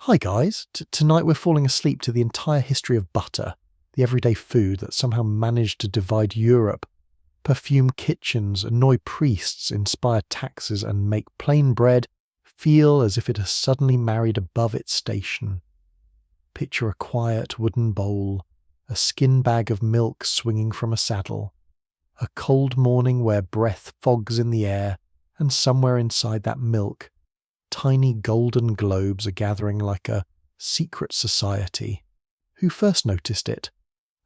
Hi guys, tonight we're falling asleep to the entire history of butter, the everyday food that somehow managed to divide Europe, perfume kitchens, annoy priests, inspire taxes, and make plain bread feel as if it has suddenly married above its station. Picture a quiet wooden bowl, a skin bag of milk swinging from a saddle, a cold morning where breath fogs in the air, and somewhere inside that milk, tiny golden globes are gathering like a secret society. Who first noticed it?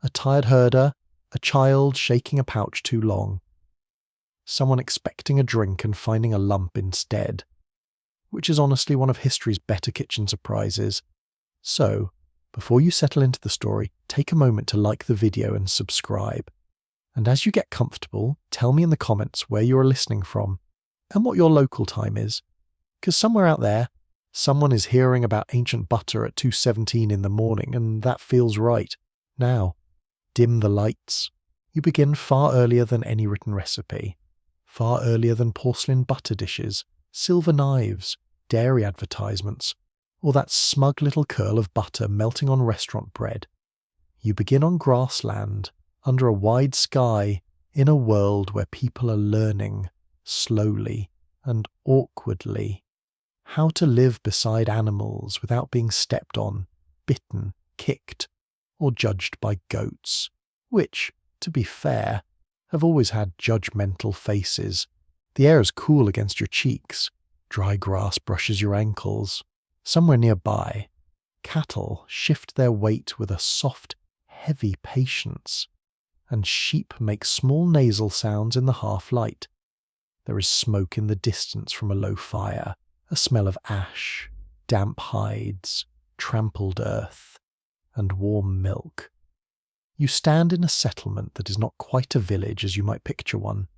A tired herder? A child shaking a pouch too long? Someone expecting a drink and finding a lump instead? Which is honestly one of history's better kitchen surprises. So, before you settle into the story, take a moment to like the video and subscribe. And as you get comfortable, tell me in the comments where you are listening from and what your local time is. Because somewhere out there, someone is hearing about ancient butter at 2:17 in the morning, and that feels right. Now, dim the lights. You begin far earlier than any written recipe, far earlier than porcelain butter dishes, silver knives, dairy advertisements, or that smug little curl of butter melting on restaurant bread. You begin on grassland, under a wide sky, in a world where people are learning, slowly and awkwardly, how to live beside animals without being stepped on, bitten, kicked, or judged by goats, which, to be fair, have always had judgmental faces. The air is cool against your cheeks, dry grass brushes your ankles. Somewhere nearby, cattle shift their weight with a soft, heavy patience, and sheep make small nasal sounds in the half-light. There is smoke in the distance from a low fire, a smell of ash, damp hides, trampled earth, and warm milk. You stand in a settlement that is not quite a village as you might picture one,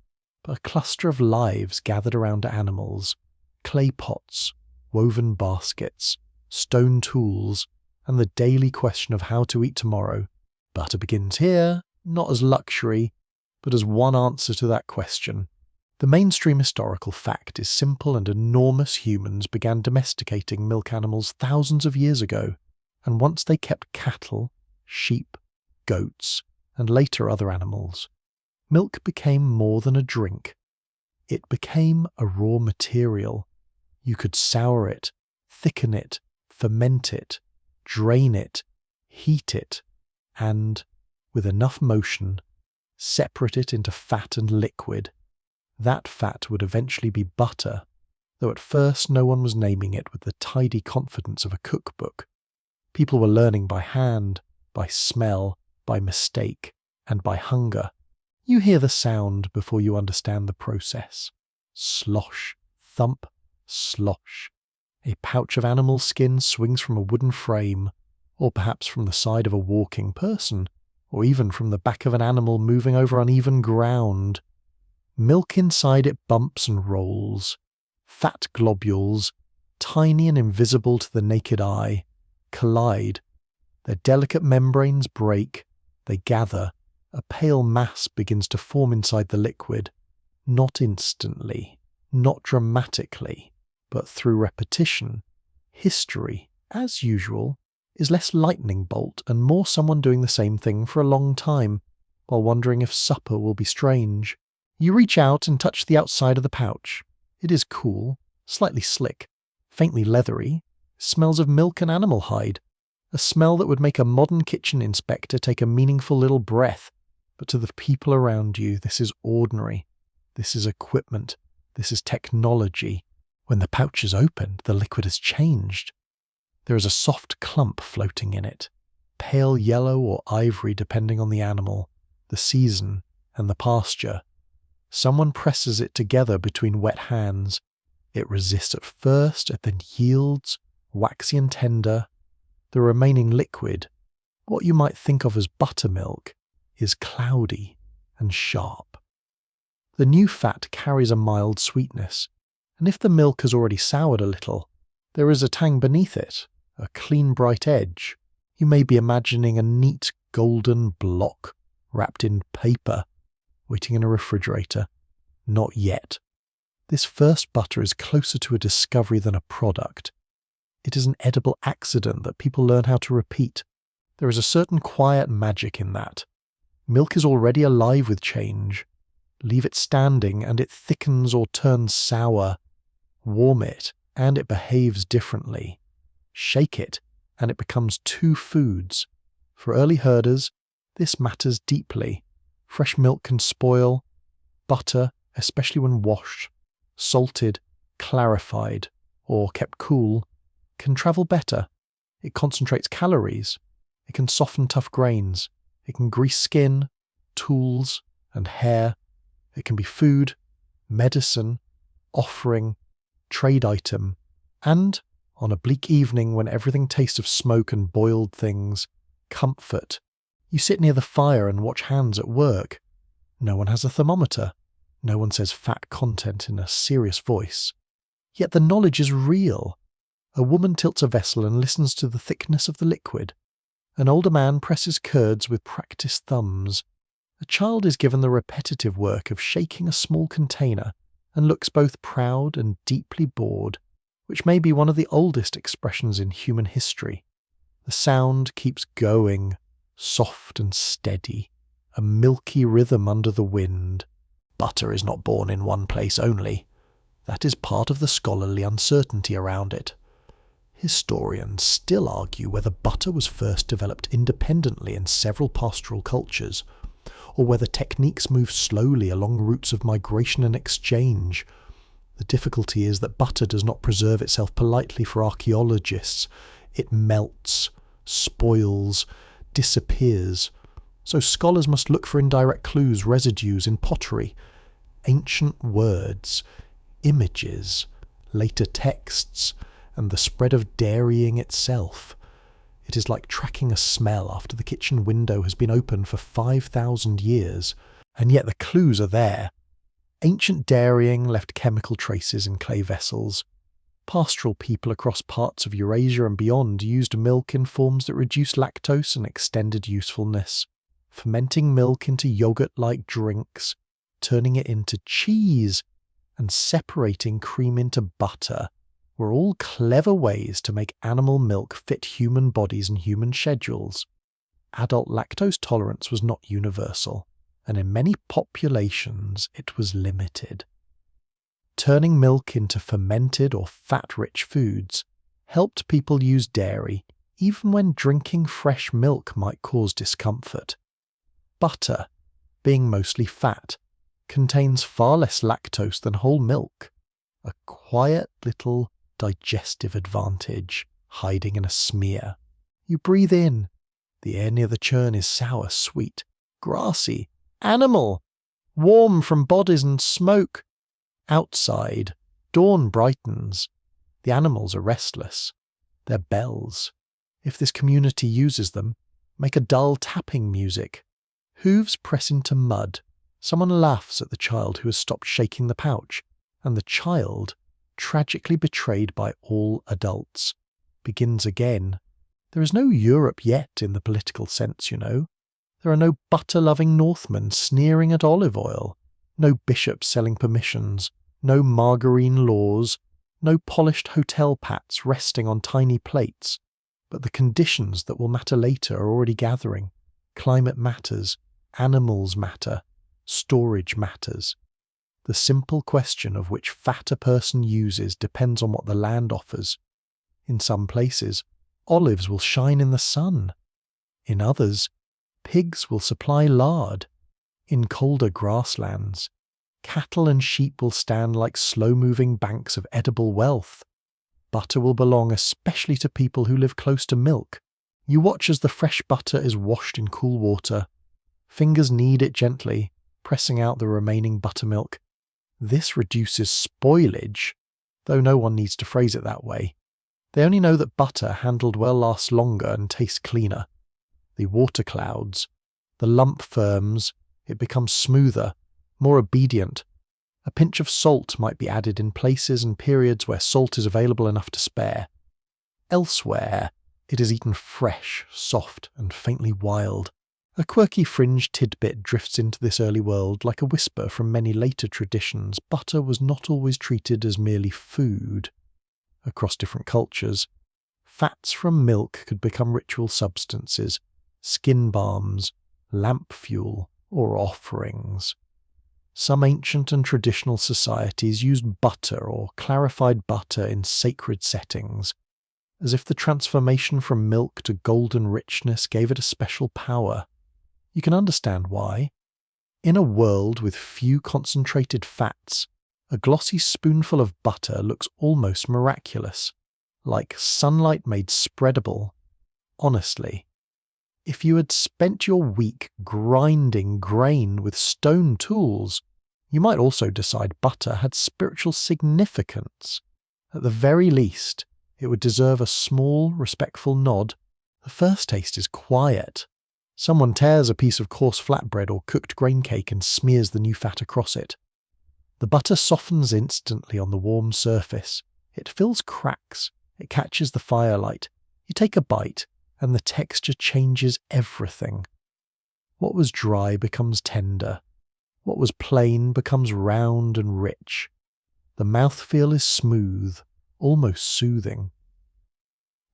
but a cluster of lives gathered around animals, clay pots, woven baskets, stone tools, and the daily question of how to eat tomorrow. Butter begins here, not as luxury, but as one answer to that question. The mainstream historical fact is simple and enormous humans began domesticating milk animals thousands of years ago, and once they kept cattle, sheep, goats, and later other animals, milk became more than a drink. It became a raw material. You could sour it, thicken it, ferment it, drain it, heat it, and, with enough motion, separate it into fat and liquid. That fat would eventually be butter, though at first no one was naming it with the tidy confidence of a cookbook. People were learning by hand, by smell, by mistake, and by hunger. You hear the sound before you understand the process. Slosh, thump, slosh. A pouch of animal skin swings from a wooden frame, or perhaps from the side of a walking person, or even from the back of an animal moving over uneven ground. Milk inside it bumps and rolls. Fat globules, tiny and invisible to the naked eye, collide. Their delicate membranes break. They gather. A pale mass begins to form inside the liquid. Not instantly, not dramatically, but through repetition. History, as usual, is less lightning bolt and more someone doing the same thing for a long time, while wondering if supper will be strange. You reach out and touch the outside of the pouch. It is cool, slightly slick, faintly leathery, smells of milk and animal hide, a smell that would make a modern kitchen inspector take a meaningful little breath. But to the people around you, this is ordinary. This is equipment. This is technology. When the pouch is opened, the liquid has changed. There is a soft clump floating in it, pale yellow or ivory depending on the animal, the season, and the pasture. Someone presses it together between wet hands. It resists at first, and then yields, waxy and tender. The remaining liquid, what you might think of as buttermilk, is cloudy and sharp. The new fat carries a mild sweetness, and if the milk has already soured a little, there is a tang beneath it, a clean bright edge. You may be imagining a neat golden block wrapped in paper, waiting in a refrigerator. Not yet. This first butter is closer to a discovery than a product. It is an edible accident that people learn how to repeat. There is a certain quiet magic in that. Milk is already alive with change. Leave it standing and it thickens or turns sour. Warm it and it behaves differently. Shake it and it becomes two foods. For early herders, this matters deeply. Fresh milk can spoil. Butter, especially when washed, salted, clarified, or kept cool, can travel better. It concentrates calories. It can soften tough grains. It can grease skin, tools, and hair. It can be food, medicine, offering, trade item, and, on a bleak evening when everything tastes of smoke and boiled things, comfort. You sit near the fire and watch hands at work. No one has a thermometer. No one says fat content in a serious voice. Yet the knowledge is real. A woman tilts a vessel and listens to the thickness of the liquid. An older man presses curds with practiced thumbs. A child is given the repetitive work of shaking a small container and looks both proud and deeply bored, which may be one of the oldest expressions in human history. The sound keeps going, soft and steady, a milky rhythm under the wind. Butter is not born in one place only. That is part of the scholarly uncertainty around it. Historians still argue whether butter was first developed independently in several pastoral cultures, or whether techniques move slowly along routes of migration and exchange. The difficulty is that butter does not preserve itself politely for archaeologists. It melts, spoils, disappears. So scholars must look for indirect clues, residues in pottery, ancient words, images, later texts, and the spread of dairying itself. It is like tracking a smell after the kitchen window has been open for 5,000 years, and yet the clues are there. Ancient dairying left chemical traces in clay vessels. Pastoral people across parts of Eurasia and beyond used milk in forms that reduced lactose and extended usefulness, fermenting milk into yogurt-like drinks, turning it into cheese, and separating cream into butter were all clever ways to make animal milk fit human bodies and human schedules. Adult lactose tolerance was not universal, and in many populations it was limited. Turning milk into fermented or fat-rich foods helped people use dairy even when drinking fresh milk might cause discomfort. Butter, being mostly fat, contains far less lactose than whole milk, a quiet little digestive advantage hiding in a smear. You breathe in. The air near the churn is sour, sweet, grassy, animal, warm from bodies and smoke. Outside, dawn brightens. The animals are restless. Their bells, if this community uses them, make a dull tapping music. Hooves press into mud. Someone laughs at the child who has stopped shaking the pouch, and the child, tragically betrayed by all adults, begins again. There is no Europe yet in the political sense, you know. There are no butter-loving Northmen sneering at olive oil, no bishops selling permissions, no margarine laws, no polished hotel pats resting on tiny plates. But the conditions that will matter later are already gathering. Climate matters, animals matter, storage matters. The simple question of which fat a person uses depends on what the land offers. In some places, olives will shine in the sun. In others, pigs will supply lard. In colder grasslands, cattle and sheep will stand like slow-moving banks of edible wealth. Butter will belong especially to people who live close to milk. You watch as the fresh butter is washed in cool water. Fingers knead it gently, pressing out the remaining buttermilk. This reduces spoilage, though no one needs to phrase it that way. They only know that butter handled well lasts longer and tastes cleaner. The water clouds, the lump firms, it becomes smoother, more obedient. A pinch of salt might be added in places and periods where salt is available enough to spare. Elsewhere, it is eaten fresh, soft, and faintly wild. A quirky fringe tidbit drifts into this early world like a whisper from many later traditions. Butter was not always treated as merely food. Across different cultures, fats from milk could become ritual substances, skin balms, lamp fuel, or offerings. Some ancient and traditional societies used butter or clarified butter in sacred settings, as if the transformation from milk to golden richness gave it a special power. You can understand why. In a world with few concentrated fats, a glossy spoonful of butter looks almost miraculous, like sunlight made spreadable. Honestly, if you had spent your week grinding grain with stone tools, you might also decide butter had spiritual significance. At the very least, it would deserve a small, respectful nod. The first taste is quiet. Someone tears a piece of coarse flatbread or cooked grain cake and smears the new fat across it. The butter softens instantly on the warm surface. It fills cracks. It catches the firelight. You take a bite, and the texture changes everything. What was dry becomes tender. What was plain becomes round and rich. The mouthfeel is smooth, almost soothing.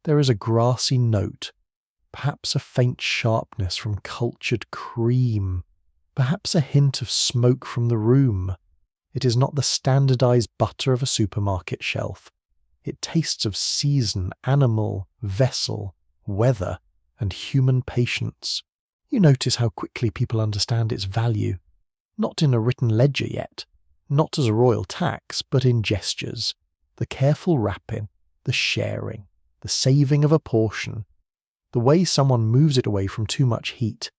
There is a grassy note, perhaps a faint sharpness from cultured cream, perhaps a hint of smoke from the room. It is not the standardized butter of a supermarket shelf. It tastes of season, animal, vessel, weather, and human patience. You notice how quickly people understand its value. Not in a written ledger yet, not as a royal tax, but in gestures. The careful wrapping, the sharing, the saving of a portion, the way someone moves it away from too much heat.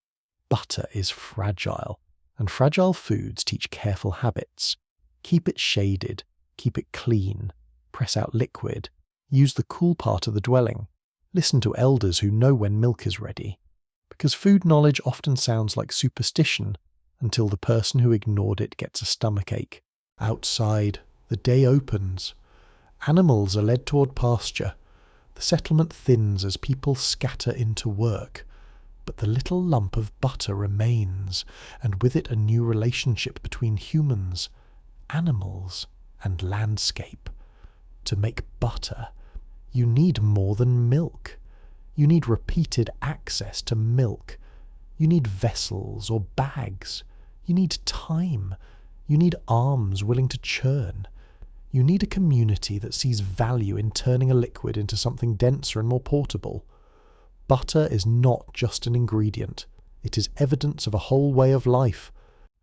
Butter is fragile, and fragile foods teach careful habits. Keep it shaded, keep it clean, press out liquid, use the cool part of the dwelling. Listen to elders who know when milk is ready. Because food knowledge often sounds like superstition until the person who ignored it gets a stomachache. Outside, the day opens. Animals are led toward pasture. The settlement thins as people scatter into work. But the little lump of butter remains, and with it a new relationship between humans, animals, and landscape. To make butter, you need more than milk. You need repeated access to milk. You need vessels or bags. You need time. You need arms willing to churn. You need a community that sees value in turning a liquid into something denser and more portable. Butter is not just an ingredient. It is evidence of a whole way of life.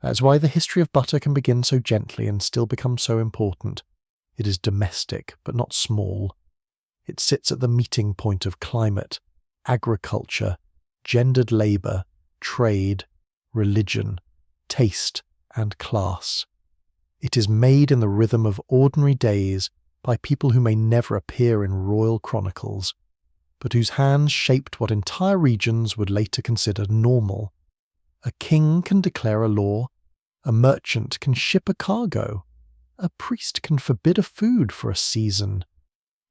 That's why the history of butter can begin so gently and still become so important. It is domestic, but not small. It sits at the meeting point of climate, agriculture, gendered labour, trade, religion, taste, and class. It is made in the rhythm of ordinary days by people who may never appear in royal chronicles, but whose hands shaped what entire regions would later consider normal. A king can declare a law, a merchant can ship a cargo, a priest can forbid a food for a season.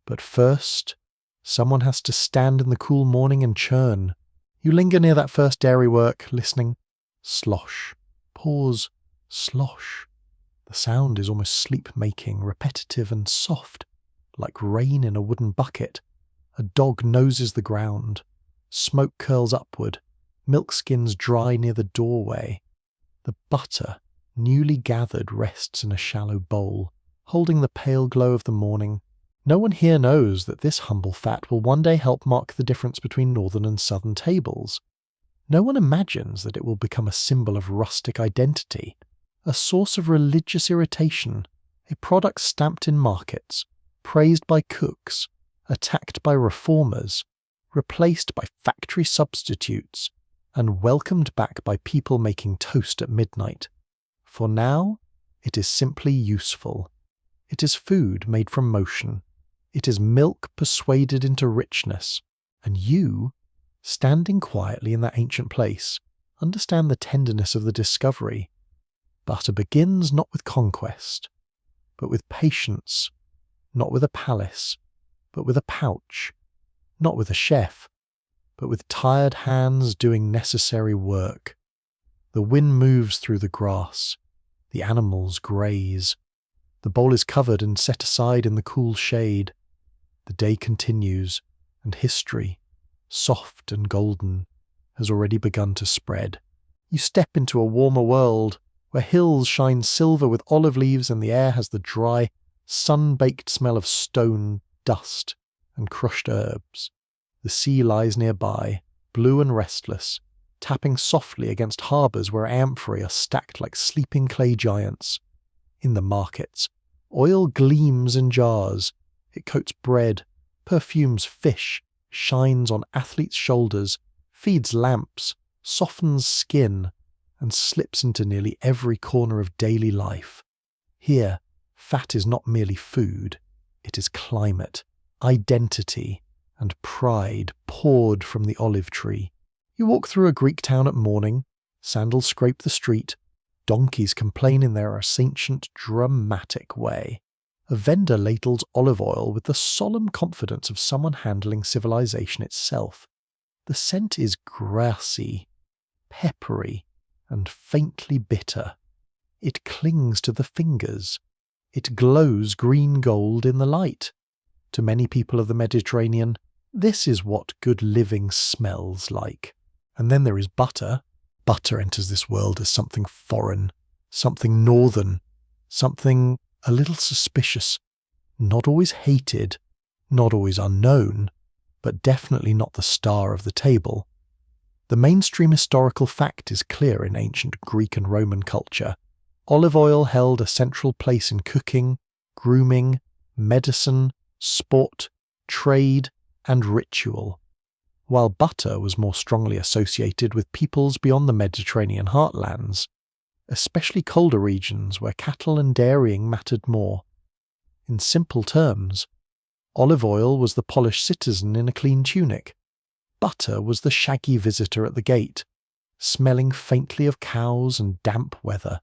But first, someone has to stand in the cool morning and churn. You linger near that first dairy work, listening. Slosh. Pause. Slosh. The sound is almost sleep-making, repetitive and soft, like rain in a wooden bucket. A dog noses the ground. Smoke curls upward. Milk skins dry near the doorway. The butter, newly gathered, rests in a shallow bowl, holding the pale glow of the morning. No one here knows that this humble fat will one day help mark the difference between northern and southern tables. No one imagines that it will become a symbol of rustic identity, a source of religious irritation, a product stamped in markets, praised by cooks, attacked by reformers, replaced by factory substitutes, and welcomed back by people making toast at midnight. For now, it is simply useful. It is food made from motion. It is milk persuaded into richness. And you, standing quietly in that ancient place, understand the tenderness of the discovery. Butter begins not with conquest, but with patience, not with a palace, but with a pouch, not with a chef, but with tired hands doing necessary work. The wind moves through the grass. The animals graze. The bowl is covered and set aside in the cool shade. The day continues. and history, soft and golden, has already begun to spread. You step into a warmer world, where hills shine silver with olive leaves and the air has the dry, sun-baked smell of stone, dust, and crushed herbs. The sea lies nearby, blue and restless, tapping softly against harbours where amphorae are stacked like sleeping clay giants. In the markets, oil gleams in jars. It coats bread, perfumes fish, shines on athletes' shoulders, feeds lamps, softens skin, and slips into nearly every corner of daily life. Here, fat is not merely food, it is climate, identity, and pride poured from the olive tree. You walk through a Greek town at morning, sandals scrape the street, donkeys complain in their ancient, dramatic way. A vendor ladles olive oil with the solemn confidence of someone handling civilization itself. The scent is grassy, peppery, and faintly bitter. It clings to the fingers. It glows green gold in the light. To many people of the Mediterranean, this is what good living smells like. And then there is butter. Butter enters this world as something foreign, something northern, something a little suspicious, not always hated, not always unknown, but definitely not the star of the table. The mainstream historical fact is clear in ancient Greek and Roman culture. Olive oil held a central place in cooking, grooming, medicine, sport, trade, and ritual, while butter was more strongly associated with peoples beyond the Mediterranean heartlands, especially colder regions where cattle and dairying mattered more. In simple terms, olive oil was the polished citizen in a clean tunic. Butter was the shaggy visitor at the gate, smelling faintly of cows and damp weather.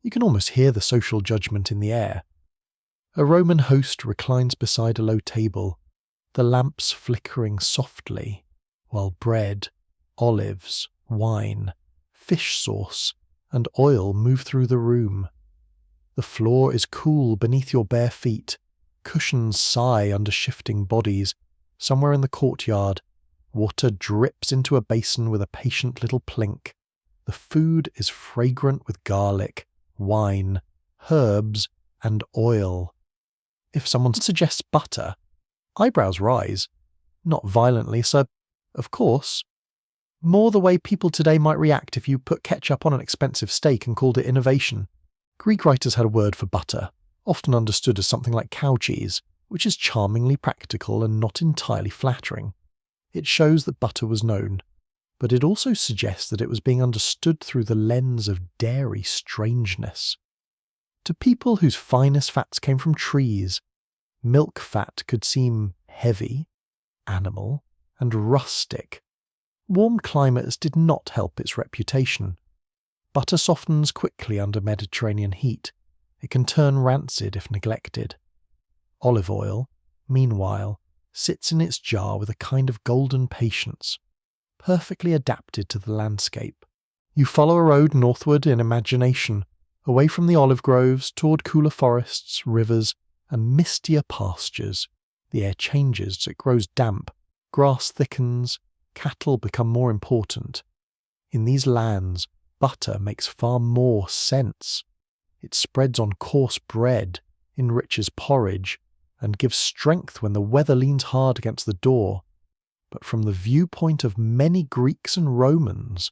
You can almost hear the social judgment in the air. A Roman host reclines beside a low table, the lamps flickering softly, while bread, olives, wine, fish sauce, and oil move through the room. The floor is cool beneath your bare feet, cushions sigh under shifting bodies. Somewhere in the courtyard, water drips into a basin with a patient little plink. The food is fragrant with garlic, wine, herbs, and oil. If someone suggests butter, eyebrows rise. Not violently, so, of course. More the way people today might react if you put ketchup on an expensive steak and called it innovation. Greek writers had a word for butter, often understood as something like cow cheese, which is charmingly practical and not entirely flattering. It shows that butter was known, but it also suggests that it was being understood through the lens of dairy strangeness. To people whose finest fats came from trees, milk fat could seem heavy, animal, and rustic. Warm climates did not help its reputation. Butter softens quickly under Mediterranean heat. It can turn rancid if neglected. Olive oil, meanwhile, sits in its jar with a kind of golden patience, perfectly adapted to the landscape. You follow a road northward in imagination, away from the olive groves, toward cooler forests, rivers, and mistier pastures. The air changes, it grows damp, grass thickens, cattle become more important. In these lands, butter makes far more sense. It spreads on coarse bread, enriches porridge, and gives strength when the weather leans hard against the door. But from the viewpoint of many Greeks and Romans,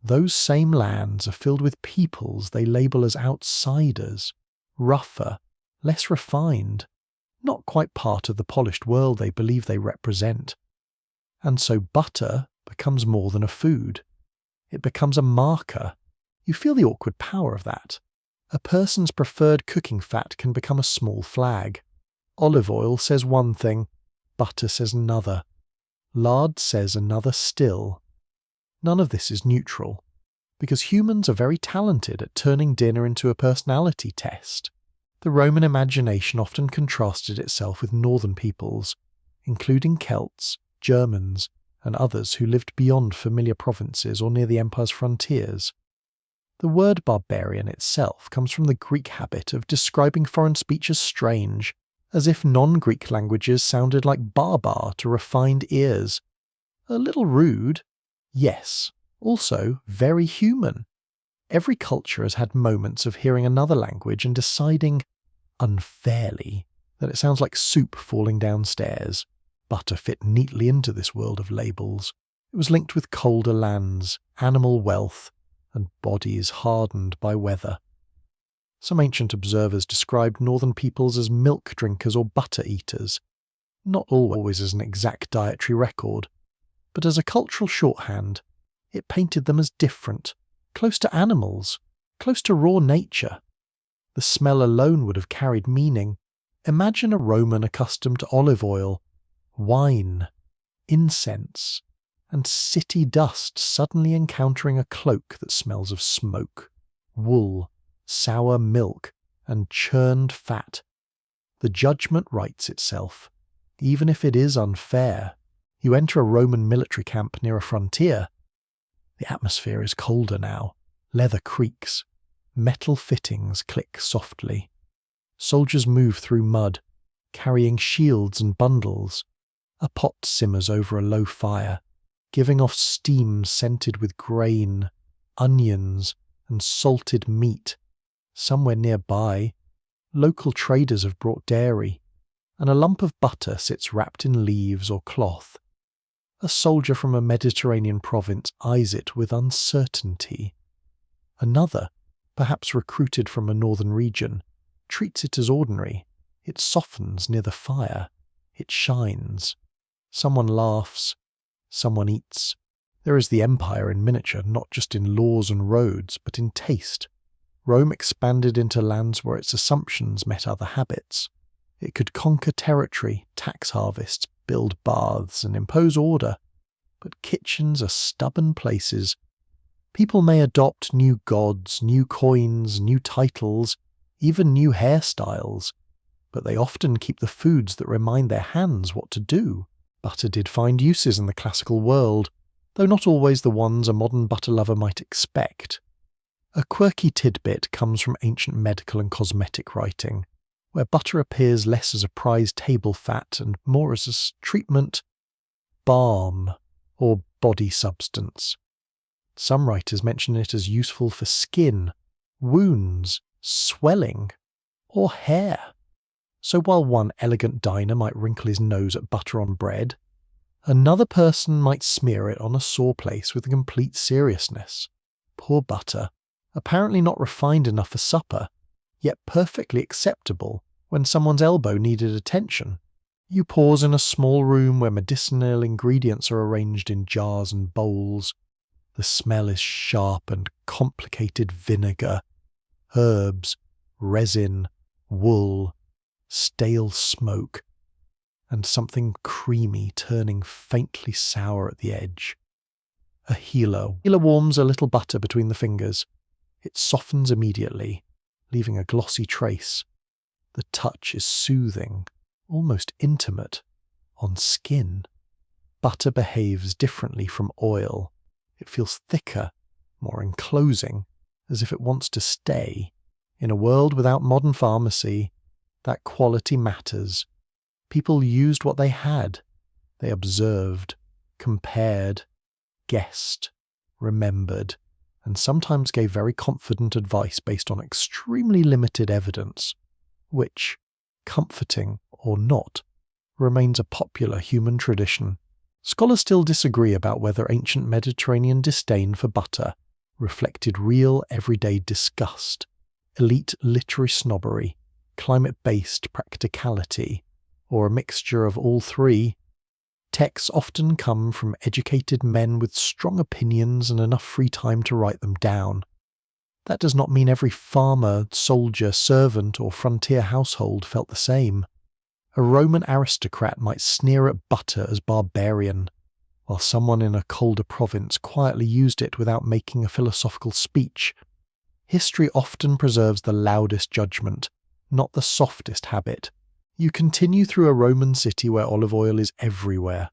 those same lands are filled with peoples they label as outsiders, rougher, less refined, not quite part of the polished world they believe they represent. And so butter becomes more than a food. It becomes a marker. You feel the awkward power of that. A person's preferred cooking fat can become a small flag. Olive oil says one thing, butter says another. Lard says another still. None of this is neutral, because humans are very talented at turning dinner into a personality test. The Roman imagination often contrasted itself with northern peoples, including Celts, Germans, and others who lived beyond familiar provinces or near the empire's frontiers. The word barbarian itself comes from the Greek habit of describing foreign speech as strange, as if non-Greek languages sounded like barbar to refined ears. A little rude, yes, also very human. Every culture has had moments of hearing another language and deciding, unfairly, that it sounds like soup falling downstairs. Butter fit neatly into this world of labels. It was linked with colder lands, animal wealth, and bodies hardened by weather. Some ancient observers described northern peoples as milk drinkers or butter eaters, not always as an exact dietary record, but as a cultural shorthand. It painted them as different, close to animals, close to raw nature. The smell alone would have carried meaning. Imagine a Roman accustomed to olive oil, wine, incense, and city dust suddenly encountering a cloak that smells of smoke, wool, sour milk, and churned fat. The judgment writes itself, even if it is unfair. You enter a Roman military camp near a frontier. The atmosphere is colder now. Leather creaks. Metal fittings click softly. Soldiers move through mud, carrying shields and bundles. A pot simmers over a low fire, giving off steam scented with grain, onions, and salted meat. Somewhere nearby, local traders have brought dairy, and a lump of butter sits wrapped in leaves or cloth. A soldier from a Mediterranean province eyes it with uncertainty. Another, perhaps recruited from a northern region, treats it as ordinary. It softens near the fire. It shines. Someone laughs. Someone eats. There is the empire in miniature, not just in laws and roads, but in taste. Rome expanded into lands where its assumptions met other habits. It could conquer territory, tax harvests, build baths, and impose order. But kitchens are stubborn places. People may adopt new gods, new coins, new titles, even new hairstyles, but they often keep the foods that remind their hands what to do. Butter did find uses in the classical world, though not always the ones a modern butter lover might expect. A quirky tidbit comes from ancient medical and cosmetic writing, where butter appears less as a prized table fat and more as a treatment, balm, or body substance. Some writers mention it as useful for skin, wounds, swelling, or hair. So while one elegant diner might wrinkle his nose at butter on bread, another person might smear it on a sore place with a complete seriousness. Poor butter, apparently not refined enough for supper, yet perfectly acceptable when someone's elbow needed attention. You pause in a small room where medicinal ingredients are arranged in jars and bowls. The smell is sharp and complicated vinegar, herbs, resin, wool, stale smoke, and something creamy turning faintly sour at the edge. A healer warms a little butter between the fingers. It softens immediately, leaving a glossy trace. The touch is soothing, almost intimate, on skin. Butter behaves differently from oil. It feels thicker, more enclosing, as if it wants to stay. In a world without modern pharmacy, that quality matters. People used what they had. They observed, compared, guessed, remembered, and sometimes gave very confident advice based on extremely limited evidence, which, comforting or not, remains a popular human tradition. Scholars still disagree about whether ancient Mediterranean disdain for butter reflected real everyday disgust, elite literary snobbery, climate-based practicality, or a mixture of all three. Texts often come from educated men with strong opinions and enough free time to write them down. That does not mean every farmer, soldier, servant, or frontier household felt the same. A Roman aristocrat might sneer at butter as barbarian, while someone in a colder province quietly used it without making a philosophical speech. History often preserves the loudest judgment, not the softest habit. You continue through a Roman city where olive oil is everywhere.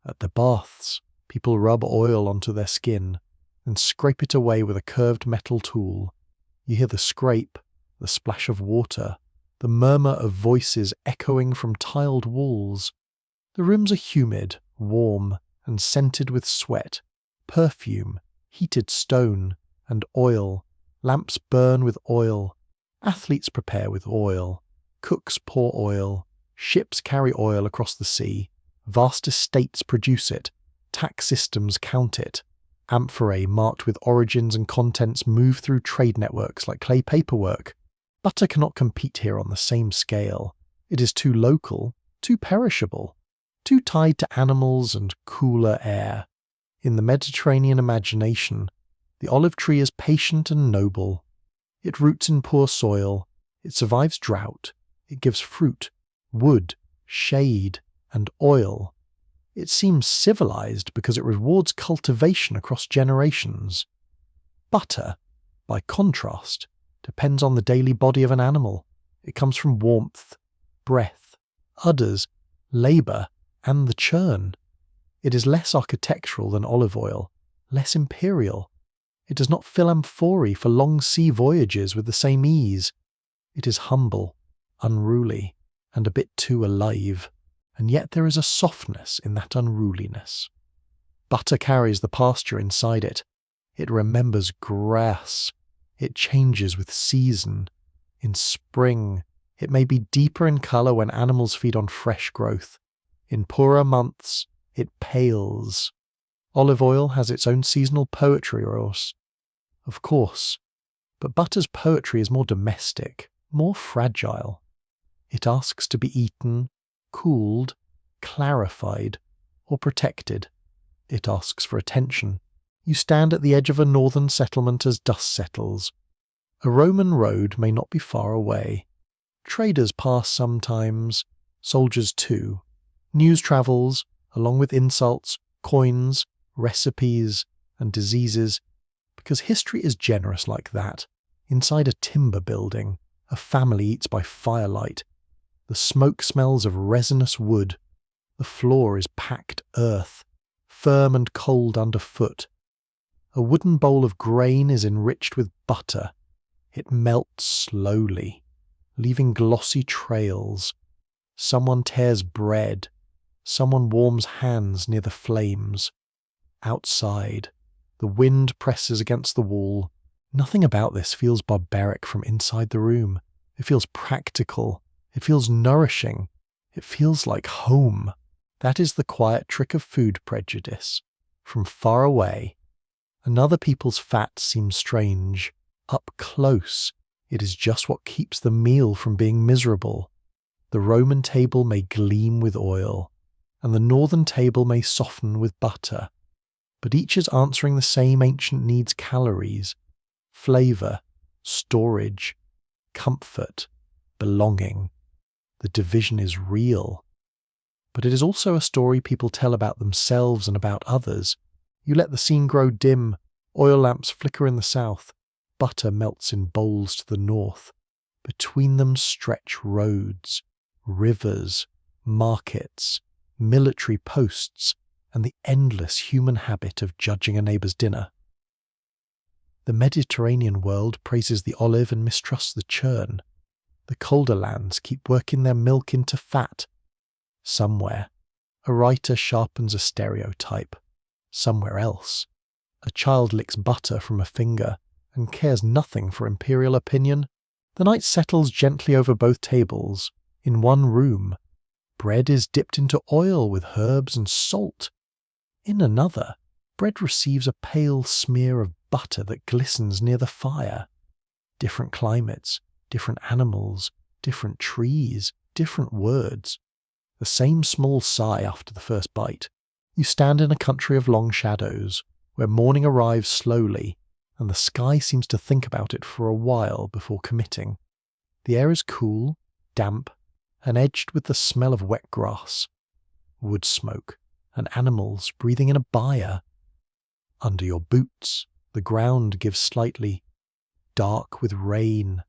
At the baths, people rub oil onto their skin and scrape it away with a curved metal tool. You hear the scrape, the splash of water, the murmur of voices echoing from tiled walls. The rooms are humid, warm, and scented with sweat, perfume, heated stone, and oil. Lamps burn with oil. Athletes prepare with oil. Cooks pour oil. Ships carry oil across the sea. Vast estates produce it. Tax systems count it. Amphorae marked with origins and contents move through trade networks like clay paperwork. Butter cannot compete here on the same scale. It is too local, too perishable, too tied to animals and cooler air. In the Mediterranean imagination, the olive tree is patient and noble. It roots in poor soil. It survives drought. It gives fruit, wood, shade, and oil. It seems civilized because it rewards cultivation across generations. Butter, by contrast, depends on the daily body of an animal. It comes from warmth, breath, udders, labour, and the churn. It is less architectural than olive oil, less imperial. It does not fill amphorae for long sea voyages with the same ease. It is humble, unruly, and a bit too alive. And yet there is a softness in that unruliness. Butter carries the pasture inside it. It remembers grass. It changes with season. In spring, it may be deeper in colour when animals feed on fresh growth. In poorer months, it pales. Olive oil has its own seasonal poetry, of course, but butter's poetry is more domestic, more fragile. It asks to be eaten, cooled, clarified, or protected. It asks for attention. You stand at the edge of a northern settlement as dusk settles. A Roman road may not be far away. Traders pass sometimes, soldiers too. News travels, along with insults, coins, recipes, and diseases, because history is generous like that. Inside a timber building, a family eats by firelight. The smoke smells of resinous wood. The floor is packed earth, firm and cold underfoot. A wooden bowl of grain is enriched with butter. It melts slowly, leaving glossy trails. Someone tears bread. Someone warms hands near the flames. Outside, the wind presses against the wall. Nothing about this feels barbaric from inside the room. It feels practical. It feels nourishing. It feels like home. That is the quiet trick of food prejudice. From far away, another people's fat seems strange. Up close, it is just what keeps the meal from being miserable. The Roman table may gleam with oil, and the northern table may soften with butter, but each is answering the same ancient needs: calories, flavour, storage, comfort, belonging. The division is real. But it is also a story people tell about themselves and about others. You let the scene grow dim. Oil lamps flicker in the south. Butter melts in bowls to the north. Between them stretch roads, rivers, markets, military posts, and the endless human habit of judging a neighbour's dinner. The Mediterranean world praises the olive and mistrusts the churn. The colder lands keep working their milk into fat. Somewhere, a writer sharpens a stereotype. Somewhere else, a child licks butter from a finger and cares nothing for imperial opinion. The night settles gently over both tables. In one room, bread is dipped into oil with herbs and salt. In another, bread receives a pale smear of butter that glistens near the fire. Different climates, different animals, different trees, different words. The same small sigh after the first bite. You stand in a country of long shadows, where morning arrives slowly, and the sky seems to think about it for a while before committing. The air is cool, damp, and edged with the smell of wet grass, wood smoke, and animals breathing in a byre. Under your boots, the ground gives slightly, dark with rain.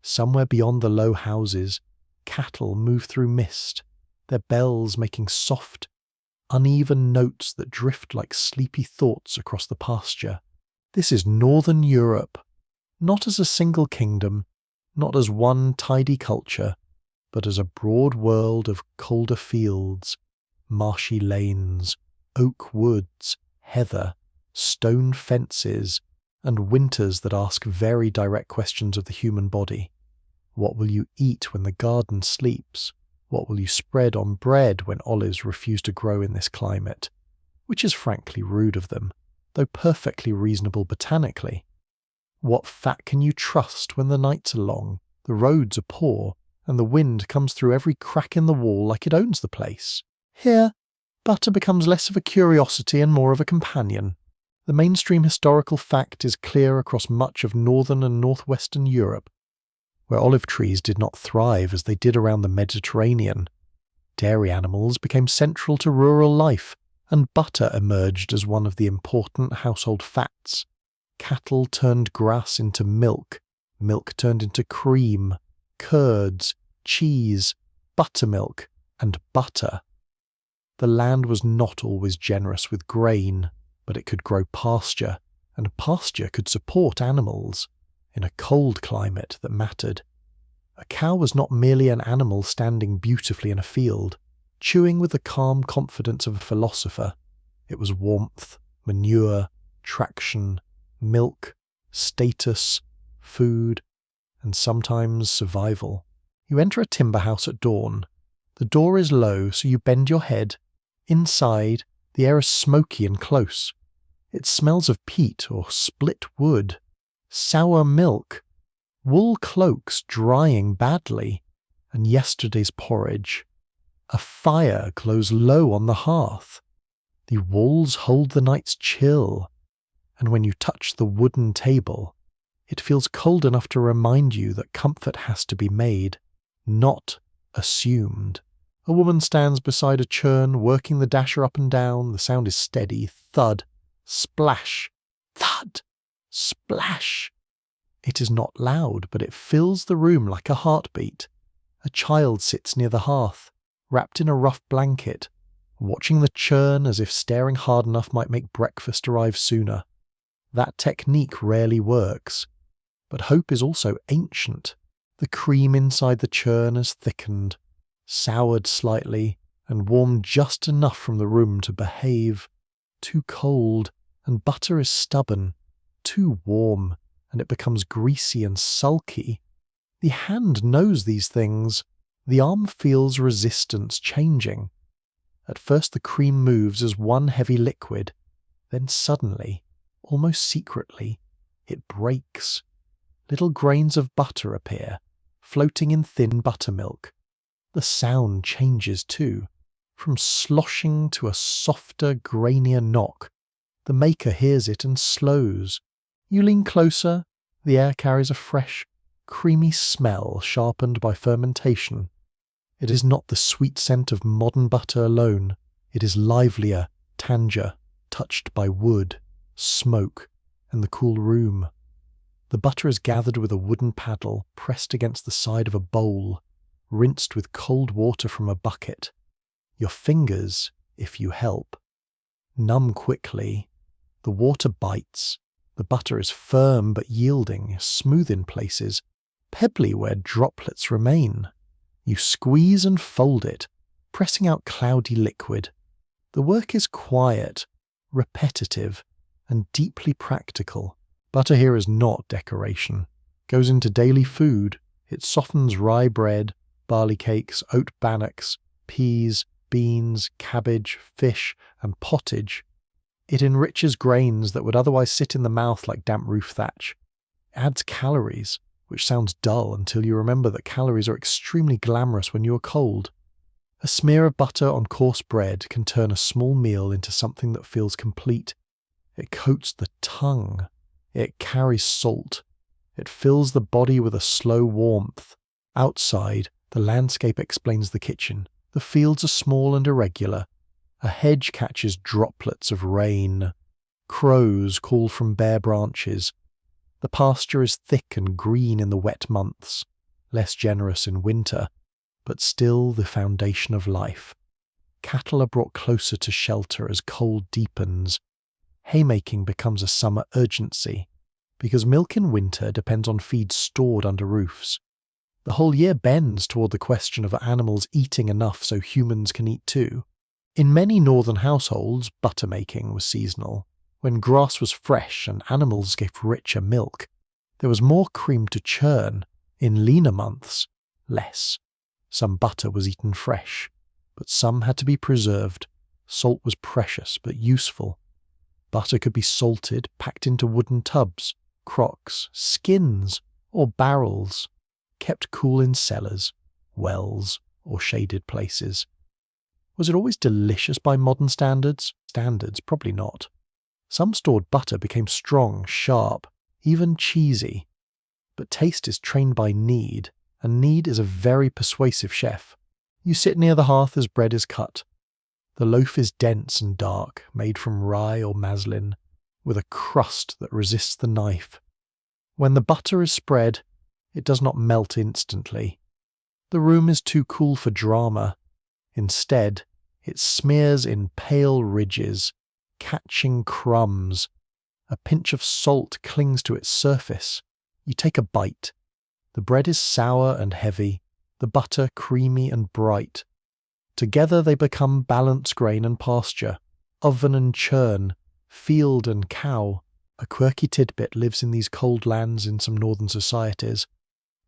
Somewhere beyond the low houses, cattle move through mist, their bells making soft, uneven notes that drift like sleepy thoughts across the pasture. This is Northern Europe, not as a single kingdom, not as one tidy culture, but as a broad world of colder fields, marshy lanes, oak woods, heather, stone fences, and winters that ask very direct questions of the human body. What will you eat when the garden sleeps? What will you spread on bread when olives refuse to grow in this climate? Which is frankly rude of them, though perfectly reasonable botanically. What fat can you trust when the nights are long, the roads are poor, and the wind comes through every crack in the wall like it owns the place? Here, butter becomes less of a curiosity and more of a companion. The mainstream historical fact is clear across much of northern and northwestern Europe, where olive trees did not thrive as they did around the Mediterranean. Dairy animals became central to rural life, and butter emerged as one of the important household fats. Cattle turned grass into milk, milk turned into cream, curds, cheese, buttermilk, and butter. The land was not always generous with grain, but it could grow pasture, and pasture could support animals in a cold climate that mattered. A cow was not merely an animal standing beautifully in a field, chewing with the calm confidence of a philosopher. It was warmth, manure, traction, milk, status, food, and sometimes survival. You enter a timber house at dawn. The door is low, so you bend your head. Inside, the air is smoky and close. It smells of peat or split wood, sour milk, wool cloaks drying badly, and yesterday's porridge. A fire glows low on the hearth. The walls hold the night's chill, and when you touch the wooden table, it feels cold enough to remind you that comfort has to be made, not assumed. A woman stands beside a churn, working the dasher up and down. The sound is steady. Thud. Splash. Thud. Splash. It is not loud, but it fills the room like a heartbeat. A child sits near the hearth, wrapped in a rough blanket, watching the churn as if staring hard enough might make breakfast arrive sooner. That technique rarely works, but hope is also ancient. The cream inside the churn has thickened, soured slightly, and warmed just enough from the room to behave. Too cold, and butter is stubborn. Too warm, and it becomes greasy and sulky. The hand knows these things. The arm feels resistance changing. At first the cream moves as one heavy liquid, then suddenly, almost secretly, it breaks. Little grains of butter appear, floating in thin buttermilk. The sound changes too, from sloshing to a softer, grainier knock. The maker hears it and slows. You lean closer. The air carries a fresh, creamy smell sharpened by fermentation. It is not the sweet scent of modern butter alone. It is livelier, tanger, touched by wood, smoke, and the cool room. The butter is gathered with a wooden paddle pressed against the side of a bowl, rinsed with cold water from a bucket. Your fingers, if you help, numb quickly. The water bites. The butter is firm but yielding, smooth in places, pebbly where droplets remain. You squeeze and fold it, pressing out cloudy liquid. The work is quiet, repetitive, and deeply practical. Butter here is not decoration. It goes into daily food. It softens rye bread, barley cakes, oat bannocks, peas, beans, cabbage, fish, and pottage. It enriches grains that would otherwise sit in the mouth like damp roof thatch. It adds calories, which sounds dull until you remember that calories are extremely glamorous when you are cold. A smear of butter on coarse bread can turn a small meal into something that feels complete. It coats the tongue. It carries salt. It fills the body with a slow warmth. Outside, the landscape explains the kitchen. The fields are small and irregular. A hedge catches droplets of rain. Crows call from bare branches. The pasture is thick and green in the wet months, less generous in winter, but still the foundation of life. Cattle are brought closer to shelter as cold deepens. Haymaking becomes a summer urgency. because milk in winter depends on feed stored under roofs. The whole year bends toward the question of animals eating enough so humans can eat too. In many northern households, butter making was seasonal. When grass was fresh and animals gave richer milk, there was more cream to churn. In leaner months, less. Some butter was eaten fresh, but some had to be preserved. Salt was precious but useful. Butter could be salted, packed into wooden tubs, crocks, skins, or barrels, kept cool in cellars, wells, or shaded places. Was it always delicious by modern standards? Standards, probably not. Some stored butter became strong, sharp, even cheesy. But taste is trained by need, and need is a very persuasive chef. You sit near the hearth as bread is cut. The loaf is dense and dark, made from rye or maslin, with a crust that resists the knife. When the butter is spread, it does not melt instantly. The room is too cool for drama. Instead, it smears in pale ridges, catching crumbs. A pinch of salt clings to its surface. You take a bite. The bread is sour and heavy, the butter creamy and bright. Together they become balance grain and pasture, oven and churn, field and cow. A quirky tidbit lives in these cold lands in some northern societies.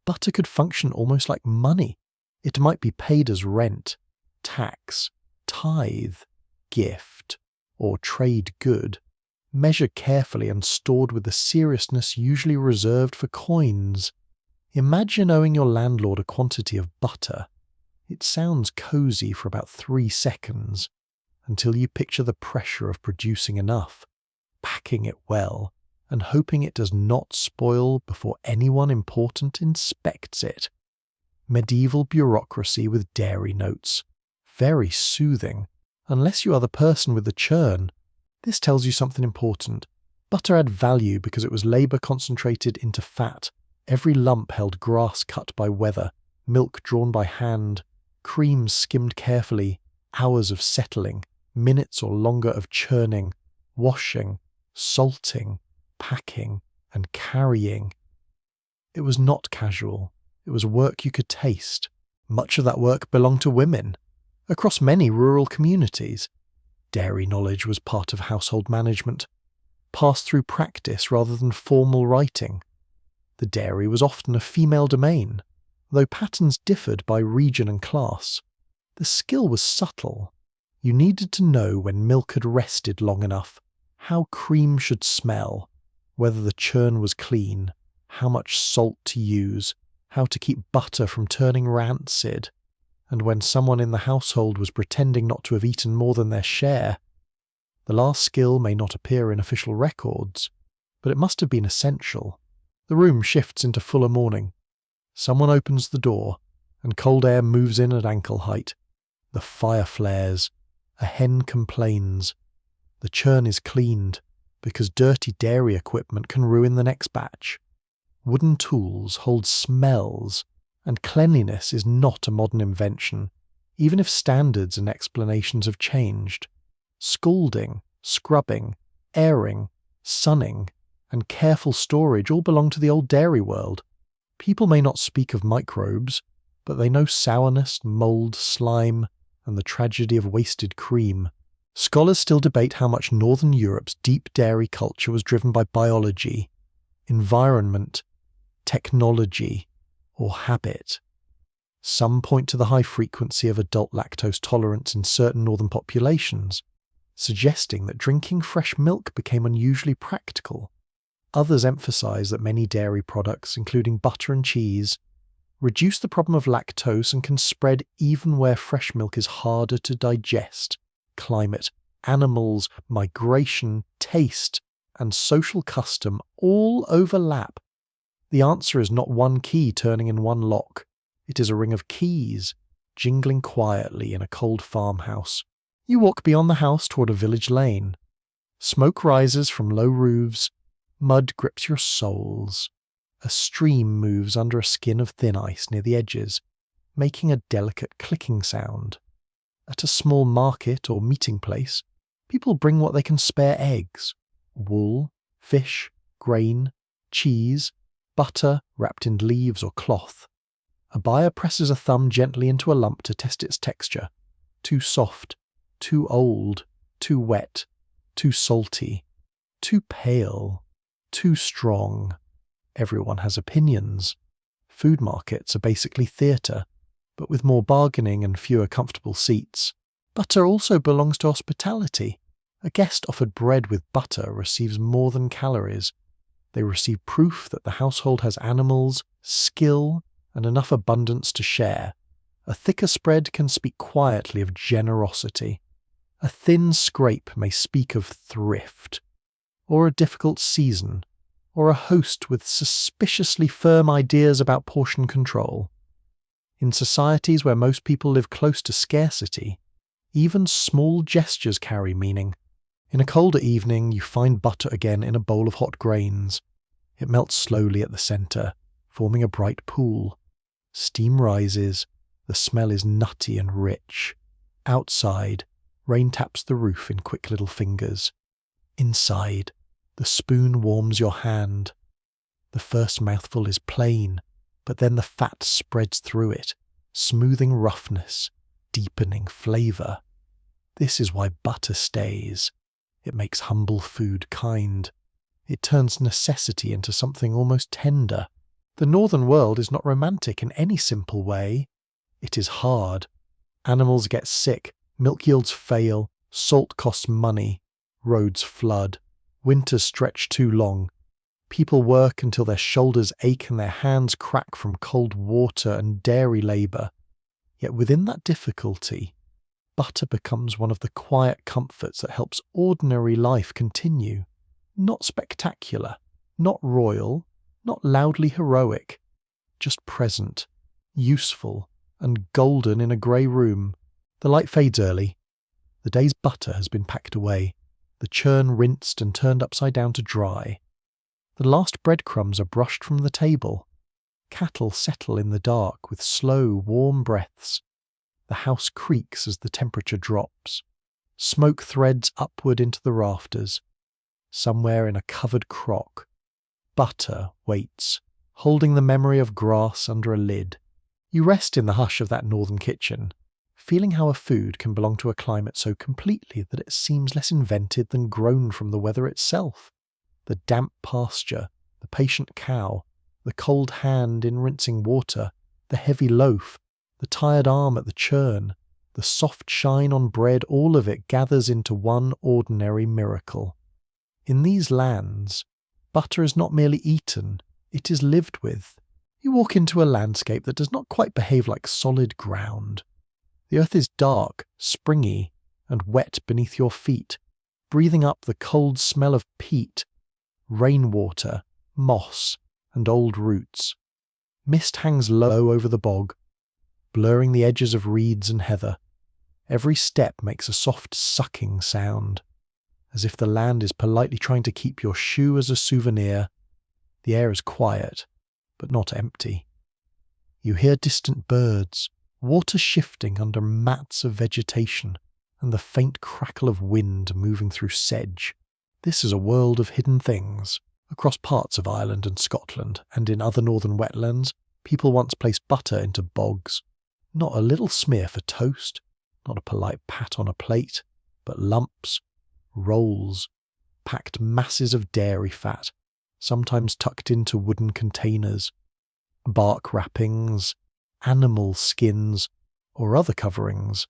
Butter could function almost like money. It might be paid as rent, tax, tithe, gift, or trade good, measured carefully and stored with the seriousness usually reserved for coins. Imagine owing your landlord a quantity of butter. It sounds cozy for about 3 seconds, until you picture the pressure of producing enough, packing it well, and hoping it does not spoil before anyone important inspects it. Medieval bureaucracy with dairy notes. Very soothing, unless you are the person with the churn. This tells you something important. Butter had value because it was labour concentrated into fat. Every lump held grass cut by weather, milk drawn by hand, cream skimmed carefully, hours of settling, minutes or longer of churning, washing, salting, packing, and carrying. It was not casual. It was work you could taste. Much of that work belonged to women. Across many rural communities, dairy knowledge was part of household management, passed through practice rather than formal writing. The dairy was often a female domain, though patterns differed by region and class. The skill was subtle. You needed to know when milk had rested long enough, how cream should smell, whether the churn was clean, how much salt to use, how to keep butter from turning rancid, and when someone in the household was pretending not to have eaten more than their share. The last skill may not appear in official records, but it must have been essential. The room shifts into fuller morning. Someone opens the door, and cold air moves in at ankle height. The fire flares. A hen complains. The churn is cleaned, because dirty dairy equipment can ruin the next batch. Wooden tools hold smells, and cleanliness is not a modern invention, even if standards and explanations have changed. Scalding, scrubbing, airing, sunning, and careful storage all belong to the old dairy world. People may not speak of microbes, but they know sourness, mould, slime, and the tragedy of wasted cream. Scholars still debate how much Northern Europe's deep dairy culture was driven by biology, environment, technology, or habit. Some point to the high frequency of adult lactose tolerance in certain northern populations, suggesting that drinking fresh milk became unusually practical. Others emphasize that many dairy products, including butter and cheese, reduce the problem of lactose and can spread even where fresh milk is harder to digest. Climate, animals, migration, taste, and social custom all overlap. The answer is not one key turning in one lock. It is a ring of keys, jingling quietly in a cold farmhouse. You walk beyond the house toward a village lane. Smoke rises from low roofs. Mud grips your soles. A stream moves under a skin of thin ice near the edges, making a delicate clicking sound. At a small market or meeting place, people bring what they can spare: eggs, wool, fish, grain, cheese, butter wrapped in leaves or cloth. A buyer presses a thumb gently into a lump to test its texture. Too soft, too old, too wet, too salty, too pale, too strong. Everyone has opinions. Food markets are basically theatre, but with more bargaining and fewer comfortable seats. Butter also belongs to hospitality. A guest offered bread with butter receives more than calories. They receive proof that the household has animals, skill, and enough abundance to share. A thicker spread can speak quietly of generosity. A thin scrape may speak of thrift, or a difficult season, or a host with suspiciously firm ideas about portion control. In societies where most people live close to scarcity, even small gestures carry meaning. In a colder evening, you find butter again in a bowl of hot grains. It melts slowly at the centre, forming a bright pool. Steam rises, the smell is nutty and rich. Outside, rain taps the roof in quick little fingers. Inside, the spoon warms your hand. The first mouthful is plain, but then the fat spreads through it, smoothing roughness, deepening flavour. This is why butter stays. It makes humble food kind. It turns necessity into something almost tender. The northern world is not romantic in any simple way. It is hard. Animals get sick, milk yields fail, salt costs money, roads flood, winters stretch too long. People work until their shoulders ache and their hands crack from cold water and dairy labour. Yet within that difficulty, butter becomes one of the quiet comforts that helps ordinary life continue. Not spectacular, not royal, not loudly heroic, just present, useful, and golden in a grey room. The light fades early. The day's butter has been packed away, the churn rinsed and turned upside down to dry. The last breadcrumbs are brushed from the table. Cattle settle in the dark with slow, warm breaths. The house creaks as the temperature drops. Smoke threads upward into the rafters. Somewhere in a covered crock, butter waits, holding the memory of grass under a lid. You rest in the hush of that northern kitchen, feeling how a food can belong to a climate so completely that it seems less invented than grown from the weather itself. The damp pasture, the patient cow, the cold hand in rinsing water, the heavy loaf, the tired arm at the churn, the soft shine on bread, all of it gathers into one ordinary miracle. In these lands, butter is not merely eaten, it is lived with. You walk into a landscape that does not quite behave like solid ground. The earth is dark, springy, and wet beneath your feet, breathing up the cold smell of peat, rainwater, moss, and old roots. Mist hangs low over the bog, blurring the edges of reeds and heather. Every step makes a soft sucking sound, as if the land is politely trying to keep your shoe as a souvenir. The air is quiet, but not empty. You hear distant birds, water shifting under mats of vegetation, and the faint crackle of wind moving through sedge. This is a world of hidden things. Across parts of Ireland and Scotland, and in other northern wetlands, people once placed butter into bogs. Not a little smear for toast, not a polite pat on a plate, but lumps, rolls, packed masses of dairy fat, sometimes tucked into wooden containers, bark wrappings, animal skins, or other coverings.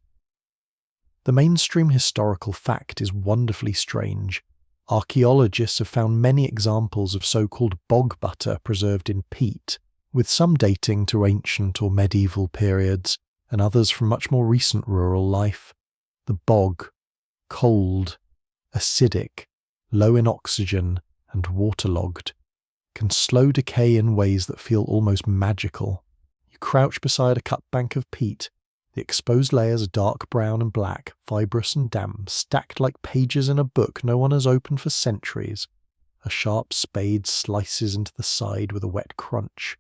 The mainstream historical fact is wonderfully strange. Archaeologists have found many examples of so-called bog butter preserved in peat, with some dating to ancient or medieval periods, and others from much more recent rural life. The bog, cold, acidic, low in oxygen, and waterlogged, can slow decay in ways that feel almost magical. You crouch beside a cut bank of peat, the exposed layers are dark brown and black, fibrous and damp, stacked like pages in a book no one has opened for centuries. A sharp spade slices into the side with a wet crunch.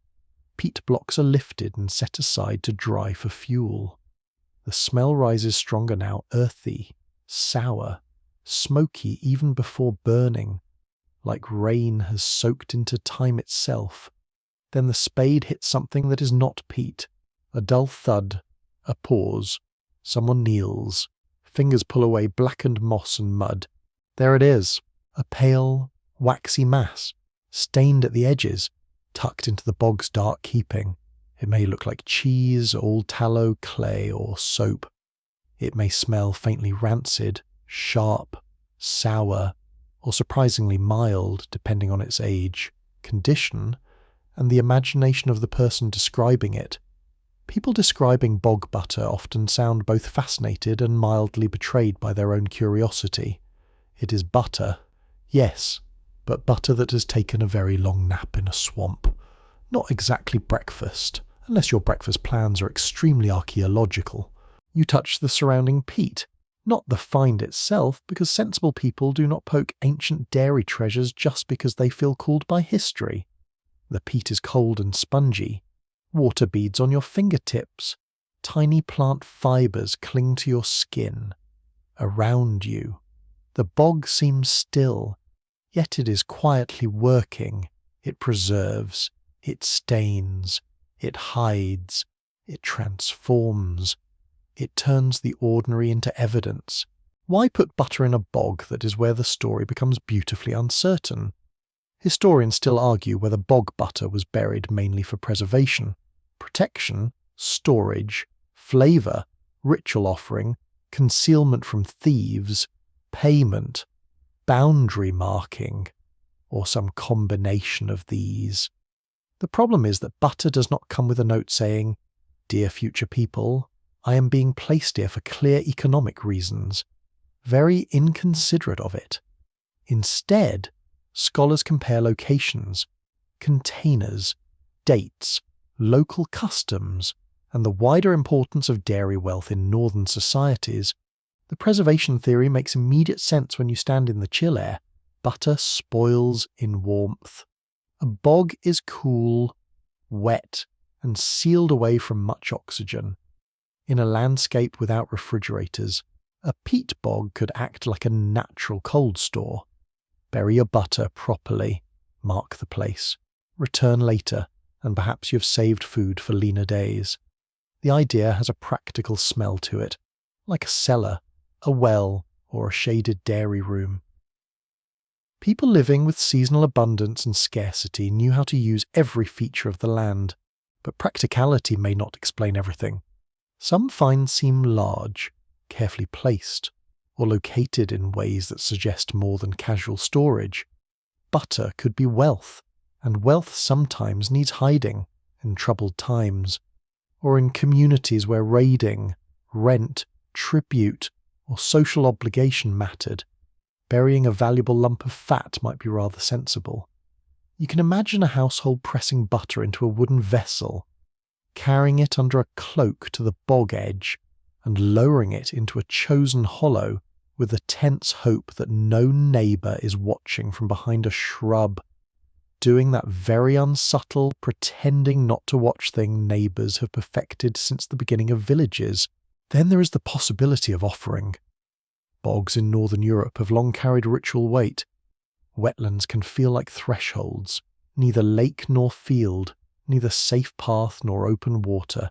Peat blocks are lifted and set aside to dry for fuel. The smell rises stronger now, earthy, sour, smoky even before burning, like rain has soaked into time itself. Then the spade hits something that is not peat. A dull thud, a pause. Someone kneels. Fingers pull away blackened moss and mud. There it is, a pale, waxy mass, stained at the edges, tucked into the bog's dark keeping. It may look like cheese, old tallow, clay, or soap. It may smell faintly rancid, sharp, sour, or surprisingly mild, depending on its age, condition, and the imagination of the person describing it. People describing bog butter often sound both fascinated and mildly betrayed by their own curiosity. It is butter, yes, but butter that has taken a very long nap in a swamp. Not exactly breakfast, unless your breakfast plans are extremely archaeological. You touch the surrounding peat, not the find itself, because sensible people do not poke ancient dairy treasures just because they feel called by history. The peat is cold and spongy. Water beads on your fingertips. Tiny plant fibres cling to your skin. Around you. The bog seems still, yet it is quietly working. It preserves. It stains. It hides. It transforms. It turns the ordinary into evidence. Why put butter in a bog that is where the story becomes beautifully uncertain? Historians still argue whether bog butter was buried mainly for preservation, protection, storage, flavour, ritual offering, concealment from thieves, payment, boundary marking, or some combination of these. The problem is that butter does not come with a note saying, "Dear future people, I am being placed here for clear economic reasons." Very inconsiderate of it. Instead, scholars compare locations, containers, dates, local customs, and the wider importance of dairy wealth in northern societies. The preservation theory makes immediate sense when you stand in the chill air. Butter spoils in warmth. A bog is cool, wet, and sealed away from much oxygen. In a landscape without refrigerators, a peat bog could act like a natural cold store. Bury your butter properly, mark the place, return later, and perhaps you've saved food for leaner days. The idea has a practical smell to it, like a cellar, a well, or a shaded dairy room. People living with seasonal abundance and scarcity knew how to use every feature of the land, but practicality may not explain everything. Some finds seem large, carefully placed, or located in ways that suggest more than casual storage. Butter could be wealth, and wealth sometimes needs hiding in troubled times, or in communities where raiding, rent, tribute, or social obligation mattered. Burying a valuable lump of fat might be rather sensible. You can imagine a household pressing butter into a wooden vessel, carrying it under a cloak to the bog edge, and lowering it into a chosen hollow with the tense hope that no neighbour is watching from behind a shrub, doing that very unsubtle, pretending not to watch thing neighbours have perfected since the beginning of villages. Then there is the possibility of offering. Bogs in northern Europe have long carried ritual weight. Wetlands can feel like thresholds, neither lake nor field, neither safe path nor open water.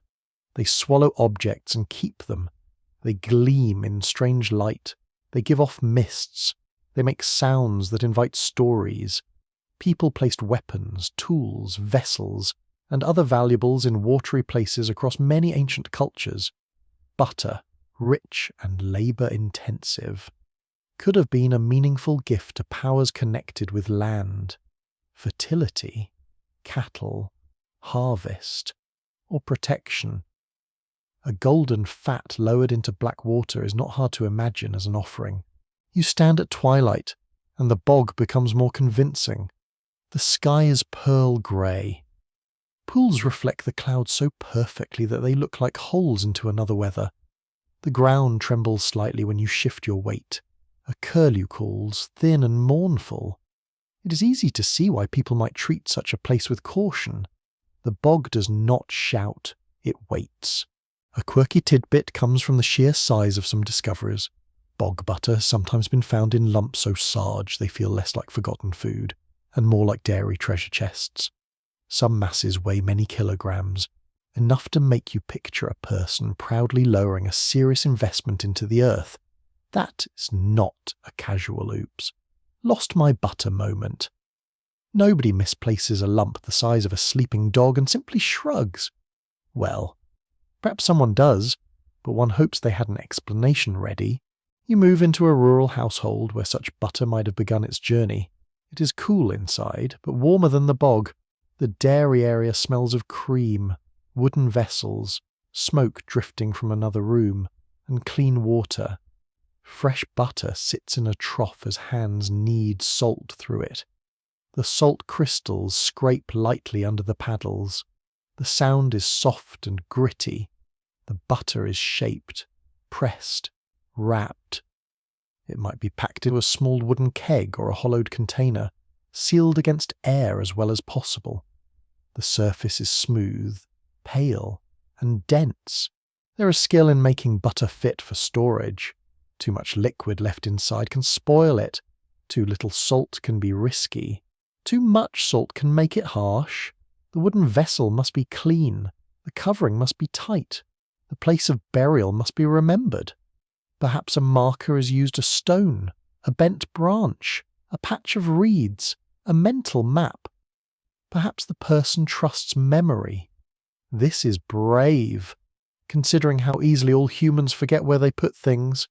They swallow objects and keep them. They gleam in strange light. They give off mists. They make sounds that invite stories. People placed weapons, tools, vessels, and other valuables in watery places across many ancient cultures. Butter, rich and labour-intensive, could have been a meaningful gift to powers connected with land, fertility, cattle, harvest, or protection. A golden fat lowered into black water is not hard to imagine as an offering. You stand at twilight, and the bog becomes more convincing. The sky is pearl grey. Pools reflect the clouds so perfectly that they look like holes into another weather. The ground trembles slightly when you shift your weight. A curlew calls, thin and mournful. It is easy to see why people might treat such a place with caution. The bog does not shout, it waits. A quirky tidbit comes from the sheer size of some discoveries. Bog butter has sometimes been found in lumps so sarge they feel less like forgotten food, and more like dairy treasure chests. Some masses weigh many kilograms, enough to make you picture a person proudly lowering a serious investment into the earth. That is not a casual oops. Lost my butter moment. Nobody misplaces a lump the size of a sleeping dog and simply shrugs. Well, perhaps someone does, but one hopes they had an explanation ready. You move into a rural household where such butter might have begun its journey. It is cool inside, but warmer than the bog. The dairy area smells of cream, wooden vessels, smoke drifting from another room, and clean water. Fresh butter sits in a trough as hands knead salt through it. The salt crystals scrape lightly under the paddles. The sound is soft and gritty. The butter is shaped, pressed, wrapped. It might be packed into a small wooden keg or a hollowed container, sealed against air as well as possible. The surface is smooth, pale, and dense. There is skill in making butter fit for storage. Too much liquid left inside can spoil it. Too little salt can be risky. Too much salt can make it harsh. The wooden vessel must be clean. The covering must be tight. The place of burial must be remembered. Perhaps a marker has used a stone, a bent branch, a patch of reeds, a mental map. Perhaps the person trusts memory. This is brave, considering how easily all humans forget where they put things,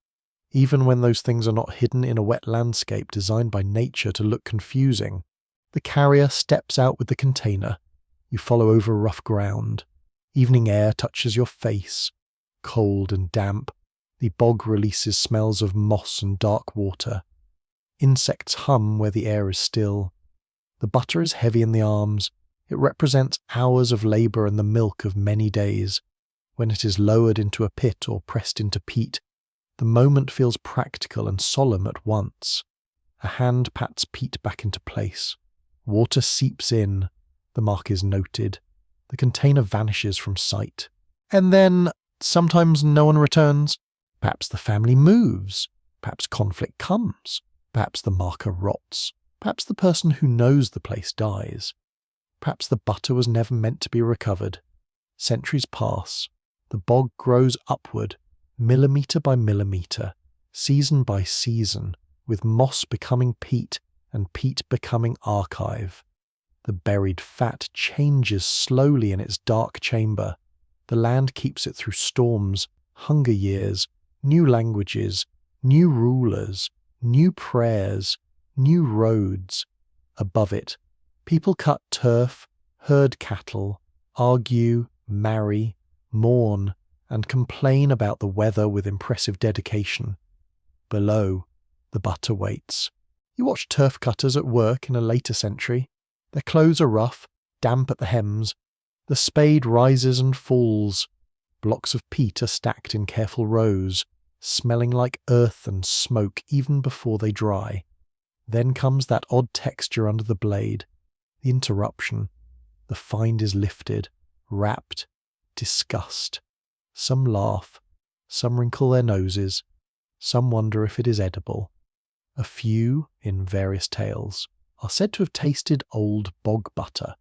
even when those things are not hidden in a wet landscape designed by nature to look confusing. The carrier steps out with the container. You follow over rough ground. Evening air touches your face, cold and damp. The bog releases smells of moss and dark water. Insects hum where the air is still. The butter is heavy in the arms. It represents hours of labour and the milk of many days. When it is lowered into a pit or pressed into peat, the moment feels practical and solemn at once. A hand pats peat back into place. Water seeps in. The mark is noted. The container vanishes from sight. And then, sometimes no one returns. Perhaps the family moves. Perhaps conflict comes. Perhaps the marker rots. Perhaps the person who knows the place dies. Perhaps the butter was never meant to be recovered. Centuries pass. The bog grows upward, millimetre by millimetre, season by season, with moss becoming peat and peat becoming archive. The buried fat changes slowly in its dark chamber. The land keeps it through storms, hunger years, new languages, new rulers, new prayers, new roads. Above it, people cut turf, herd cattle, argue, marry, mourn, and complain about the weather with impressive dedication. Below, the butter waits. You watch turf cutters at work in a later century. Their clothes are rough, damp at the hems. The spade rises and falls. Blocks of peat are stacked in careful rows, smelling like earth and smoke even before they dry. Then comes that odd texture under the blade, the interruption. The find is lifted, wrapped, discussed. Some laugh, some wrinkle their noses, some wonder if it is edible. A few, in various tales, are said to have tasted old bog butter,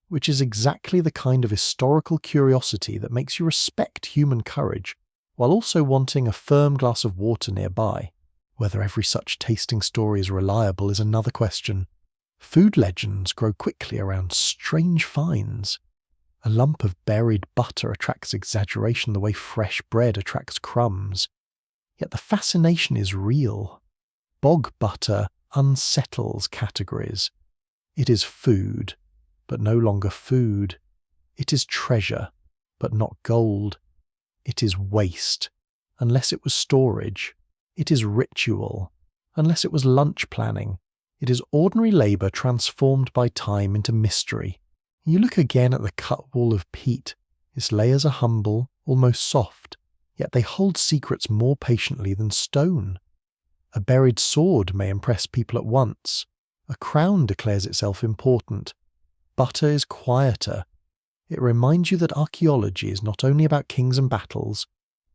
which is exactly the kind of historical curiosity that makes you respect human courage, while also wanting a firm glass of water nearby. Whether every such tasting story is reliable is another question. Food legends grow quickly around strange finds. A lump of buried butter attracts exaggeration the way fresh bread attracts crumbs. Yet the fascination is real. Bog butter unsettles categories. It is food, but no longer food. It is treasure, but not gold. It is waste, unless it was storage. It is ritual, unless it was lunch planning. It is ordinary labour transformed by time into mystery. You look again at the cut wall of peat. Its layers are humble, almost soft, yet they hold secrets more patiently than stone. A buried sword may impress people at once. A crown declares itself important. Butter is quieter. It reminds you that archaeology is not only about kings and battles,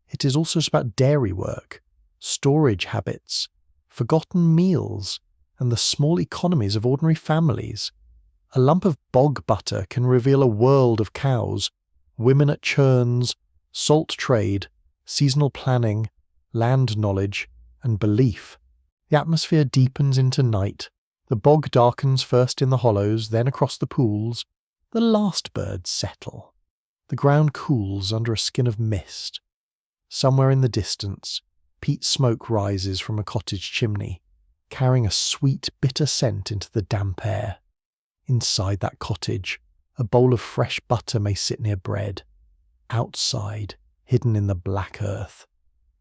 it is also about dairy work, storage habits, forgotten meals, and the small economies of ordinary families. A lump of bog butter can reveal a world of cows, women at churns, salt trade, seasonal planning, land knowledge, and belief. The atmosphere deepens into night. The bog darkens first in the hollows, then across the pools. The last birds settle. The ground cools under a skin of mist. Somewhere in the distance, peat smoke rises from a cottage chimney, carrying a sweet, bitter scent into the damp air. Inside that cottage, a bowl of fresh butter may sit near bread. Outside, hidden in the black earth,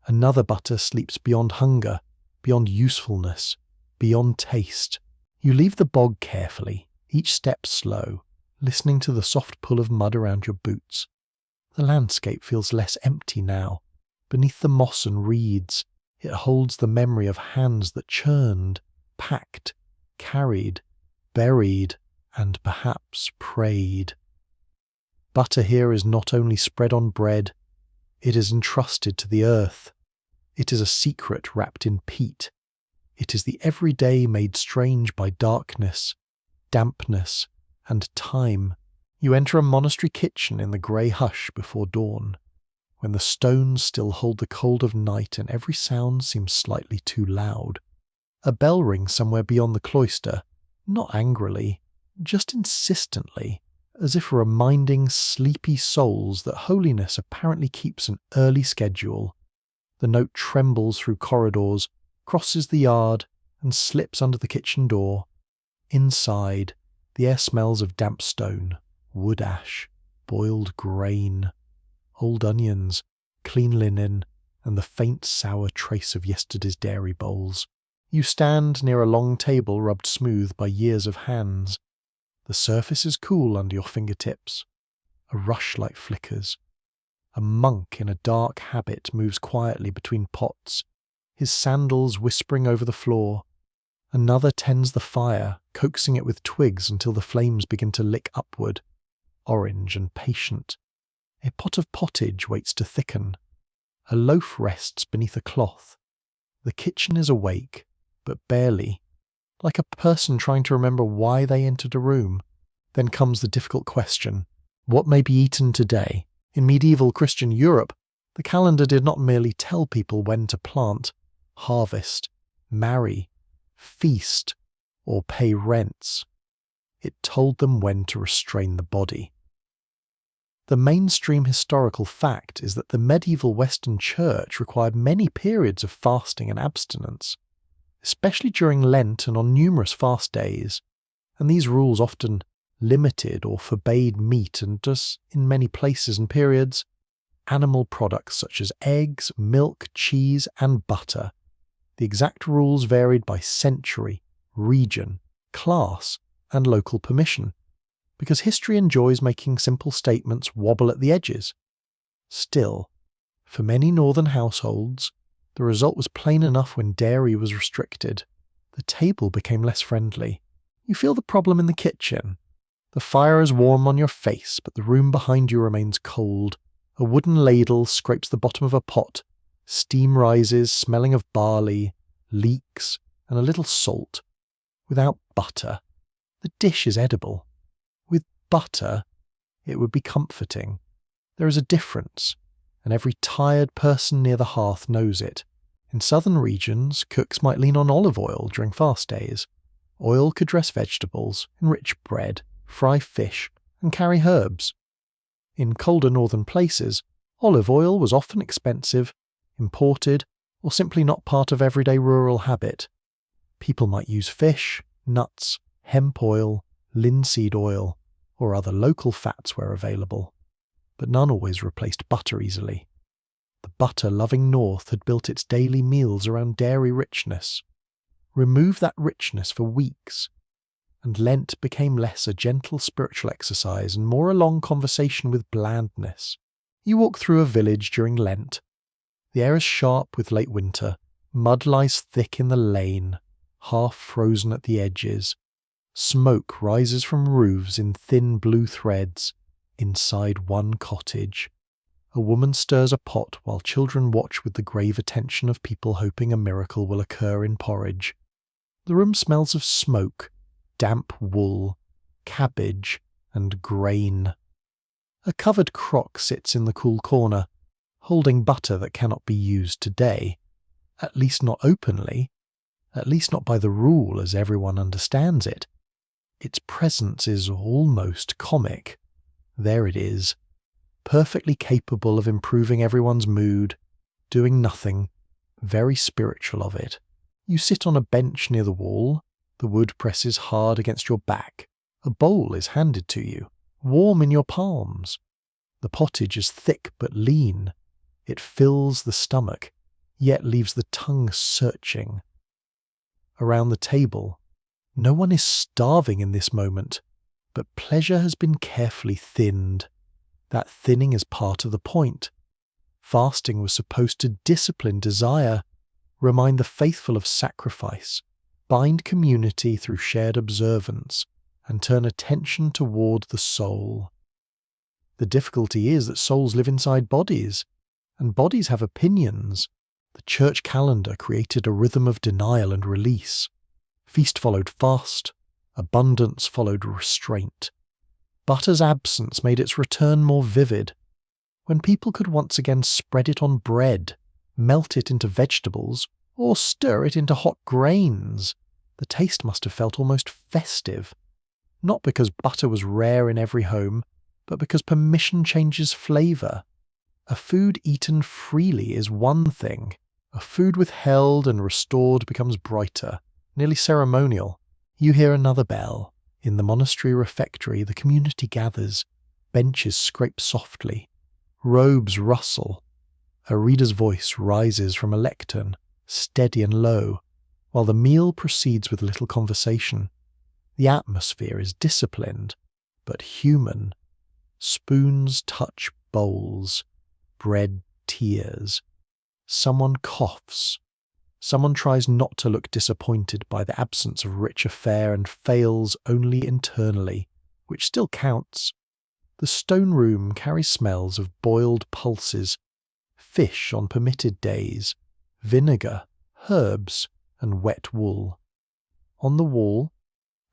another butter sleeps beyond hunger, beyond usefulness, beyond taste. You leave the bog carefully, each step slow, listening to the soft pull of mud around your boots. The landscape feels less empty now. Beneath the moss and reeds, it holds the memory of hands that churned, packed, carried, buried, and perhaps prayed. Butter here is not only spread on bread, it is entrusted to the earth. It is a secret wrapped in peat. It is the everyday made strange by darkness, dampness, and time. You enter a monastery kitchen in the grey hush before dawn, when the stones still hold the cold of night and every sound seems slightly too loud. A bell rings somewhere beyond the cloister, not angrily, just insistently, as if reminding sleepy souls that holiness apparently keeps an early schedule. The note trembles through corridors, crosses the yard, and slips under the kitchen door. Inside, the air smells of damp stone, wood ash, boiled grain, old onions, clean linen, and the faint sour trace of yesterday's dairy bowls. You stand near a long table rubbed smooth by years of hands. The surface is cool under your fingertips. A rushlight flickers. A monk in a dark habit moves quietly between pots, his sandals whispering over the floor. Another tends the fire, coaxing it with twigs until the flames begin to lick upward, orange and patient. A pot of pottage waits to thicken. A loaf rests beneath a cloth. The kitchen is awake, but barely, like a person trying to remember why they entered a room. Then comes the difficult question: what may be eaten today? In medieval Christian Europe, the calendar did not merely tell people when to plant, harvest, marry, feast, or pay rents. It told them when to restrain the body. The mainstream historical fact is that the medieval Western Church required many periods of fasting and abstinence, especially during Lent and on numerous fast days, and these rules often limited or forbade meat and, thus, in many places and periods, animal products such as eggs, milk, cheese, and butter. The exact rules varied by century, region, class, and local permission, because history enjoys making simple statements wobble at the edges. Still, for many northern households, the result was plain enough when dairy was restricted. The table became less friendly. You feel the problem in the kitchen. The fire is warm on your face, but the room behind you remains cold. A wooden ladle scrapes the bottom of a pot. Steam rises, smelling of barley, leeks, and a little salt. Without butter, the dish is edible. With butter, it would be comforting. There is a difference, and every tired person near the hearth knows it. In southern regions, cooks might lean on olive oil during fast days. Oil could dress vegetables, enrich bread, fry fish, and carry herbs. In colder northern places, olive oil was often expensive, imported, or simply not part of everyday rural habit. People might use fish, nuts, hemp oil, linseed oil, or other local fats where available, but none always replaced butter easily. The butter-loving North had built its daily meals around dairy richness. Remove that richness for weeks, and Lent became less a gentle spiritual exercise and more a long conversation with blandness. You walk through a village during Lent. The air is sharp with late winter. Mud lies thick in the lane, half frozen at the edges. Smoke rises from roofs in thin blue threads inside one cottage. A woman stirs a pot while children watch with the grave attention of people hoping a miracle will occur in porridge. The room smells of smoke, damp wool, cabbage, and grain. A covered crock sits in the cool corner, holding butter that cannot be used today, at least not openly, at least not by the rule as everyone understands it. Its presence is almost comic. There it is, perfectly capable of improving everyone's mood, doing nothing, very spiritual of it. You sit on a bench near the wall, the wood presses hard against your back, a bowl is handed to you, warm in your palms. The pottage is thick but lean. It fills the stomach, yet leaves the tongue searching. Around the table, no one is starving in this moment, but pleasure has been carefully thinned. That thinning is part of the point. Fasting was supposed to discipline desire, remind the faithful of sacrifice, bind community through shared observance, and turn attention toward the soul. The difficulty is that souls live inside bodies, and bodies have opinions. The church calendar created a rhythm of denial and release. Feast followed fast, abundance followed restraint. Butter's absence made its return more vivid. When people could once again spread it on bread, melt it into vegetables, or stir it into hot grains, the taste must have felt almost festive. Not because butter was rare in every home, but because permission changes flavour. A food eaten freely is one thing. A food withheld and restored becomes brighter, nearly ceremonial. You hear another bell. In the monastery refectory, the community gathers. Benches scrape softly. Robes rustle. A reader's voice rises from a lectern, steady and low, while the meal proceeds with little conversation. The atmosphere is disciplined, but human. Spoons touch bowls. Bread tears. Someone coughs. Someone tries not to look disappointed by the absence of richer fare and fails only internally, which still counts. The stone room carries smells of boiled pulses, fish on permitted days, vinegar, herbs, and wet wool. On the wall,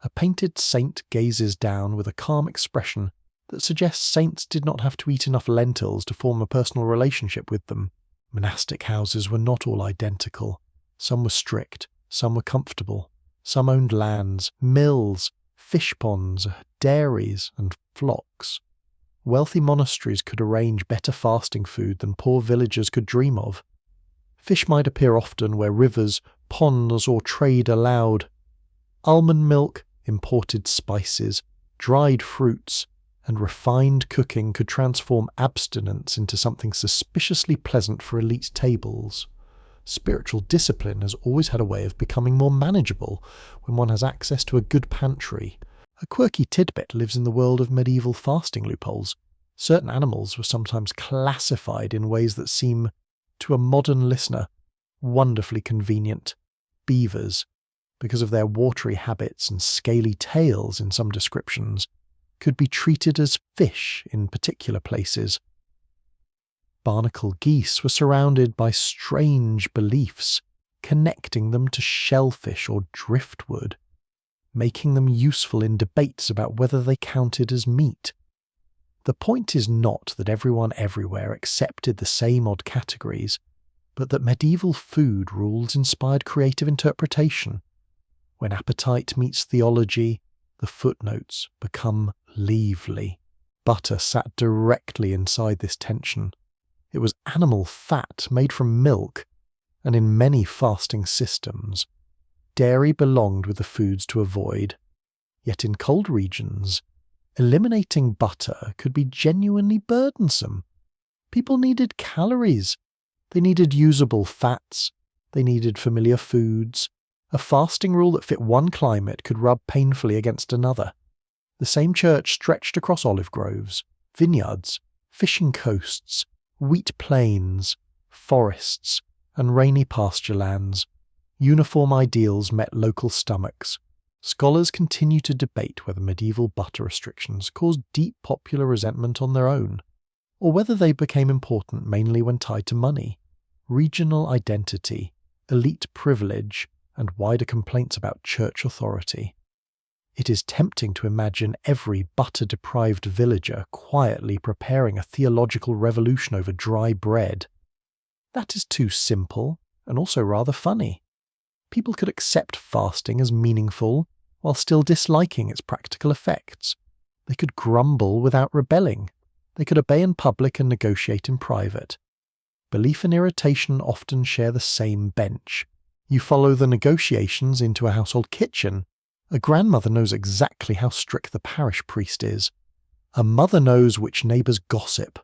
a painted saint gazes down with a calm expression that suggests saints did not have to eat enough lentils to form a personal relationship with them. Monastic houses were not all identical. Some were strict, some were comfortable, some owned lands, mills, fish ponds, dairies, and flocks. Wealthy monasteries could arrange better fasting food than poor villagers could dream of. Fish might appear often where rivers, ponds, or trade allowed. Almond milk, imported spices, dried fruits, and refined cooking could transform abstinence into something suspiciously pleasant for elite tables. Spiritual discipline has always had a way of becoming more manageable when one has access to a good pantry. A quirky tidbit lives in the world of medieval fasting loopholes. Certain animals were sometimes classified in ways that seem, to a modern listener, wonderfully convenient. Beavers, because of their watery habits and scaly tails in some descriptions, could be treated as fish in particular places. Barnacle geese were surrounded by strange beliefs, connecting them to shellfish or driftwood, making them useful in debates about whether they counted as meat. The point is not that everyone everywhere accepted the same odd categories, but that medieval food rules inspired creative interpretation. When appetite meets theology, the footnotes become lively. Butter sat directly inside this tension. It was animal fat made from milk, and in many fasting systems, dairy belonged with the foods to avoid. Yet in cold regions, eliminating butter could be genuinely burdensome. People needed calories. They needed usable fats. They needed familiar foods. A fasting rule that fit one climate could rub painfully against another. The same church stretched across olive groves, vineyards, fishing coasts, wheat plains, forests, and rainy pasture lands. Uniform ideals met local stomachs. Scholars continue to debate whether medieval butter restrictions caused deep popular resentment on their own. or whether they became important mainly when tied to money, regional identity, elite privilege, and wider complaints about church authority. It is tempting to imagine every butter-deprived villager quietly preparing a theological revolution over dry bread. That is too simple, and also rather funny. People could accept fasting as meaningful while still disliking its practical effects. They could grumble without rebelling. They could obey in public and negotiate in private. Belief and irritation often share the same bench. You follow the negotiations into a household kitchen. A grandmother knows exactly how strict the parish priest is. A mother knows which neighbours gossip.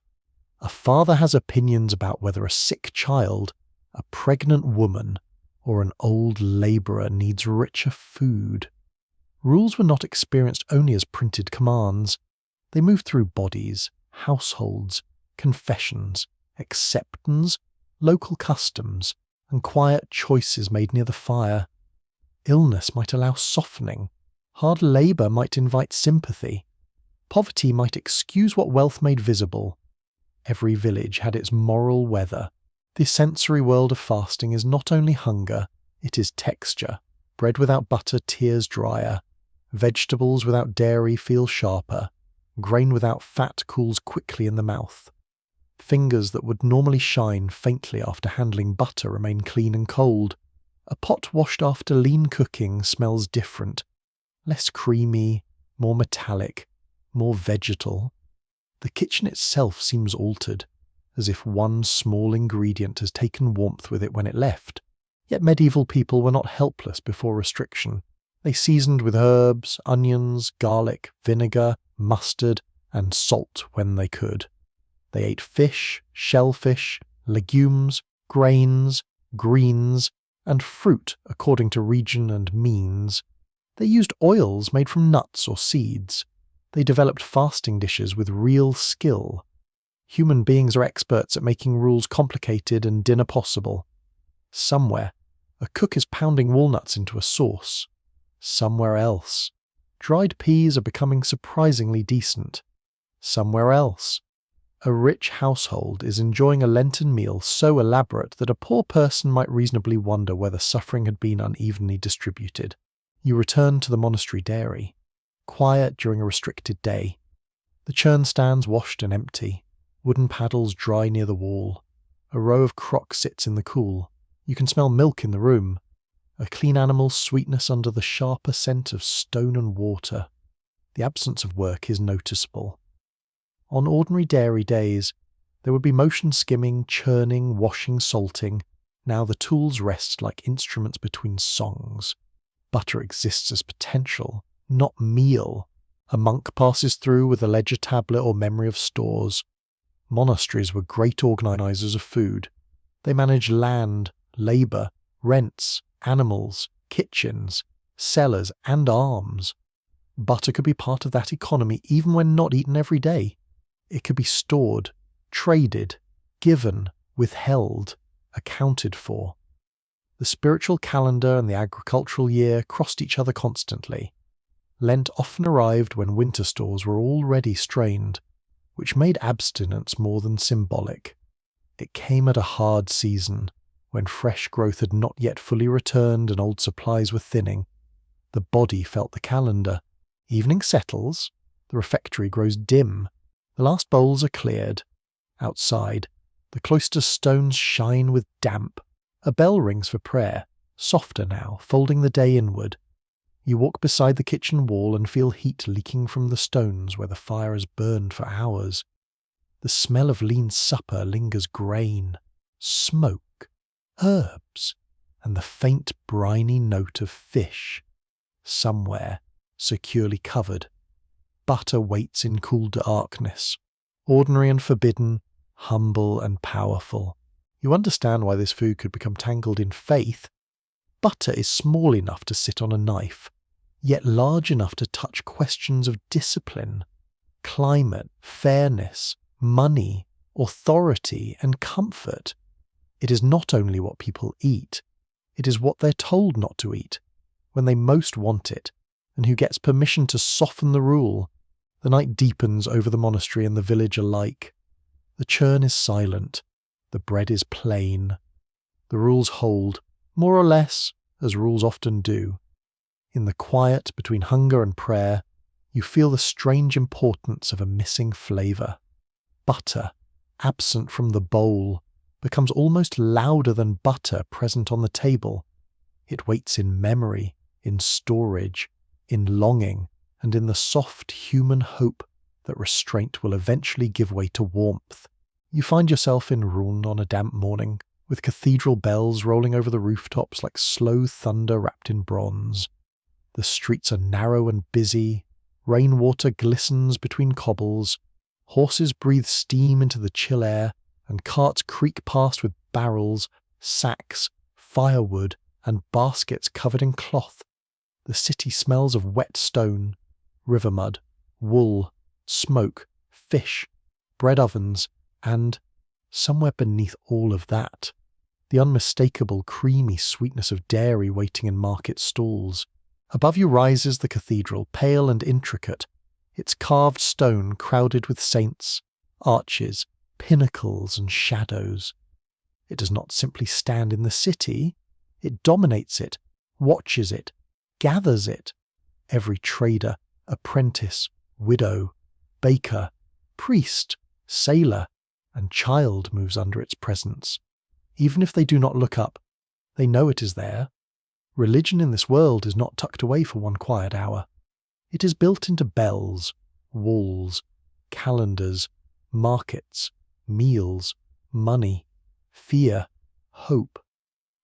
A father has opinions about whether a sick child, a pregnant woman, or an old labourer needs richer food. Rules were not experienced only as printed commands. They moved through bodies, households, confessions, acceptance, local customs, and quiet choices made near the fire. Illness might allow softening. Hard labour might invite sympathy. Poverty might excuse what wealth made visible. Every village had its moral weather. The sensory world of fasting is not only hunger, it is texture. Bread without butter tears drier. Vegetables without dairy feel sharper. Grain without fat cools quickly in the mouth. Fingers that would normally shine faintly after handling butter remain clean and cold. A pot washed after lean cooking smells different, less creamy, more metallic, more vegetal. The kitchen itself seems altered, as if one small ingredient has taken warmth with it when it left. Yet medieval people were not helpless before restriction. They seasoned with herbs, onions, garlic, vinegar, mustard, and salt when they could. They ate fish, shellfish, legumes, grains, greens, and fruit according to region and means. They used oils made from nuts or seeds. They developed fasting dishes with real skill. Human beings are experts at making rules complicated and dinner possible. Somewhere, a cook is pounding walnuts into a sauce. Somewhere else, dried peas are becoming surprisingly decent. Somewhere else, a rich household is enjoying a Lenten meal so elaborate that a poor person might reasonably wonder whether suffering had been unevenly distributed. You return to the monastery dairy, quiet during a restricted day. The churn stands washed and empty, wooden paddles dry near the wall. A row of crocks sits in the cool. You can smell milk in the room. A clean animal's sweetness under the sharper scent of stone and water. The absence of work is noticeable. On ordinary dairy days, there would be motion skimming, churning, washing, salting. Now the tools rest like instruments between songs. Butter exists as potential, not meal. A monk passes through with a ledger tablet or memory of stores. Monasteries were great organisers of food. They managed land, labour, rents, animals, kitchens, cellars, and arms. Butter could be part of that economy even when not eaten every day. It could be stored, traded, given, withheld, accounted for. The spiritual calendar and the agricultural year crossed each other constantly. Lent often arrived when winter stores were already strained, which made abstinence more than symbolic. It came at a hard season, when fresh growth had not yet fully returned and old supplies were thinning. The body felt the calendar. Evening settles, the refectory grows dim. The last bowls are cleared. Outside, the cloister's stones shine with damp. A bell rings for prayer, softer now, folding the day inward. You walk beside the kitchen wall and feel heat leaking from the stones where the fire has burned for hours. The smell of lean supper lingers grain, smoke, herbs, and the faint briny note of fish. Somewhere, securely covered, butter waits in cool darkness, ordinary and forbidden, humble and powerful. You understand why this food could become tangled in faith. Butter is small enough to sit on a knife, yet large enough to touch questions of discipline, climate, fairness, money, authority, and comfort. It is not only what people eat, it is what they're told not to eat, when they most want it, and who gets permission to soften the rule. The night deepens over the monastery and the village alike. The churn is silent. The bread is plain. The rules hold, more or less, as rules often do. In the quiet between hunger and prayer, you feel the strange importance of a missing flavour. Butter, absent from the bowl, becomes almost louder than butter present on the table. It waits in memory, in storage, in longing, and in the soft human hope that restraint will eventually give way to warmth. You find yourself in Rouen on a damp morning, with cathedral bells rolling over the rooftops like slow thunder wrapped in bronze. The streets are narrow and busy, rainwater glistens between cobbles, horses breathe steam into the chill air, and carts creak past with barrels, sacks, firewood, and baskets covered in cloth. The city smells of wet stone, river mud, wool, smoke, fish, bread ovens, and, somewhere beneath all of that, the unmistakable creamy sweetness of dairy waiting in market stalls. Above you rises the cathedral, pale and intricate, its carved stone crowded with saints, arches, pinnacles and shadows. It does not simply stand in the city, it dominates it, watches it, gathers it. Every trader, apprentice, widow, baker, priest, sailor, and child moves under its presence. Even if they do not look up, they know it is there. Religion in this world is not tucked away for one quiet hour. It is built into bells, walls, calendars, markets, meals, money, fear, hope,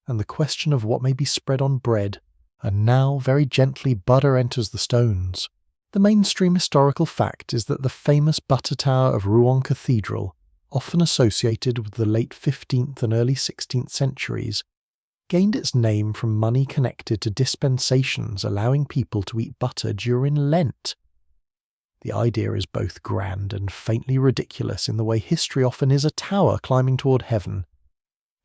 and the question of what may be spread on bread, and now very gently butter enters the stones. The mainstream historical fact is that the famous butter tower of Rouen Cathedral, often associated with the late 15th and early 16th centuries, gained its name from money connected to dispensations allowing people to eat butter during Lent. The idea is both grand and faintly ridiculous in the way history often is a tower climbing toward heaven,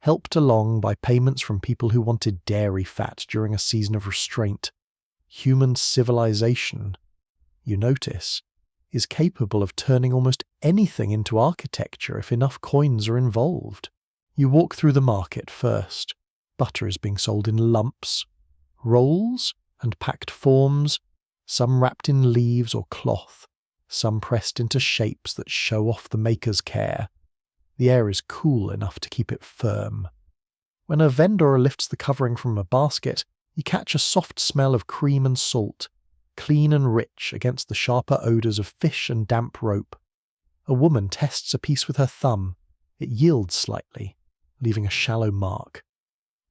helped along by payments from people who wanted dairy fat during a season of restraint. Human civilization, you notice, is capable of turning almost anything into architecture if enough coins are involved. You walk through the market first. Butter is being sold in lumps, rolls and packed forms, some wrapped in leaves or cloth, some pressed into shapes that show off the maker's care. The air is cool enough to keep it firm. When a vendor lifts the covering from a basket, you catch a soft smell of cream and salt, clean and rich against the sharper odours of fish and damp rope. A woman tests a piece with her thumb. It yields slightly, leaving a shallow mark.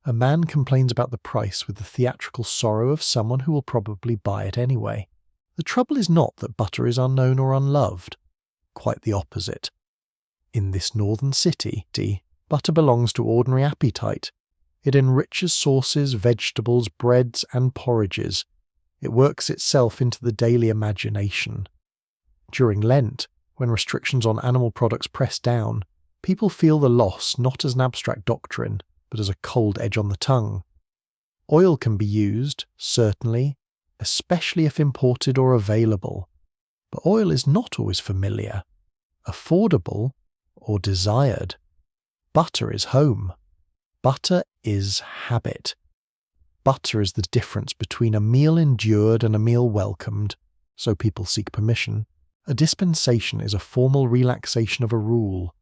A man complains about the price with the theatrical sorrow of someone who will probably buy it anyway. The trouble is not that butter is unknown or unloved. Quite the opposite. In this northern city, butter belongs to ordinary appetite. It enriches sauces, vegetables, breads, and porridges. It works itself into the daily imagination. During Lent, when restrictions on animal products press down, people feel the loss not as an abstract doctrine, but as a cold edge on the tongue. Oil can be used, certainly, especially if imported or available. But oil is not always familiar, affordable, or desired. Butter is home. Butter is habit. Butter is the difference between a meal endured and a meal welcomed, so people seek permission. A dispensation is a formal relaxation of a rule.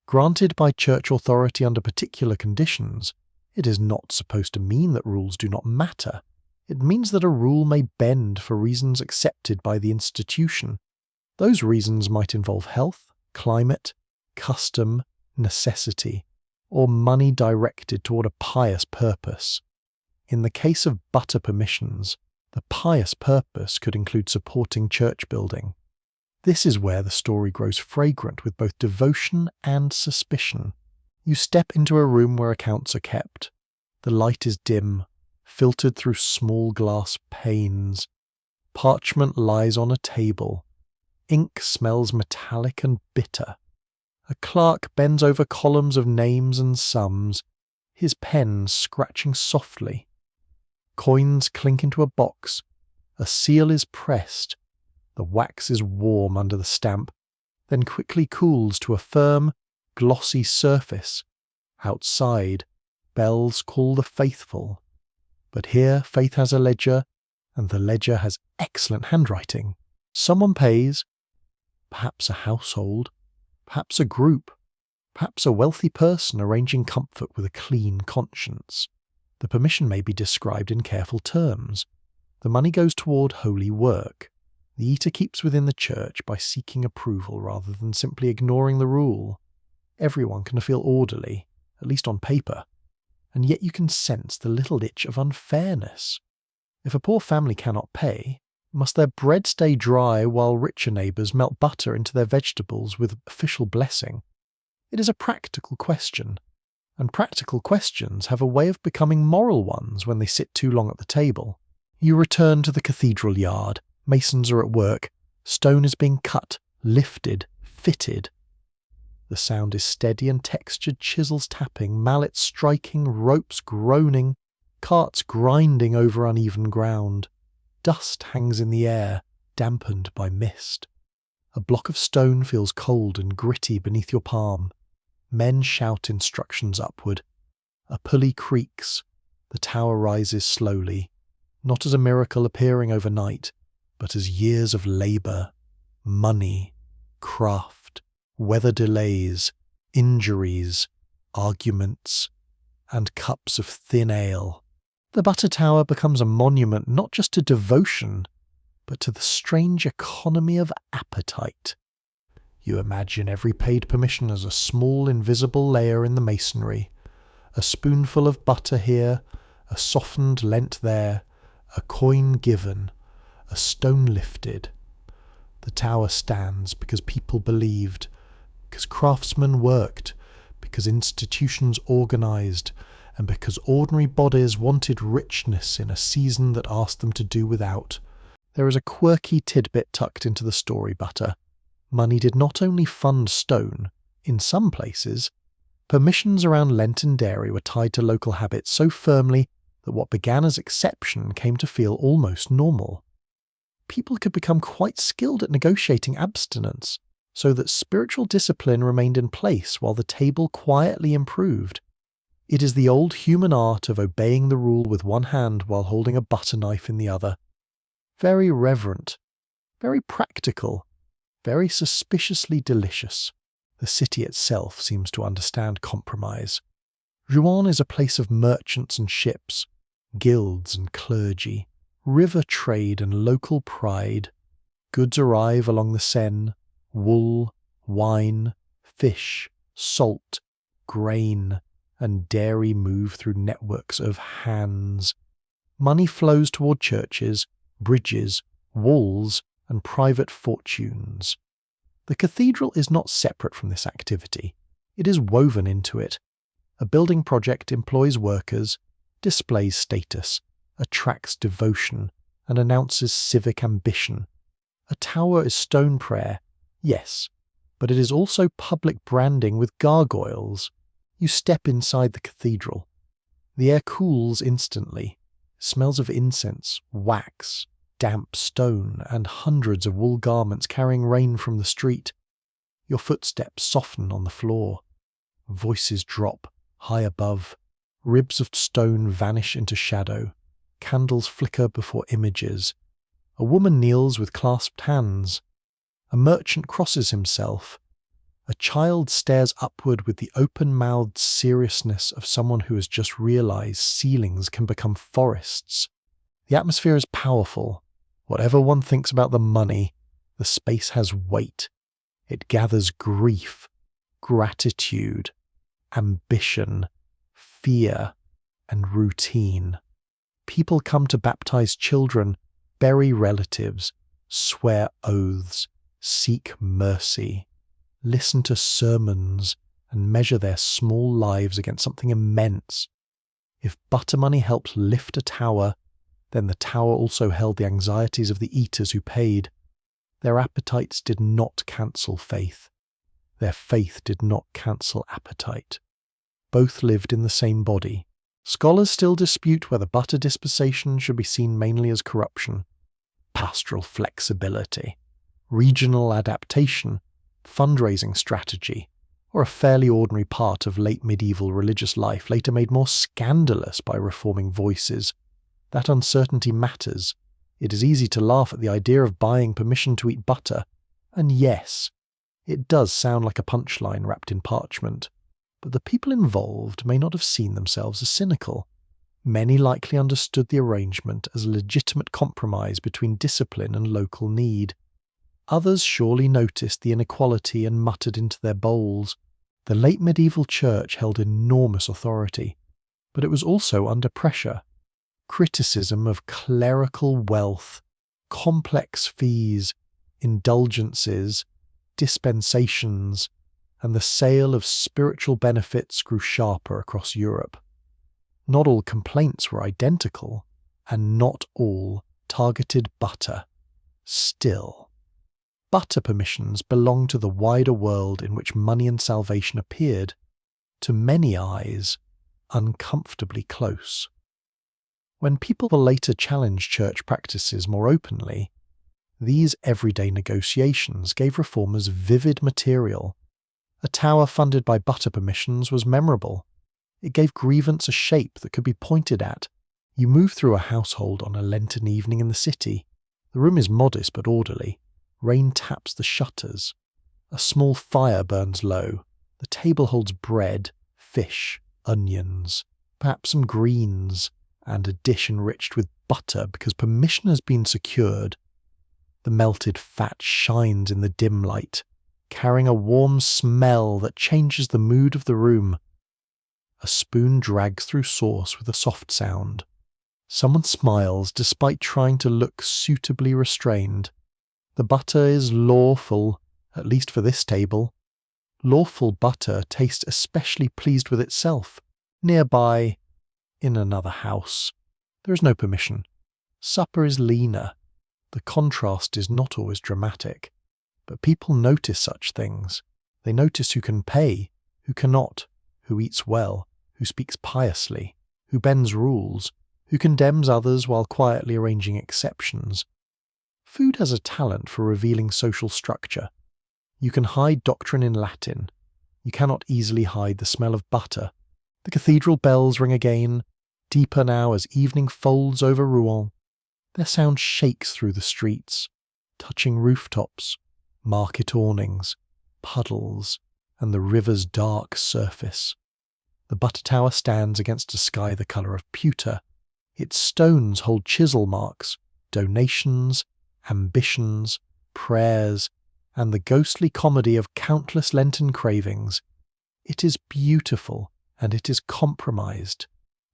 Granted by church authority under particular conditions, it is not supposed to mean that rules do not matter. It means that a rule may bend for reasons accepted by the institution. Those reasons might involve health, climate, custom, necessity, or money directed toward a pious purpose. In the case of butter permissions, the pious purpose could include supporting church building. This is where the story grows fragrant with both devotion and suspicion. You step into a room where accounts are kept. The light is dim, filtered through small glass panes. Parchment lies on a table. Ink smells metallic and bitter. A clerk bends over columns of names and sums, his pen scratching softly. Coins clink into a box. A seal is pressed. The wax is warm under the stamp, then quickly cools to a firm, glossy surface. Outside, bells call the faithful. But here faith has a ledger, and the ledger has excellent handwriting. Someone pays, perhaps a household, perhaps a group, perhaps a wealthy person arranging comfort with a clean conscience. The permission may be described in careful terms. The money goes toward holy work. The eater keeps within the church by seeking approval rather than simply ignoring the rule. Everyone can feel orderly, at least on paper, and yet you can sense the little itch of unfairness. If a poor family cannot pay, must their bread stay dry while richer neighbours melt butter into their vegetables with official blessing? It is a practical question, and practical questions have a way of becoming moral ones when they sit too long at the table. You return to the cathedral yard. Masons are at work. Stone is being cut, lifted, fitted. The sound is steady and textured, chisels tapping, mallets striking, ropes groaning, carts grinding over uneven ground. Dust hangs in the air, dampened by mist. A block of stone feels cold and gritty beneath your palm. Men shout instructions upward. A pulley creaks. The tower rises slowly, not as a miracle appearing overnight, but as years of labour, money, craft, weather delays, injuries, arguments, and cups of thin ale. The butter tower becomes a monument not just to devotion, but to the strange economy of appetite. You imagine every paid permission as a small invisible layer in the masonry, a spoonful of butter here, a softened lent there, a coin given, a stone lifted. The tower stands because people believed, because craftsmen worked, because institutions organised, and because ordinary bodies wanted richness in a season that asked them to do without. There is a quirky tidbit tucked into the story butter. Money did not only fund stone. In some places, permissions around Lent and dairy were tied to local habits so firmly that what began as exception came to feel almost normal. People could become quite skilled at negotiating abstinence, so that spiritual discipline remained in place while the table quietly improved. It is the old human art of obeying the rule with one hand while holding a butter knife in the other. Very reverent, very practical, very suspiciously delicious. The city itself seems to understand compromise. Rouen is a place of merchants and ships, guilds and clergy, river trade and local pride. Goods arrive along the Seine, wool, wine, fish, salt, grain, and dairy move through networks of hands. Money flows toward churches, bridges, walls, and private fortunes. The cathedral is not separate from this activity. It is woven into it. A building project employs workers, displays status, attracts devotion, and announces civic ambition. A tower is stone prayer, yes, but it is also public branding with gargoyles. You step inside the cathedral. The air cools instantly. Smells of incense, wax, damp stone, and hundreds of wool garments carrying rain from the street. Your footsteps soften on the floor. Voices drop, high above. Ribs of stone vanish into shadow. Candles flicker before images. A woman kneels with clasped hands. A merchant crosses himself. A child stares upward with the open-mouthed seriousness of someone who has just realized ceilings can become forests. The atmosphere is powerful. Whatever one thinks about the money, the space has weight. It gathers grief, gratitude, ambition, fear, and routine. People come to baptize children, bury relatives, swear oaths, seek mercy, listen to sermons, and measure their small lives against something immense. If butter money helped lift a tower, then the tower also held the anxieties of the eaters who paid. Their appetites did not cancel faith. Their faith did not cancel appetite. Both lived in the same body. Scholars still dispute whether butter dispensation should be seen mainly as corruption, pastoral flexibility, regional adaptation, fundraising strategy, or a fairly ordinary part of late medieval religious life later made more scandalous by reforming voices. That uncertainty matters. It is easy to laugh at the idea of buying permission to eat butter, and yes, it does sound like a punchline wrapped in parchment, but the people involved may not have seen themselves as cynical. Many likely understood the arrangement as a legitimate compromise between discipline and local need. Others surely noticed the inequality and muttered into their bowls. The late medieval church held enormous authority, but it was also under pressure. Criticism of clerical wealth, complex fees, indulgences, dispensations, and the sale of spiritual benefits grew sharper across Europe. Not all complaints were identical, and not all targeted butter. Still, butter permissions belong to the wider world in which money and salvation appeared, to many eyes, uncomfortably close. When people later challenged church practices more openly, these everyday negotiations gave reformers vivid material. A tower funded by butter permissions was memorable. It gave grievance a shape that could be pointed at. You move through a household on a Lenten evening in the city. The room is modest but orderly. Rain taps the shutters. A small fire burns low. The table holds bread, fish, onions, perhaps some greens, and a dish enriched with butter because permission has been secured. The melted fat shines in the dim light, carrying a warm smell that changes the mood of the room. A spoon drags through sauce with a soft sound. Someone smiles despite trying to look suitably restrained. The butter is lawful, at least for this table. Lawful butter tastes especially pleased with itself. Nearby, in another house, there is no permission. Supper is leaner. The contrast is not always dramatic. But people notice such things. They notice who can pay, who cannot, who eats well, who speaks piously, who bends rules, who condemns others while quietly arranging exceptions. Food has a talent for revealing social structure. You can hide doctrine in Latin. You cannot easily hide the smell of butter. The cathedral bells ring again, deeper now as evening folds over Rouen. Their sound shakes through the streets, touching rooftops, market awnings, puddles, and the river's dark surface. The butter tower stands against a sky the colour of pewter. Its stones hold chisel marks, donations, ambitions, prayers, and the ghostly comedy of countless Lenten cravings. It is beautiful, and it is compromised,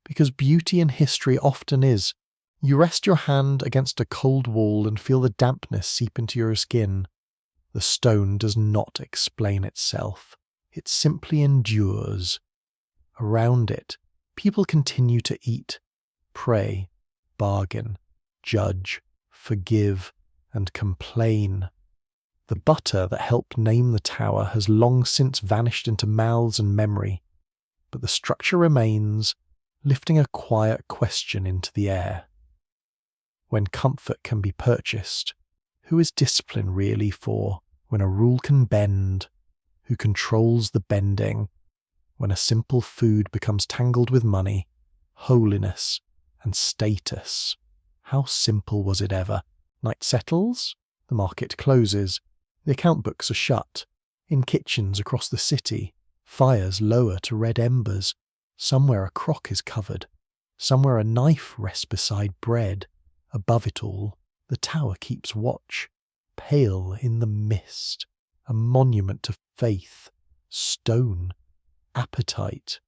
because beauty in history often is. You rest your hand against a cold wall and feel the dampness seep into your skin. The stone does not explain itself. It simply endures. Around it, people continue to eat, pray, bargain, judge, forgive, and complain. The butter that helped name the tower has long since vanished into mouths and memory, but the structure remains, lifting a quiet question into the air. When comfort can be purchased, who is discipline really for? When a rule can bend, who controls the bending? When a simple food becomes tangled with money, holiness, and status. How simple was it ever? Night settles, the market closes, the account books are shut. In kitchens across the city, fires lower to red embers. Somewhere a crock is covered. Somewhere a knife rests beside bread. Above it all, the tower keeps watch, pale in the mist, a monument to faith, stone, appetite,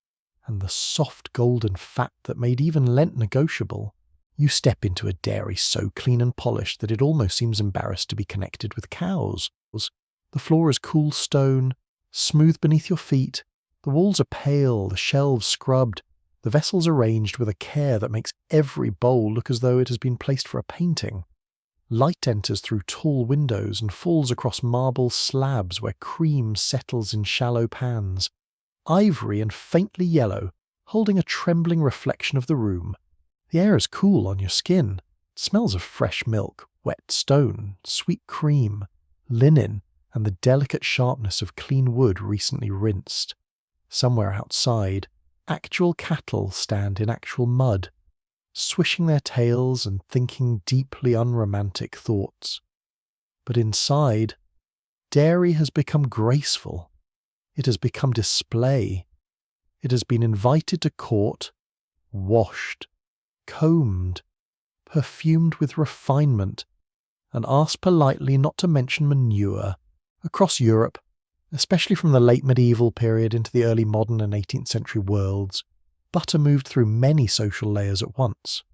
and the soft golden fat that made even Lent negotiable. You step into a dairy so clean and polished that it almost seems embarrassed to be connected with cows. The floor is cool stone, smooth beneath your feet. The walls are pale, the shelves scrubbed, the vessels arranged with a care that makes every bowl look as though it has been placed for a painting. Light enters through tall windows and falls across marble slabs where cream settles in shallow pans. Ivory and faintly yellow, holding a trembling reflection of the room. The air is cool on your skin. It smells of fresh milk, wet stone, sweet cream, linen, and the delicate sharpness of clean wood recently rinsed. Somewhere outside, actual cattle stand in actual mud, swishing their tails and thinking deeply unromantic thoughts. But inside, dairy has become graceful. It has become display. It has been invited to court, washed, combed, perfumed with refinement, and asked politely not to mention manure. Across Europe, especially from the late medieval period into the early modern and 18th century worlds, butter moved through many social layers at once.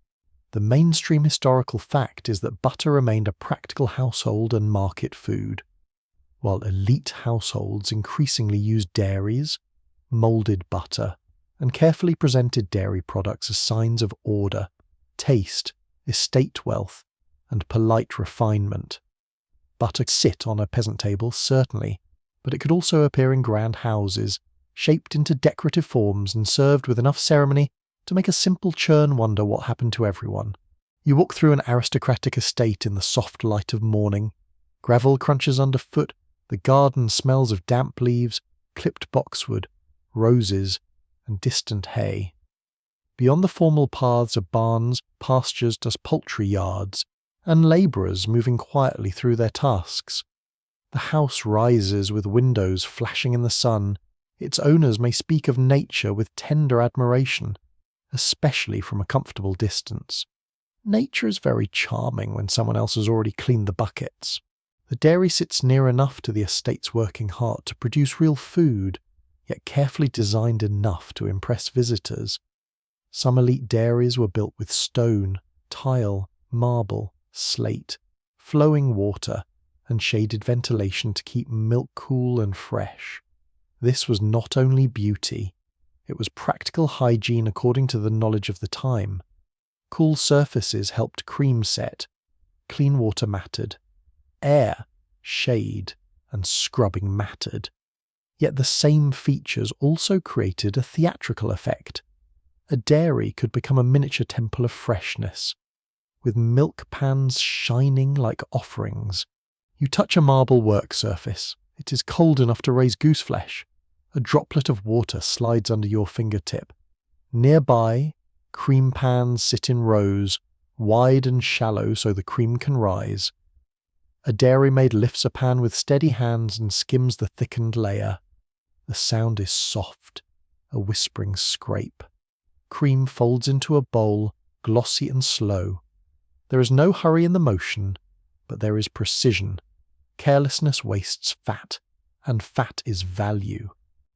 The mainstream historical fact is that butter remained a practical household and market food, while elite households increasingly used dairies, moulded butter, and carefully presented dairy products as signs of order, taste, estate wealth, and polite refinement. Butter could sit on a peasant table, certainly, but it could also appear in grand houses, shaped into decorative forms and served with enough ceremony to make a simple churn wonder what happened to everyone. You walk through an aristocratic estate in the soft light of morning. Gravel crunches underfoot, the garden smells of damp leaves, clipped boxwood, roses, and distant hay. Beyond the formal paths are barns, pastures, poultry yards, and labourers moving quietly through their tasks. The house rises with windows flashing in the sun. Its owners may speak of nature with tender admiration, especially from a comfortable distance. Nature is very charming when someone else has already cleaned the buckets. The dairy sits near enough to the estate's working heart to produce real food, yet carefully designed enough to impress visitors. Some elite dairies were built with stone, tile, marble, slate, flowing water, and shaded ventilation to keep milk cool and fresh. This was not only beauty, it was practical hygiene according to the knowledge of the time. Cool surfaces helped cream set, clean water mattered, air, shade, and scrubbing mattered. Yet the same features also created a theatrical effect. A dairy could become a miniature temple of freshness, with milk pans shining like offerings. You touch a marble work surface. It is cold enough to raise goose flesh. A droplet of water slides under your fingertip. Nearby, cream pans sit in rows, wide and shallow so the cream can rise. A dairymaid lifts a pan with steady hands and skims the thickened layer. The sound is soft, a whispering scrape. Cream folds into a bowl, glossy and slow. There is no hurry in the motion, but there is precision. Carelessness wastes fat, and fat is value.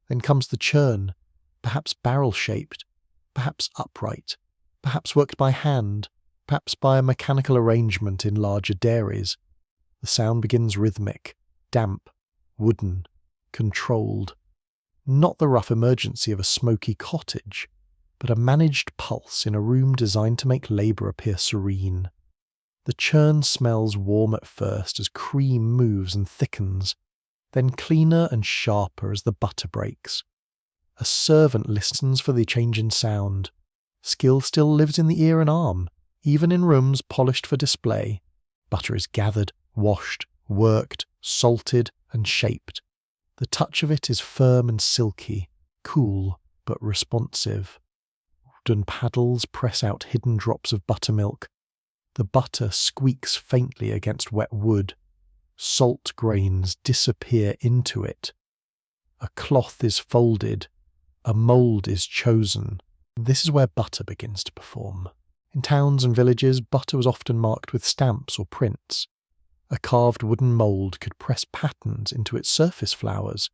Then comes the churn, perhaps barrel-shaped, perhaps upright, perhaps worked by hand, perhaps by a mechanical arrangement in larger dairies. The sound begins rhythmic, damp, wooden, controlled. Not the rough emergency of a smoky cottage, but a managed pulse in a room designed to make labour appear serene. The churn smells warm at first as cream moves and thickens, then cleaner and sharper as the butter breaks. A servant listens for the change in sound. Skill still lives in the ear and arm, even in rooms polished for display. Butter is gathered, washed, worked, salted, and shaped. The touch of it is firm and silky, cool but responsive. Wooden paddles press out hidden drops of buttermilk. The butter squeaks faintly against wet wood. Salt grains disappear into it. A cloth is folded. A mould is chosen. This is where butter begins to perform. In towns and villages, butter was often marked with stamps or prints. A carved wooden mould could press patterns into its surface flowers,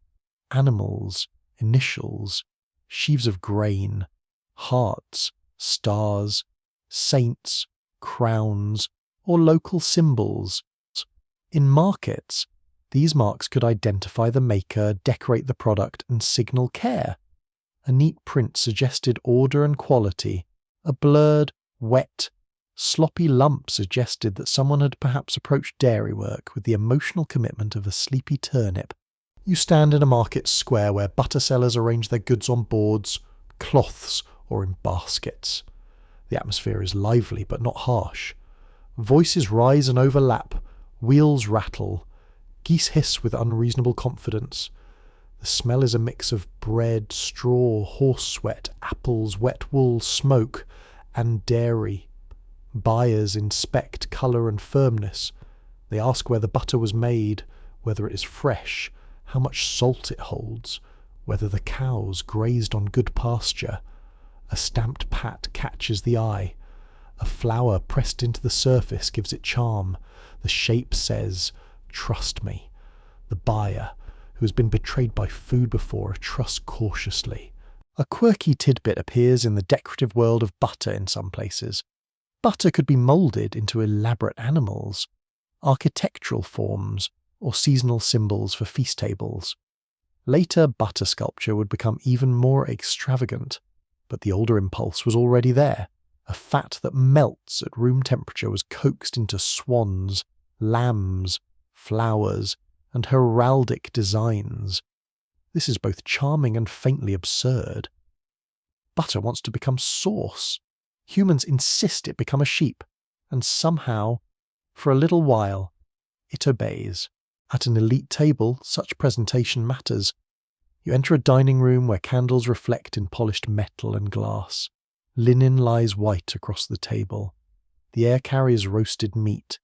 animals, initials, sheaves of grain, hearts, stars, saints, crowns, or local symbols. In markets, these marks could identify the maker, decorate the product, and signal care. A neat print suggested order and quality. A blurred, wet, sloppy lump suggested that someone had perhaps approached dairy work with the emotional commitment of a sleepy turnip. You stand in a market square where butter sellers arrange their goods on boards, cloths, or in baskets. The atmosphere is lively but not harsh. Voices rise and overlap, wheels rattle, Geese hiss with unreasonable confidence. The smell is a mix of bread, straw, horse sweat, apples, wet wool, smoke, and dairy. Buyers inspect colour and firmness. They ask where the butter was made, whether it is fresh, how much salt it holds, whether the cows grazed on good pasture. A stamped pat catches the eye. A flower pressed into the surface gives it charm. The shape says, "Trust me." The buyer, who has been betrayed by food before, trusts cautiously. A quirky tidbit appears in the decorative world of butter in some places. Butter could be moulded into elaborate animals, architectural forms, or seasonal symbols for feast tables. Later, butter sculpture would become even more extravagant, but the older impulse was already there. A fat that melts at room temperature was coaxed into swans, lambs, flowers, and heraldic designs. This is both charming and faintly absurd. Butter wants to become sauce. Humans insist it become a sheep, and somehow, for a little while, it obeys. At an elite table, such presentation matters. You enter a dining room where candles reflect in polished metal and glass. Linen lies white across the table. The air carries roasted meat,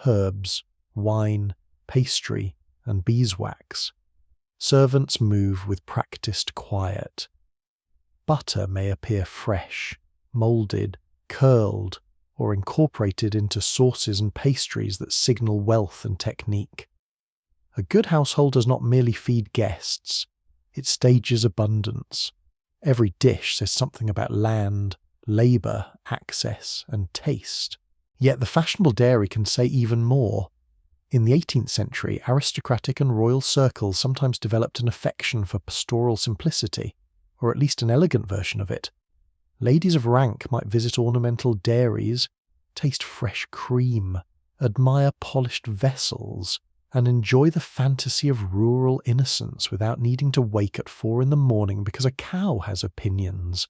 herbs, wine, pastry, and beeswax. Servants move with practiced quiet. Butter may appear fresh, moulded, curled, or incorporated into sauces and pastries that signal wealth and technique. A good household does not merely feed guests, it stages abundance. Every dish says something about land, labour, access, and taste. Yet the fashionable dairy can say even more. In the 18th century, aristocratic and royal circles sometimes developed an affection for pastoral simplicity, or at least an elegant version of it. Ladies of rank might visit ornamental dairies, taste fresh cream, admire polished vessels, and enjoy the fantasy of rural innocence without needing to wake at 4 a.m. because a cow has opinions.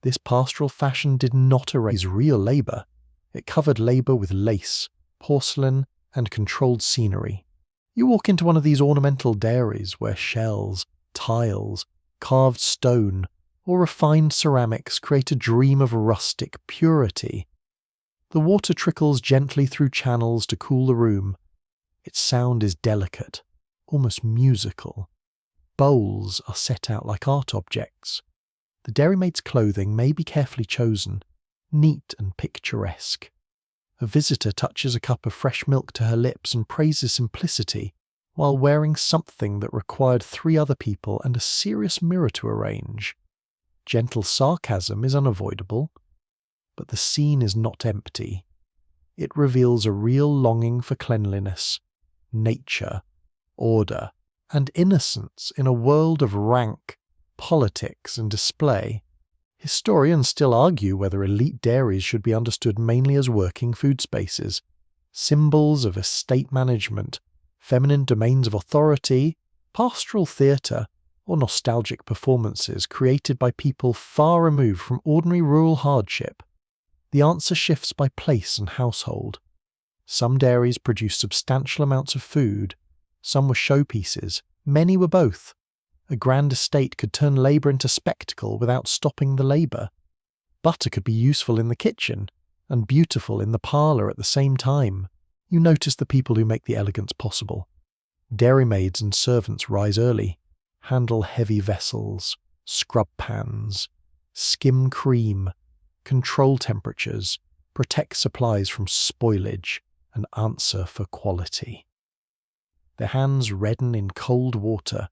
This pastoral fashion did not erase real labour. It covered labour with lace, porcelain, and controlled scenery. You walk into one of these ornamental dairies where shells, tiles, carved stone, or refined ceramics create a dream of rustic purity. The water trickles gently through channels to cool the room. Its sound is delicate, almost musical. Bowls are set out like art objects. The dairymaid's clothing may be carefully chosen, neat and picturesque. A visitor touches a cup of fresh milk to her lips and praises simplicity, while wearing something that required 3 other people and a serious mirror to arrange. Gentle sarcasm is unavoidable, but the scene is not empty. It reveals a real longing for cleanliness, nature, order, and innocence in a world of rank, politics, and display. Historians still argue whether elite dairies should be understood mainly as working food spaces, symbols of estate management, feminine domains of authority, pastoral theatre, or nostalgic performances created by people far removed from ordinary rural hardship. The answer shifts by place and household. Some dairies produce substantial amounts of food, some were showpieces, many were both. A grand estate could turn labour into spectacle without stopping the labour. Butter could be useful in the kitchen and beautiful in the parlour at the same time. You notice the people who make the elegance possible. Dairymaids and servants rise early, handle heavy vessels, scrub pans, skim cream, control temperatures, protect supplies from spoilage, and answer for quality. Their hands redden in cold water,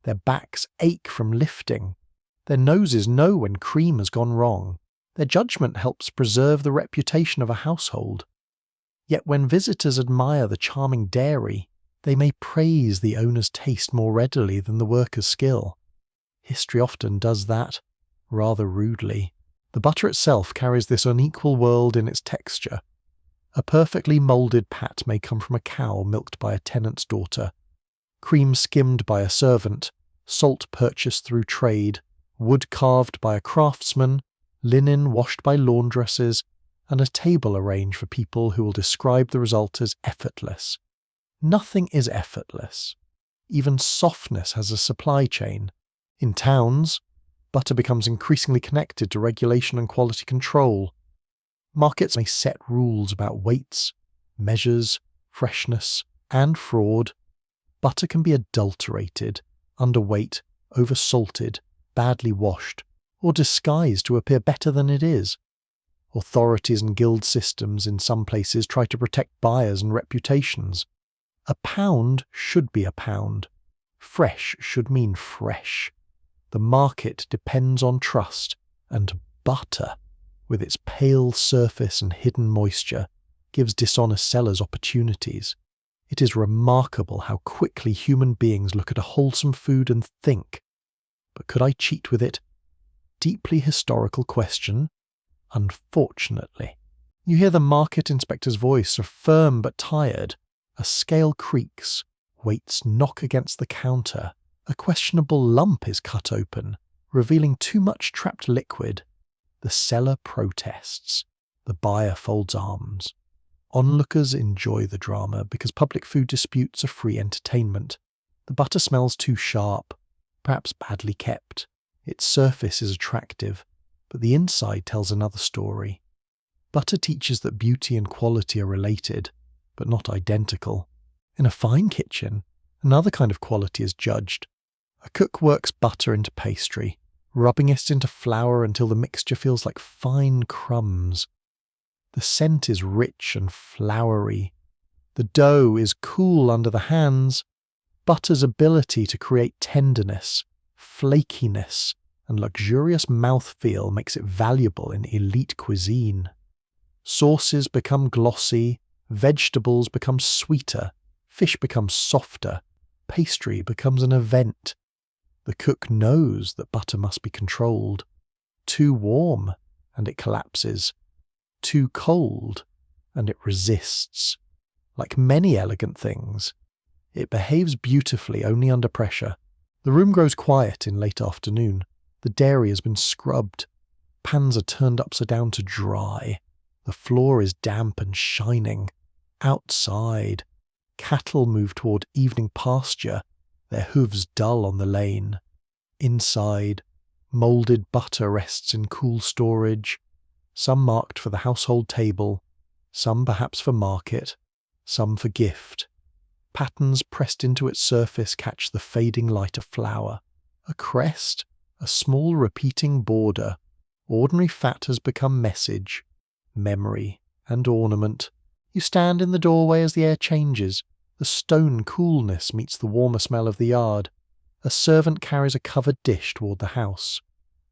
their backs ache from lifting, their noses know when cream has gone wrong, their judgment helps preserve the reputation of a household. Yet when visitors admire the charming dairy, they may praise the owner's taste more readily than the worker's skill. History often does that, rather rudely. The butter itself carries this unequal world in its texture. A perfectly moulded pat may come from a cow milked by a tenant's daughter, cream skimmed by a servant, salt purchased through trade, wood carved by a craftsman, linen washed by laundresses, and a table arranged for people who will describe the result as effortless. Nothing is effortless. Even softness has a supply chain. In towns, butter becomes increasingly connected to regulation and quality control. Markets may set rules about weights, measures, freshness, and fraud. Butter can be adulterated, underweight, oversalted, badly washed, or disguised to appear better than it is. Authorities and guild systems in some places try to protect buyers and reputations. A pound should be a pound. Fresh should mean fresh. The market depends on trust, and butter, with its pale surface and hidden moisture, gives dishonest sellers opportunities. It is remarkable how quickly human beings look at a wholesome food and think, but could I cheat with it? Deeply historical question. Unfortunately. You hear the market inspector's voice, firm but tired. A scale creaks, weights knock against the counter. A questionable lump is cut open, revealing too much trapped liquid. The seller protests. The buyer folds arms. Onlookers enjoy the drama because public food disputes are free entertainment. The butter smells too sharp, perhaps badly kept. Its surface is attractive, but the inside tells another story. Butter teaches that beauty and quality are related, but not identical. In a fine kitchen, another kind of quality is judged. A cook works butter into pastry, rubbing it into flour until the mixture feels like fine crumbs. The scent is rich and floury. The dough is cool under the hands. Butter's ability to create tenderness, flakiness, and luxurious mouthfeel makes it valuable in elite cuisine. Sauces become glossy, vegetables become sweeter, fish becomes softer, pastry becomes an event. The cook knows that butter must be controlled. Too warm, and it collapses. Too cold, and it resists. Like many elegant things, it behaves beautifully only under pressure. The room grows quiet in late afternoon. The dairy has been scrubbed. Pans are turned upside down to dry. The floor is damp and shining. Outside, cattle move toward evening pasture, their hooves dull on the lane. Inside, moulded butter rests in cool storage, some marked for the household table, some perhaps for market, some for gift. Patterns pressed into its surface catch the fading light of flour. A crest, a small repeating border. Ordinary fat has become message, memory, and ornament. You stand in the doorway as the air changes. The stone coolness meets the warmer smell of the yard. A servant carries a covered dish toward the house.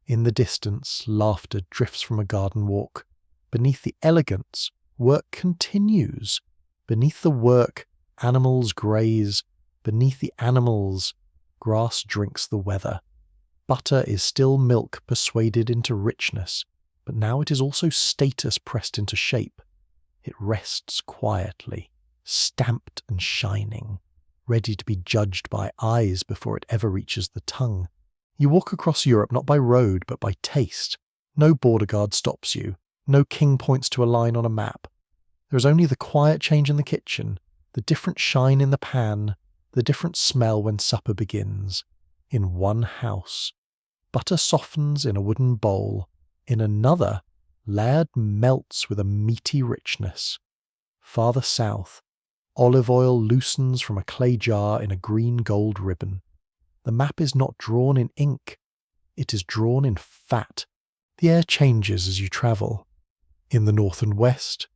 In the distance, laughter drifts from a garden walk. Beneath the elegance, work continues. Beneath the work, animals graze. Beneath the animals, grass drinks the weather. Butter is still milk persuaded into richness, but now it is also status pressed into shape. It rests quietly, stamped and shining, ready to be judged by eyes before it ever reaches the tongue. You walk across Europe not by road but by taste. No border guard stops you. No king points to a line on a map. There is only the quiet change in the kitchen, the different shine in the pan, the different smell when supper begins. In one house, butter softens in a wooden bowl. In another, lard melts with a meaty richness. Farther south, olive oil loosens from a clay jar in a green-gold ribbon. The map is not drawn in ink. It is drawn in fat. The air changes as you travel. In the north and west,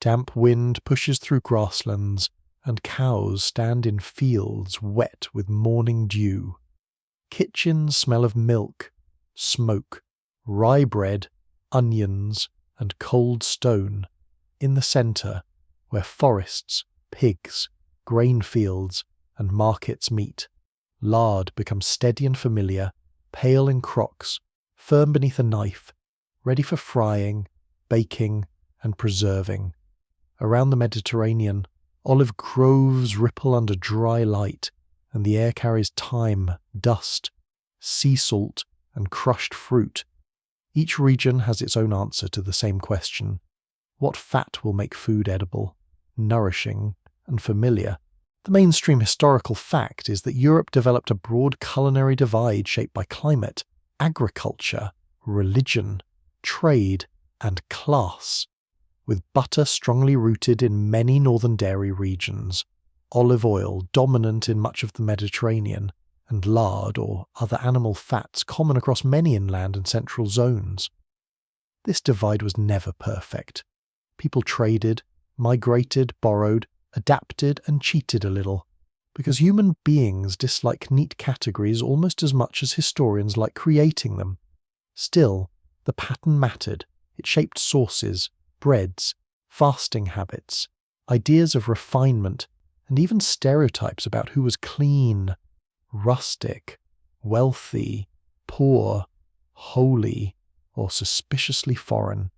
damp wind pushes through grasslands, and cows stand in fields wet with morning dew. Kitchens smell of milk, smoke, rye bread, onions, and cold stone. In the centre, where forests, pigs, grain fields, and markets meet, lard becomes steady and familiar, pale in crocks, firm beneath a knife, ready for frying, baking, and preserving. Around the Mediterranean, olive groves ripple under dry light, and the air carries thyme, dust, sea salt, and crushed fruit. Each region has its own answer to the same question. What fat will make food edible, nourishing, and familiar? The mainstream historical fact is that Europe developed a broad culinary divide shaped by climate, agriculture, religion, trade, and class, with butter strongly rooted in many northern dairy regions, olive oil dominant in much of the Mediterranean, and lard or other animal fats common across many inland and central zones. This divide was never perfect. People traded, migrated, borrowed, adapted and cheated a little, because human beings dislike neat categories almost as much as historians like creating them. Still, the pattern mattered. It shaped sauces, breads, fasting habits, ideas of refinement, and even stereotypes about who was clean, rustic, wealthy, poor, holy, or suspiciously foreign.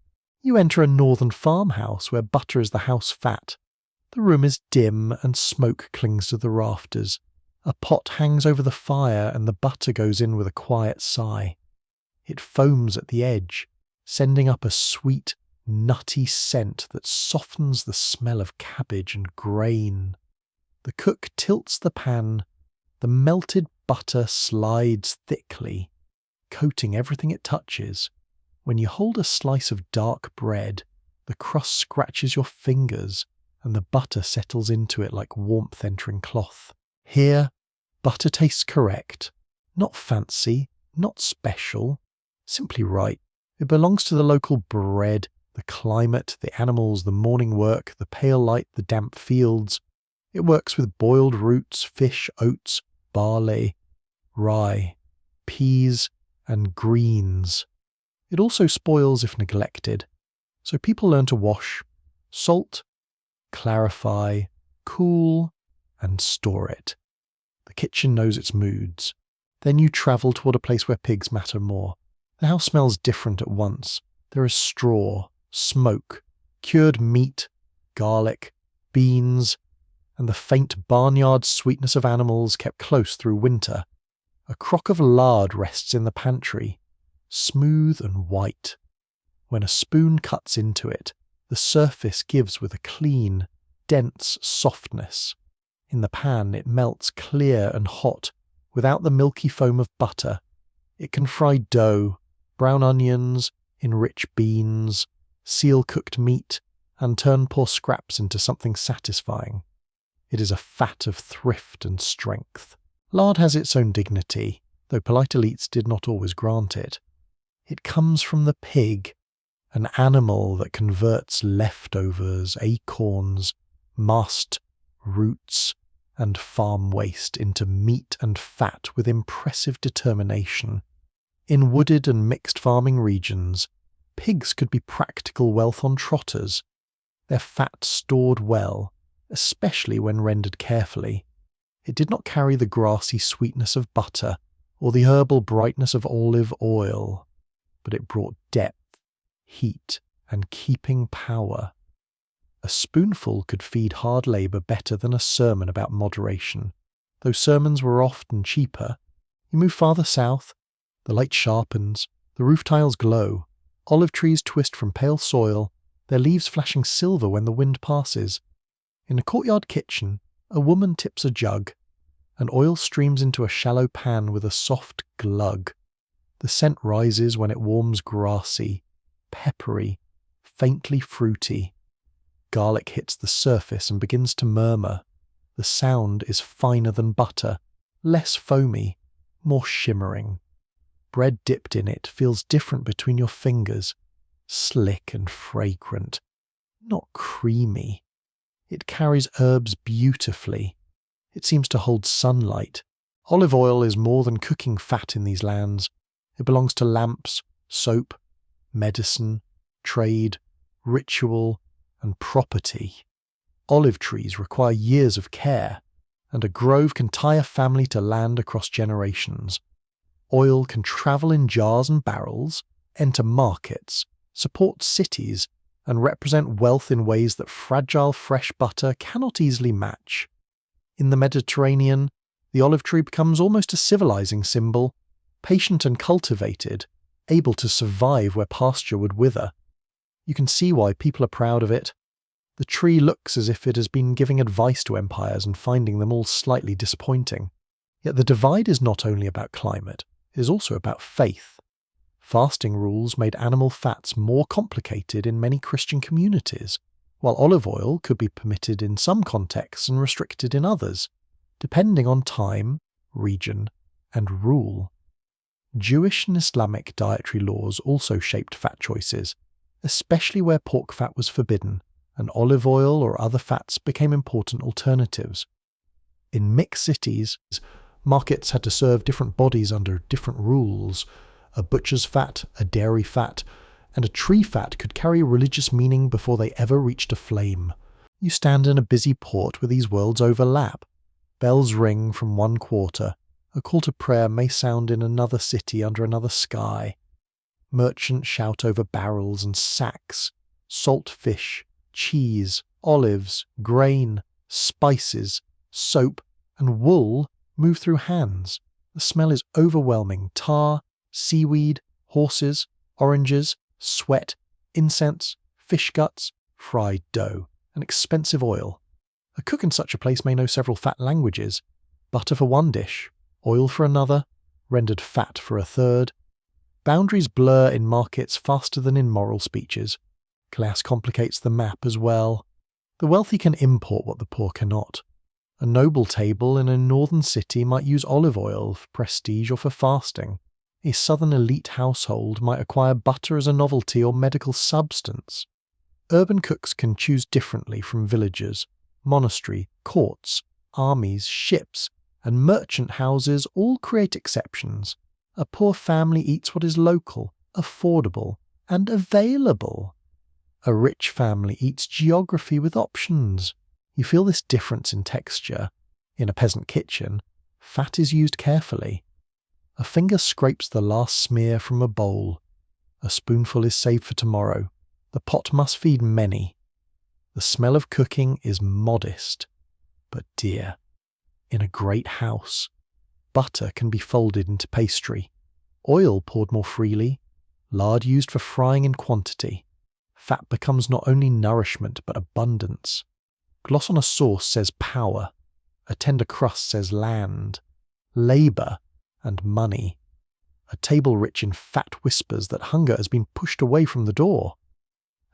You enter a northern farmhouse where butter is the house fat. The room is dim and smoke clings to the rafters. A pot hangs over the fire and the butter goes in with a quiet sigh. It foams at the edge, sending up a sweet, nutty scent that softens the smell of cabbage and grain. The cook tilts the pan. The melted butter slides thickly, coating everything it touches. When you hold a slice of dark bread, the crust scratches your fingers and the butter settles into it like warmth entering cloth. Here, butter tastes correct. Not fancy, not special, simply right. It belongs to the local bread, the climate, the animals, the morning work, the pale light, the damp fields. It works with boiled roots, fish, oats, barley, rye, peas, and greens. It also spoils if neglected, so people learn to wash, salt, clarify, cool, and store it. The kitchen knows its moods. Then you travel toward a place where pigs matter more. The house smells different at once. There is straw, smoke, cured meat, garlic, beans, and the faint barnyard sweetness of animals kept close through winter. A crock of lard rests in the pantry, smooth and white. When a spoon cuts into it, the surface gives with a clean, dense softness. In the pan it melts clear and hot, without the milky foam of butter. It can fry dough, brown onions, enrich beans, seal cooked meat, and turn poor scraps into something satisfying. It is a fat of thrift and strength. Lard has its own dignity, though polite elites did not always grant it. It comes from the pig, an animal that converts leftovers, acorns, mast, roots, and farm waste into meat and fat with impressive determination. In wooded and mixed farming regions, pigs could be practical wealth on trotters, their fat stored well, especially when rendered carefully. It did not carry the grassy sweetness of butter or the herbal brightness of olive oil, but it brought depth, heat, and keeping power. A spoonful could feed hard labour better than a sermon about moderation. Though sermons were often cheaper, you move farther south, the light sharpens, the roof tiles glow, olive trees twist from pale soil, their leaves flashing silver when the wind passes. In a courtyard kitchen, a woman tips a jug, and oil streams into a shallow pan with a soft glug. The scent rises when it warms grassy, peppery, faintly fruity. Garlic hits the surface and begins to murmur. The sound is finer than butter, less foamy, more shimmering. Bread dipped in it feels different between your fingers, slick and fragrant, not creamy. It carries herbs beautifully. It seems to hold sunlight. Olive oil is more than cooking fat in these lands. It belongs to lamps, soap, medicine, trade, ritual, and property. Olive trees require years of care, and a grove can tie a family to land across generations. Oil can travel in jars and barrels, enter markets, support cities, and represent wealth in ways that fragile fresh butter cannot easily match. In the Mediterranean, the olive tree becomes almost a civilizing symbol, patient and cultivated, able to survive where pasture would wither. You can see why people are proud of it. The tree looks as if it has been giving advice to empires and finding them all slightly disappointing. Yet the divide is not only about climate, it is also about faith. Fasting rules made animal fats more complicated in many Christian communities, while olive oil could be permitted in some contexts and restricted in others, depending on time, region, and rule. Jewish and Islamic dietary laws also shaped fat choices, especially where pork fat was forbidden, and olive oil or other fats became important alternatives. In mixed cities, markets had to serve different bodies under different rules. A butcher's fat, a dairy fat, and a tree fat could carry religious meaning before they ever reached a flame. You stand in a busy port where these worlds overlap. Bells ring from one quarter. A call to prayer may sound in another city under another sky. Merchants shout over barrels and sacks. Salt fish, cheese, olives, grain, spices, soap, and wool move through hands. The smell is overwhelming. Tar, seaweed, horses, oranges, sweat, incense, fish guts, fried dough, and expensive oil. A cook in such a place may know several fat languages. Butter for one dish, oil for another, rendered fat for a third. Boundaries blur in markets faster than in moral speeches. Class complicates the map as well. The wealthy can import what the poor cannot. A noble table in a northern city might use olive oil for prestige or for fasting. A southern elite household might acquire butter as a novelty or medical substance. Urban cooks can choose differently from villagers. Monastery, courts, armies, ships, and merchant houses all create exceptions. A poor family eats what is local, affordable, and available. A rich family eats geography with options. You feel this difference in texture. In a peasant kitchen, fat is used carefully. A finger scrapes the last smear from a bowl. A spoonful is saved for tomorrow. The pot must feed many. The smell of cooking is modest, but dear. In a great house, butter can be folded into pastry, oil poured more freely, lard used for frying in quantity. Fat becomes not only nourishment but abundance. Gloss on a sauce says power. A tender crust says land, labour, and money. A table rich in fat whispers that hunger has been pushed away from the door.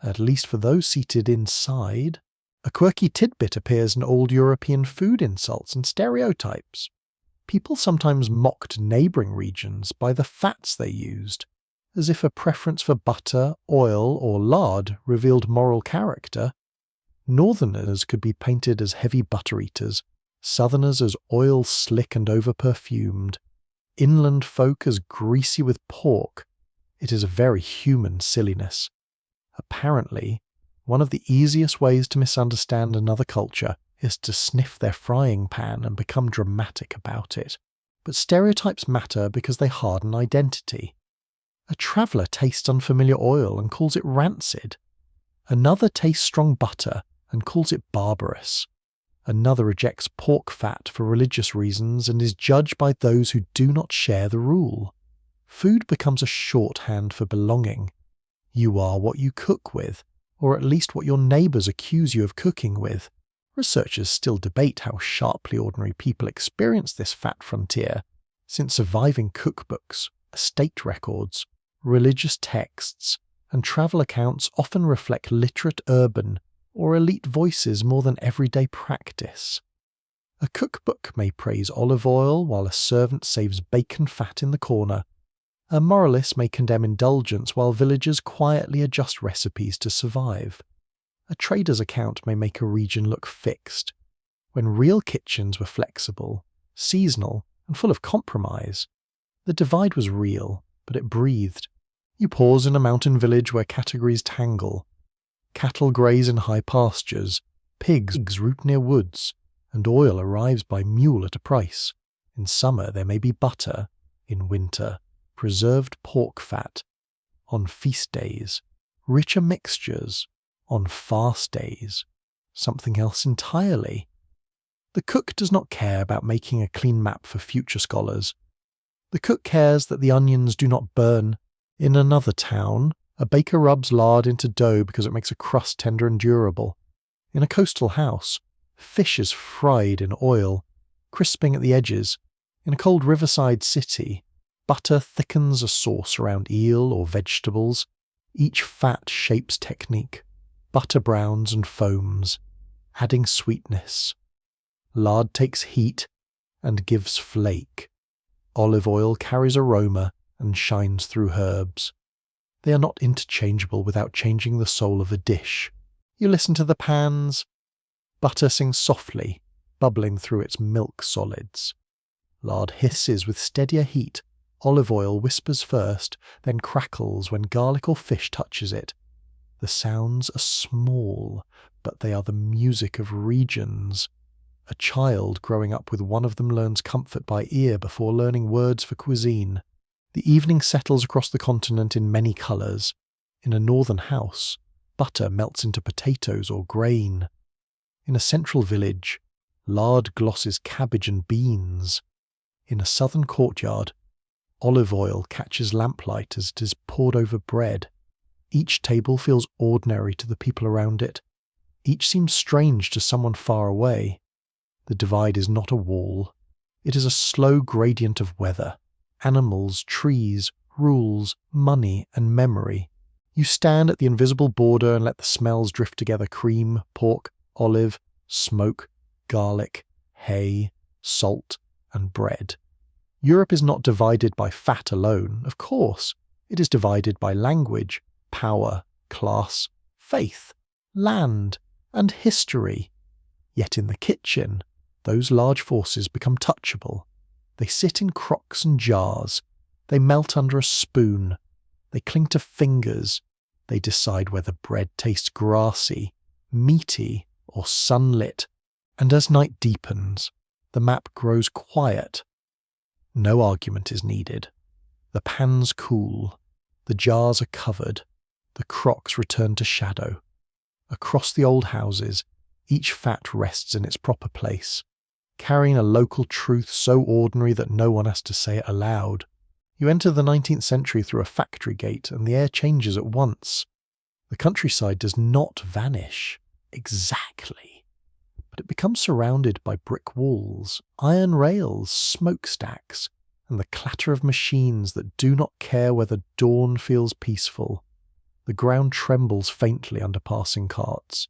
At least for those seated inside. A quirky tidbit appears in old European food insults and stereotypes. People sometimes mocked neighbouring regions by the fats they used, as if a preference for butter, oil, or lard revealed moral character. Northerners could be painted as heavy butter eaters, Southerners as oil slick and over-perfumed, inland folk as greasy with pork. It is a very human silliness. Apparently, one of the easiest ways to misunderstand another culture is to sniff their frying pan and become dramatic about it. But stereotypes matter because they harden identity. A traveller tastes unfamiliar oil and calls it rancid. Another tastes strong butter and calls it barbarous. Another rejects pork fat for religious reasons and is judged by those who do not share the rule. Food becomes a shorthand for belonging. You are what you cook with, or at least what your neighbours accuse you of cooking with. Researchers still debate how sharply ordinary people experience this fat frontier, since surviving cookbooks, estate records, religious texts, and travel accounts often reflect literate urban or elite voices more than everyday practice. A cookbook may praise olive oil while a servant saves bacon fat in the corner. A moralist may condemn indulgence while villagers quietly adjust recipes to survive. A trader's account may make a region look fixed, when real kitchens were flexible, seasonal, and full of compromise. The divide was real, but it breathed. You pause in a mountain village where categories tangle. Cattle graze in high pastures, pigs root near woods, and oil arrives by mule at a price. In summer there may be butter, in winter preserved pork fat. On feast days, richer mixtures. On fast days, something else entirely. The cook does not care about making a clean map for future scholars. The cook cares that the onions do not burn. In another town, a baker rubs lard into dough because it makes a crust tender and durable. In a coastal house, fish is fried in oil, crisping at the edges. In a cold riverside city, butter thickens a sauce around eel or vegetables. Each fat shapes technique. Butter browns and foams, adding sweetness. Lard takes heat and gives flake. Olive oil carries aroma and shines through herbs. They are not interchangeable without changing the soul of a dish. You listen to the pans. Butter sings softly, bubbling through its milk solids. Lard hisses with steadier heat. Olive oil whispers first, then crackles when garlic or fish touches it. The sounds are small, but they are the music of regions. A child growing up with one of them learns comfort by ear before learning words for cuisine. The evening settles across the continent in many colours. In a northern house, butter melts into potatoes or grain. In a central village, lard glosses cabbage and beans. In a southern courtyard, olive oil catches lamplight as it is poured over bread. Each table feels ordinary to the people around it. Each seems strange to someone far away. The divide is not a wall. It is a slow gradient of weather. Animals, trees, rules, money, and memory. You stand at the invisible border and let the smells drift together: cream, pork, olive, smoke, garlic, hay, salt, and bread. Europe is not divided by fat alone, of course. It is divided by language, power, class, faith, land, and history. Yet in the kitchen, those large forces become touchable. They sit in crocks and jars. They melt under a spoon. They cling to fingers. They decide whether bread tastes grassy, meaty, or sunlit. And as night deepens, the map grows quiet. No argument is needed. The pans cool. The jars are covered. The crocks return to shadow. Across the old houses, each fat rests in its proper place, carrying a local truth so ordinary that no one has to say it aloud. You enter the 19th century through a factory gate and the air changes at once. The countryside does not vanish exactly, but it becomes surrounded by brick walls, iron rails, smokestacks, and the clatter of machines that do not care whether dawn feels peaceful. The ground trembles faintly under passing carts.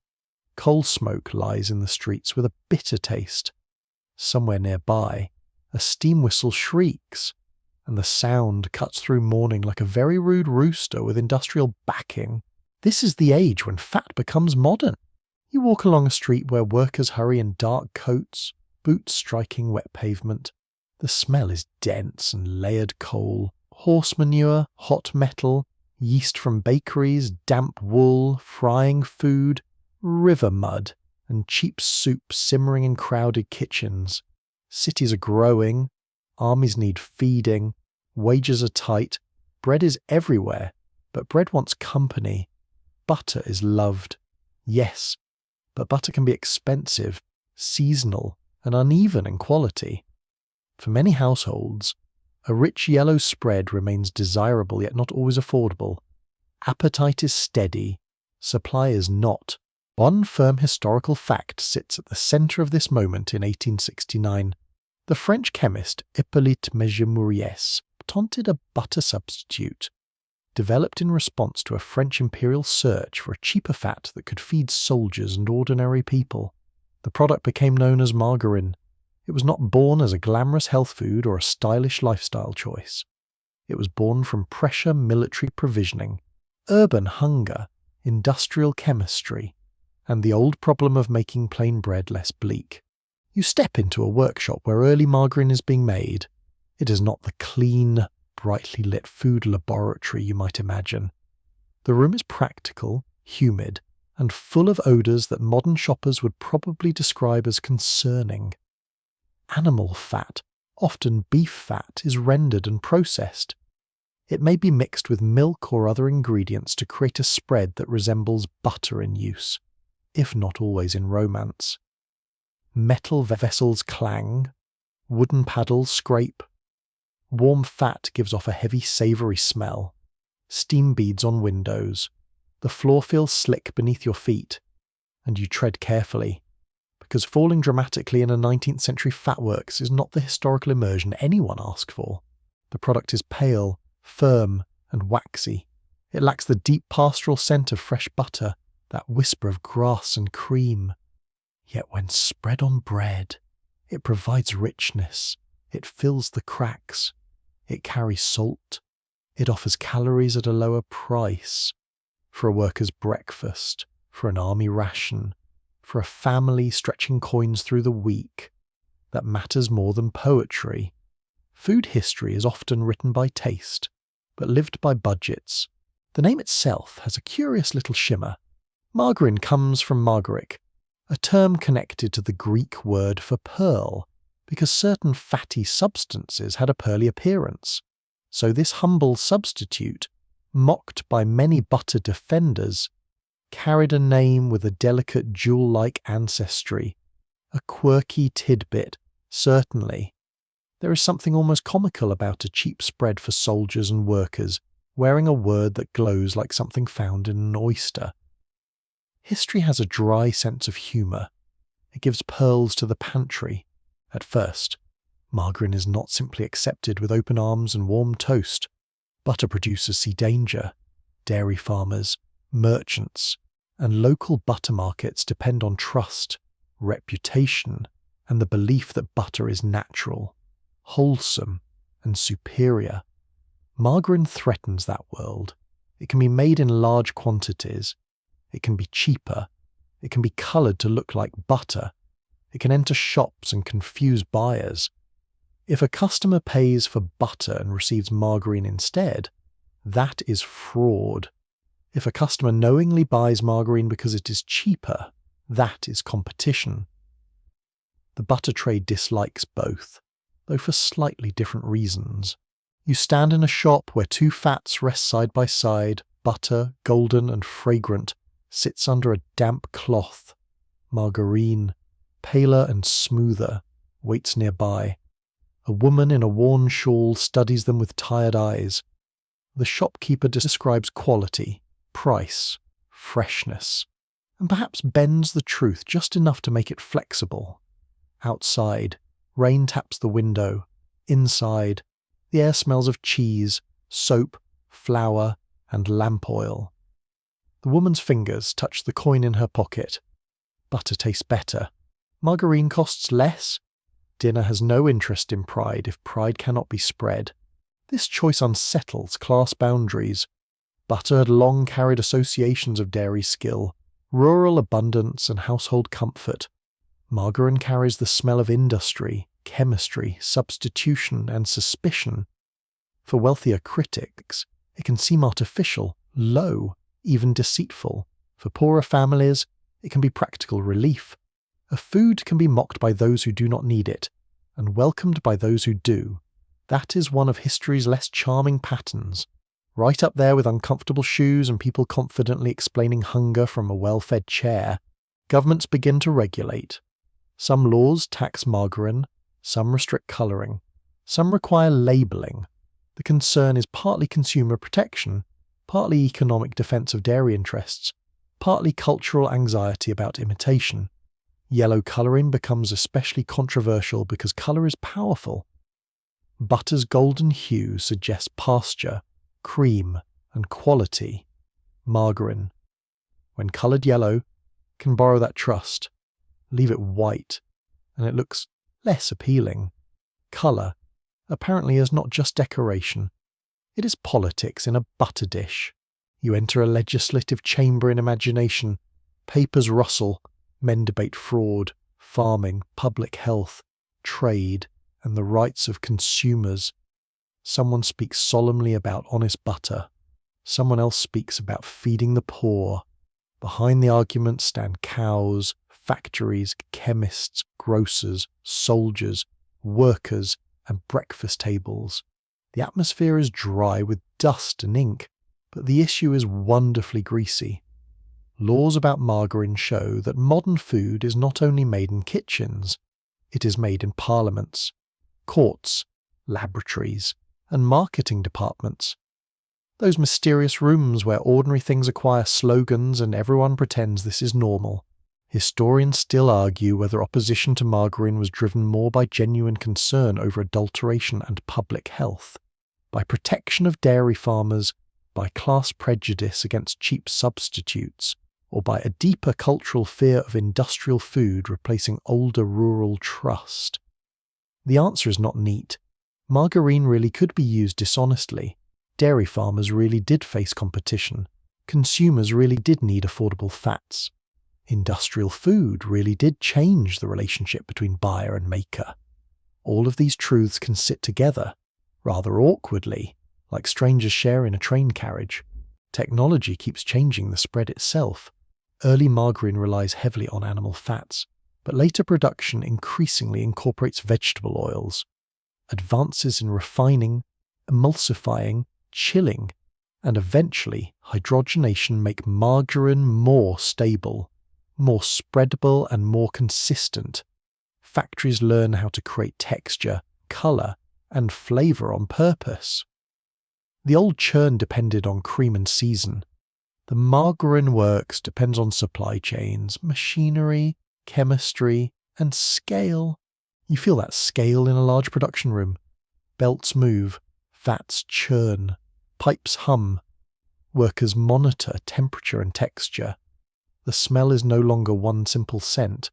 Coal smoke lies in the streets with a bitter taste. Somewhere nearby, a steam whistle shrieks, and the sound cuts through morning like a very rude rooster with industrial backing. This is the age when fat becomes modern. You walk along a street where workers hurry in dark coats, boots striking wet pavement. The smell is dense and layered coal, horse manure, hot metal, yeast from bakeries, damp wool, frying food, river mud, and cheap soup simmering in crowded kitchens. Cities are growing, armies need feeding, wages are tight, bread is everywhere, but bread wants company. Butter is loved. Yes, but butter can be expensive, seasonal, and uneven in quality. For many households, a rich yellow spread remains desirable yet not always affordable. Appetite is steady, supply is not. One firm historical fact sits at the centre of this moment in 1869. The French chemist Hippolyte Megemuriès patented a butter substitute, developed in response to a French imperial search for a cheaper fat that could feed soldiers and ordinary people. The product became known as margarine. It was not born as a glamorous health food or a stylish lifestyle choice. It was born from pressure military provisioning, urban hunger, industrial chemistry, and the old problem of making plain bread less bleak. You step into a workshop where early margarine is being made. It is not the clean, brightly lit food laboratory you might imagine. The room is practical, humid, and full of odours that modern shoppers would probably describe as concerning. Animal fat, often beef fat, is rendered and processed. It may be mixed with milk or other ingredients to create a spread that resembles butter in use, if not always in romance. Metal vessels clang, wooden paddles scrape. Warm fat gives off a heavy savoury smell. Steam beads on windows. The floor feels slick beneath your feet, and you tread carefully, because falling dramatically in a 19th century fatworks is not the historical immersion anyone asked for. The product is pale, firm, and waxy. It lacks the deep pastoral scent of fresh butter, that whisper of grass and cream. Yet when spread on bread, it provides richness, it fills the cracks, it carries salt, it offers calories at a lower price. For a worker's breakfast, for an army ration, for a family stretching coins through the week, that matters more than poetry. Food history is often written by taste, but lived by budgets. The name itself has a curious little shimmer. Margarine comes from margaric, a term connected to the Greek word for pearl, because certain fatty substances had a pearly appearance. So this humble substitute, mocked by many butter defenders, carried a name with a delicate jewel-like ancestry, a quirky tidbit, certainly. There is something almost comical about a cheap spread for soldiers and workers, wearing a word that glows like something found in an oyster. History has a dry sense of humour. It gives pearls to the pantry. At first, margarine is not simply accepted with open arms and warm toast. Butter producers see danger. Dairy farmers, merchants, and local butter markets depend on trust, reputation, and the belief that butter is natural, wholesome, and superior. Margarine threatens that world. It can be made in large quantities. It can be cheaper. It can be coloured to look like butter. It can enter shops and confuse buyers. If a customer pays for butter and receives margarine instead, that is fraud. If a customer knowingly buys margarine because it is cheaper, that is competition. The butter trade dislikes both, though for slightly different reasons. You stand in a shop where two fats rest side by side, butter, golden and fragrant, sits under a damp cloth. Margarine, paler and smoother, waits nearby. A woman in a worn shawl studies them with tired eyes. The shopkeeper describes quality, price, freshness, and perhaps bends the truth just enough to make it flexible. Outside, rain taps the window. Inside, the air smells of cheese, soap, flour, and lamp oil. The woman's fingers touch the coin in her pocket. Butter tastes better. Margarine costs less. Dinner has no interest in pride if pride cannot be spread. This choice unsettles class boundaries. Butter had long carried associations of dairy skill, rural abundance, and household comfort. Margarine carries the smell of industry, chemistry, substitution, and suspicion. For wealthier critics, it can seem artificial, low, even deceitful. For poorer families, it can be practical relief. A food can be mocked by those who do not need it, and welcomed by those who do. That is one of history's less charming patterns, right up there with uncomfortable shoes and people confidently explaining hunger from a well-fed chair. Governments begin to regulate. Some laws tax margarine, some restrict colouring, some require labelling. The concern is partly consumer protection, partly economic defence of dairy interests, partly cultural anxiety about imitation. Yellow colouring becomes especially controversial because colour is powerful. Butter's golden hue suggests pasture, cream, and quality. Margarine, when coloured yellow, can borrow that trust. Leave it white, and it looks less appealing. Colour, apparently, is not just decoration. It is politics in a butter dish. You enter a legislative chamber in imagination. Papers rustle. Men debate fraud, farming, public health, trade, and the rights of consumers. Someone speaks solemnly about honest butter. Someone else speaks about feeding the poor. Behind the argument stand cows, factories, chemists, grocers, soldiers, workers, and breakfast tables. The atmosphere is dry with dust and ink, but the issue is wonderfully greasy. Laws about margarine show that modern food is not only made in kitchens, it is made in parliaments, courts, laboratories, and marketing departments. Those mysterious rooms where ordinary things acquire slogans and everyone pretends this is normal. Historians still argue whether opposition to margarine was driven more by genuine concern over adulteration and public health, by protection of dairy farmers, by class prejudice against cheap substitutes, or by a deeper cultural fear of industrial food replacing older rural trust. The answer is not neat. Margarine really could be used dishonestly. Dairy farmers really did face competition. Consumers really did need affordable fats. Industrial food really did change the relationship between buyer and maker. All of these truths can sit together, rather awkwardly, like strangers sharing a train carriage. Technology keeps changing the spread itself. Early margarine relies heavily on animal fats, but later production increasingly incorporates vegetable oils. Advances in refining, emulsifying, chilling, and eventually hydrogenation make margarine more stable, more spreadable and more consistent. Factories learn how to create texture, colour, and flavour on purpose. The old churn depended on cream and season. The margarine works depends on supply chains, machinery, chemistry, and scale. You feel that scale in a large production room. Belts move, fats churn, pipes hum. Workers monitor temperature and texture. The smell is no longer one simple scent,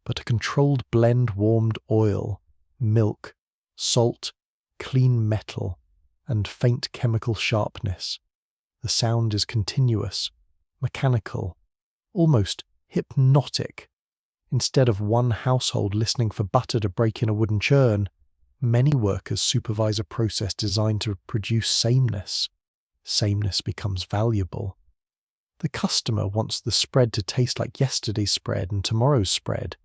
but a controlled blend warmed oil, milk, salt, clean metal, and faint chemical sharpness. The sound is continuous, mechanical, almost hypnotic. Instead of one household listening for butter to break in a wooden churn, many workers supervise a process designed to produce sameness. Sameness becomes valuable. The customer wants the spread to taste like yesterday's spread and tomorrow's spread.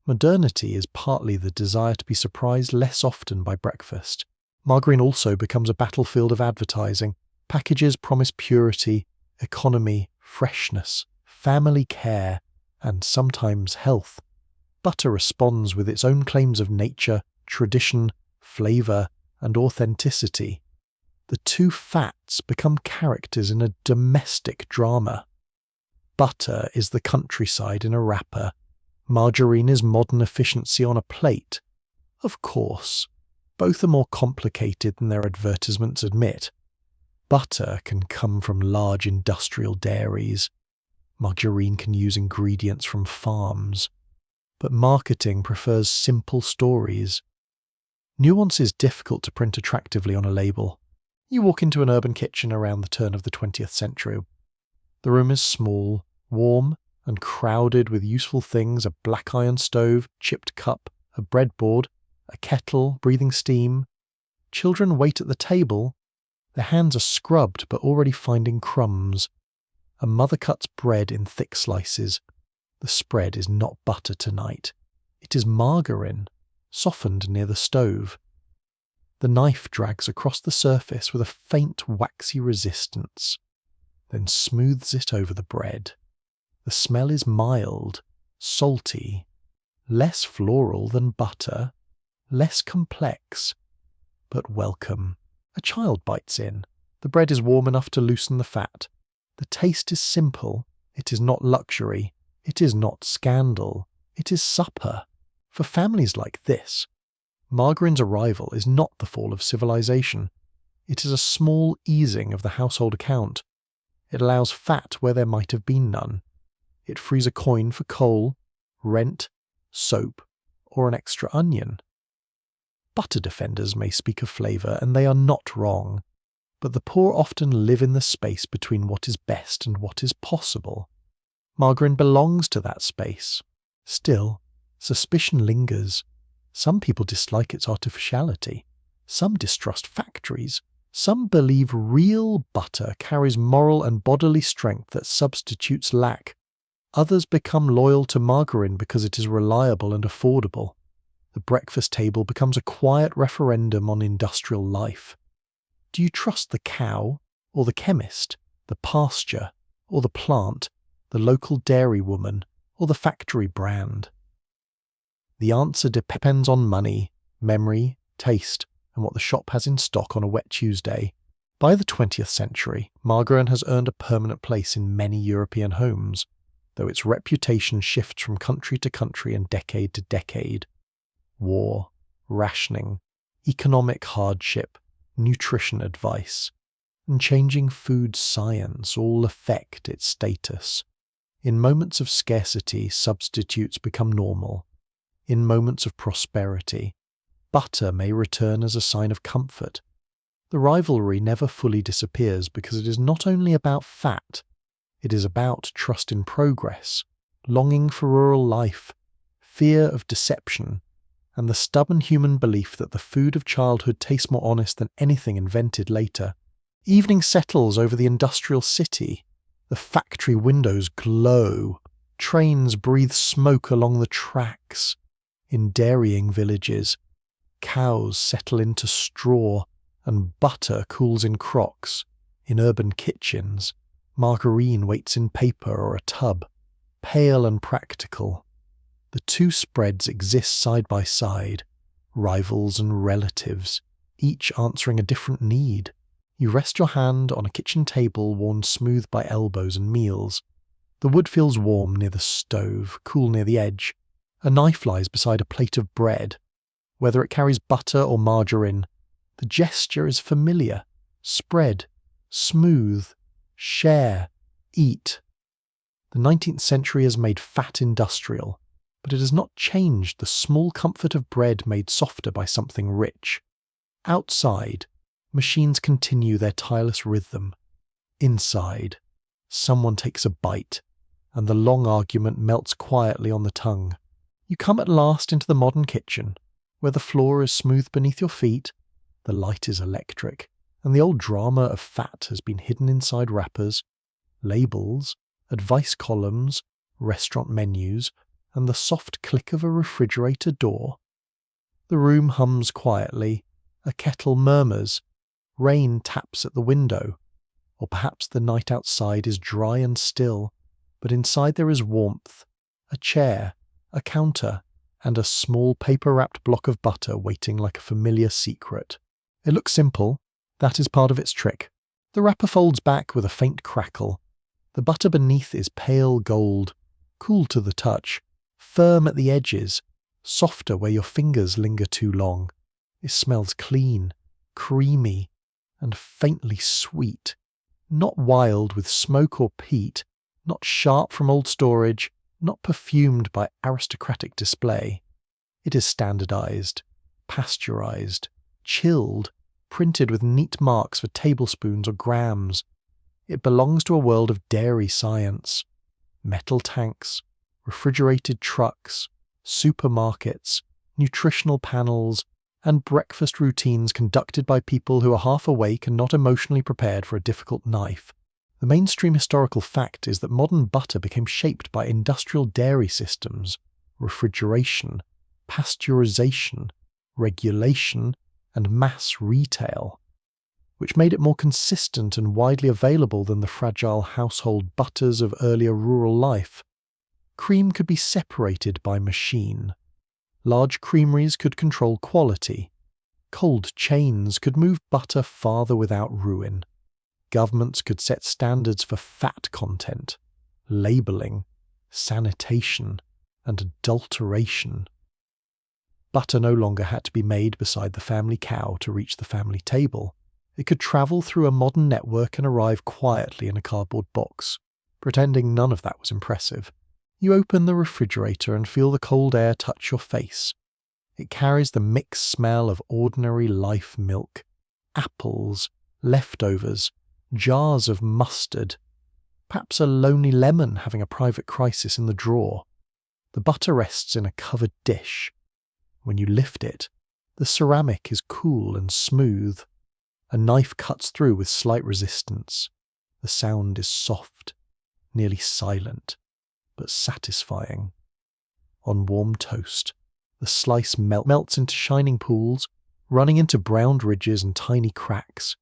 Modernity is partly the desire to be surprised less often by breakfast. Margarine also becomes a battlefield of advertising. Packages promise purity, economy, freshness, family care, and sometimes health. Butter responds with its own claims of nature, tradition, flavour, and authenticity. The two fats become characters in a domestic drama. Butter is the countryside in a wrapper. Margarine is modern efficiency on a plate. Of course, both are more complicated than their advertisements admit. Butter can come from large industrial dairies. Margarine can use ingredients from farms. But marketing prefers simple stories. Nuance is difficult to print attractively on a label. You walk into an urban kitchen around the turn of the 20th century. The room is small, warm, and crowded with useful things: a black iron stove, chipped cup, a breadboard, a kettle breathing steam. Children wait at the table. Their hands are scrubbed but already finding crumbs. A mother cuts bread in thick slices. The spread is not butter tonight. It is margarine, softened near the stove. The knife drags across the surface with a faint waxy resistance, then smooths it over the bread. The smell is mild, salty, less floral than butter, less complex, but welcome. A child bites in. The bread is warm enough to loosen the fat. The taste is simple. It is not luxury. It is not scandal. It is supper. For families like this, margarine's arrival is not the fall of civilization. It is a small easing of the household account. It allows fat where there might have been none. It frees a coin for coal, rent, soap, or an extra onion. Butter defenders may speak of flavour, and they are not wrong, but the poor often live in the space between what is best and what is possible. Margarine belongs to that space. Still, suspicion lingers. Some people dislike its artificiality. Some distrust factories. Some believe real butter carries moral and bodily strength that substitutes lack. Others become loyal to margarine because it is reliable and affordable. The breakfast table becomes a quiet referendum on industrial life. Do you trust the cow, or the chemist, the pasture, or the plant, the local dairy woman, or the factory brand? The answer depends on money, memory, taste, and what the shop has in stock on a wet Tuesday. By the 20th century, margarine has earned a permanent place in many European homes. though its reputation shifts from country to country and decade to decade. War, rationing, economic hardship, nutrition advice, and changing food science all affect its status. In moments of scarcity, substitutes become normal. In moments of prosperity, butter may return as a sign of comfort. The rivalry never fully disappears because it is not only about fat, it is about trust in progress, longing for rural life, fear of deception, and the stubborn human belief that the food of childhood tastes more honest than anything invented later. Evening settles over the industrial city. The factory windows glow. Trains breathe smoke along the tracks. In dairying villages, cows settle into straw and butter cools in crocks. In urban kitchens, margarine waits in paper or a tub, pale and practical. The two spreads exist side by side, rivals and relatives, each answering a different need. You rest your hand on a kitchen table worn smooth by elbows and meals. The wood feels warm near the stove, cool near the edge. A knife lies beside a plate of bread. Whether it carries butter or margarine, the gesture is familiar. Spread, smooth, share, eat. The 19th century has made fat industrial, but it has not changed the small comfort of bread made softer by something rich. Outside, machines continue their tireless rhythm. Inside, someone takes a bite, and the long argument melts quietly on the tongue. You come at last into the modern kitchen, where the floor is smooth beneath your feet, the light is electric, and the old drama of fat has been hidden inside wrappers, labels, advice columns, restaurant menus, and the soft click of a refrigerator door. The room hums quietly, a kettle murmurs, rain taps at the window, or perhaps the night outside is dry and still, but inside there is warmth, a chair, a counter, and a small paper-wrapped block of butter waiting like a familiar secret. It looks simple. That is part of its trick. The wrapper folds back with a faint crackle. The butter beneath is pale gold, cool to the touch, firm at the edges, softer where your fingers linger too long. It smells clean, creamy, and faintly sweet. Not wild with smoke or peat, not sharp from old storage, not perfumed by aristocratic display. It is standardized, pasteurized, chilled, printed with neat marks for tablespoons or grams. It belongs to a world of dairy science. Metal tanks, refrigerated trucks, supermarkets, nutritional panels, and breakfast routines conducted by people who are half awake and not emotionally prepared for a difficult knife. The mainstream historical fact is that modern butter became shaped by industrial dairy systems, refrigeration, pasteurization, regulation, and mass retail, which made it more consistent and widely available than the fragile household butters of earlier rural life. Cream could be separated by machine. Large creameries could control quality. Cold chains could move butter farther without ruin. Governments could set standards for fat content, labelling, sanitation, and adulteration. Butter no longer had to be made beside the family cow to reach the family table. It could travel through a modern network and arrive quietly in a cardboard box, pretending none of that was impressive. You open the refrigerator and feel the cold air touch your face. It carries the mixed smell of ordinary life milk, apples, leftovers, jars of mustard, perhaps a lonely lemon having a private crisis in the drawer. The butter rests in a covered dish. When you lift it, the ceramic is cool and smooth. A knife cuts through with slight resistance. The sound is soft, nearly silent, but satisfying. On warm toast, the slice melts into shining pools, running into browned ridges and tiny cracks.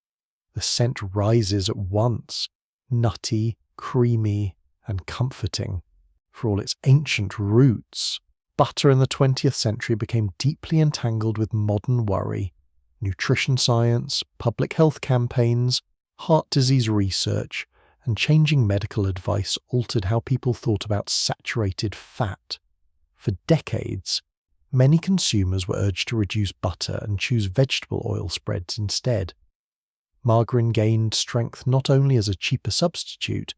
The scent rises at once, nutty, creamy, and comforting. For all its ancient roots, butter in the 20th century became deeply entangled with modern worry, nutrition science, public health campaigns, heart disease research, and changing medical advice altered how people thought about saturated fat. For decades, many consumers were urged to reduce butter and choose vegetable oil spreads instead. Margarine gained strength not only as a cheaper substitute,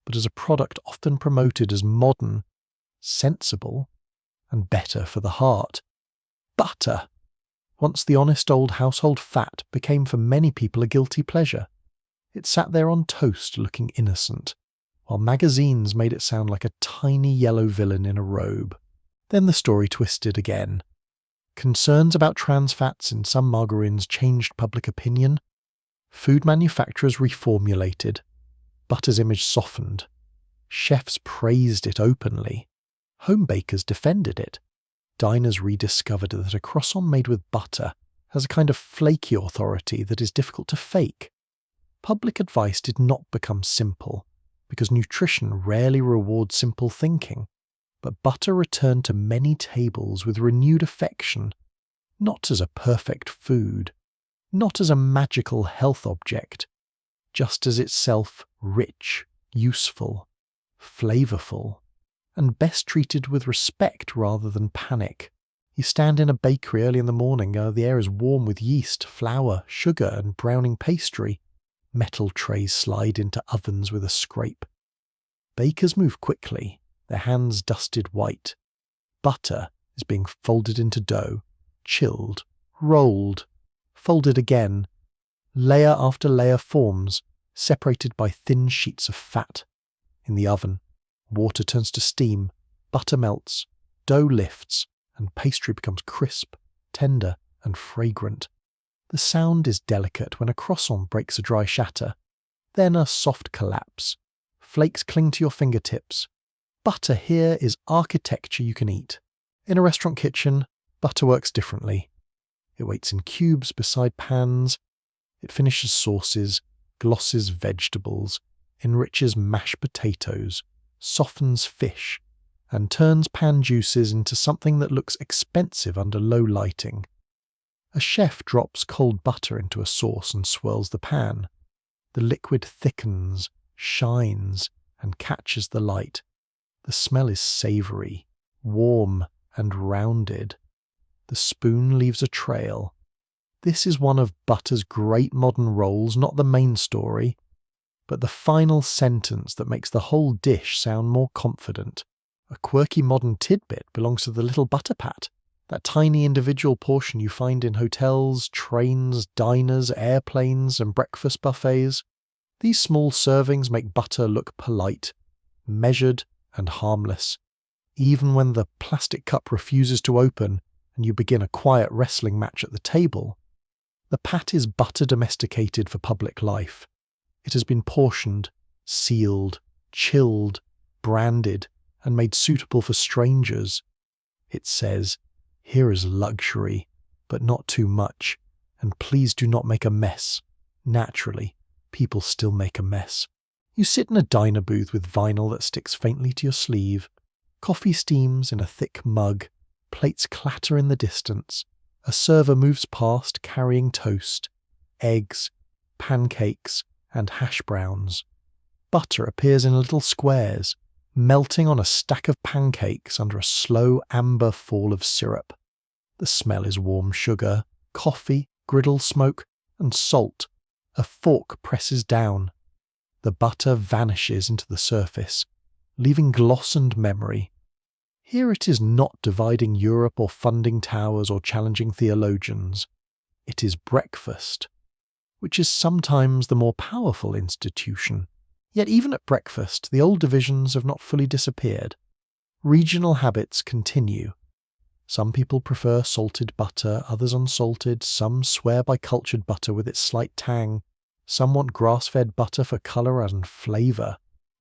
but as a product often promoted as modern, sensible, and better for the heart. Butter! Once the honest old household fat became for many people a guilty pleasure. It sat there on toast looking innocent, while magazines made it sound like a tiny yellow villain in a robe. Then the story twisted again. Concerns about trans fats in some margarines changed public opinion. Food manufacturers reformulated. Butter's image softened. Chefs praised it openly. Home bakers defended it. Diners rediscovered that a croissant made with butter has a kind of flaky authority that is difficult to fake. Public advice did not become simple, because nutrition rarely rewards simple thinking, but butter returned to many tables with renewed affection, not as a perfect food, not as a magical health object, just as itself rich, useful, flavourful, and best treated with respect rather than panic. You stand in a bakery early in the morning, the air is warm with yeast, flour, sugar, and browning pastry. Metal trays slide into ovens with a scrape. Bakers move quickly, their hands dusted white. Butter is being folded into dough, chilled, rolled, folded again. Layer after layer forms, separated by thin sheets of fat. In the oven, water turns to steam, butter melts, dough lifts, and pastry becomes crisp, tender, and fragrant. The sound is delicate when a croissant breaks a dry shatter, then a soft collapse. Flakes cling to your fingertips. Butter here is architecture you can eat. In a restaurant kitchen, butter works differently. It waits in cubes beside pans. It finishes sauces, glosses vegetables, enriches mashed potatoes, softens fish, and turns pan juices into something that looks expensive under low lighting. A chef drops cold butter into a sauce and swirls the pan. The liquid thickens, shines, and catches the light. The smell is savoury, warm, and rounded. The spoon leaves a trail. This is one of butter's great modern roles, not the main story, but the final sentence that makes the whole dish sound more confident. A quirky modern tidbit belongs to the little butter pat, that tiny individual portion you find in hotels, trains, diners, airplanes, and breakfast buffets. These small servings make butter look polite, measured, and harmless, even when the plastic cup refuses to open and you begin a quiet wrestling match at the table. The pat is butter domesticated for public life. It has been portioned, sealed, chilled, branded, and made suitable for strangers. It says, "Here is luxury, but not too much, and please do not make a mess." Naturally, people still make a mess. You sit in a diner booth with vinyl that sticks faintly to your sleeve. Coffee steams in a thick mug. Plates clatter in the distance. A server moves past carrying toast, eggs, pancakes, and hash browns. Butter appears in little squares, melting on a stack of pancakes under a slow amber fall of syrup. The smell is warm sugar, coffee, griddle smoke, and salt. A fork presses down. The butter vanishes into the surface, leaving gloss and memory. Here it is not dividing Europe or funding towers or challenging theologians. It is breakfast, which is sometimes the more powerful institution. Yet even at breakfast, the old divisions have not fully disappeared. Regional habits continue. Some people prefer salted butter, others unsalted. Some swear by cultured butter with its slight tang. Some want grass-fed butter for colour and flavour.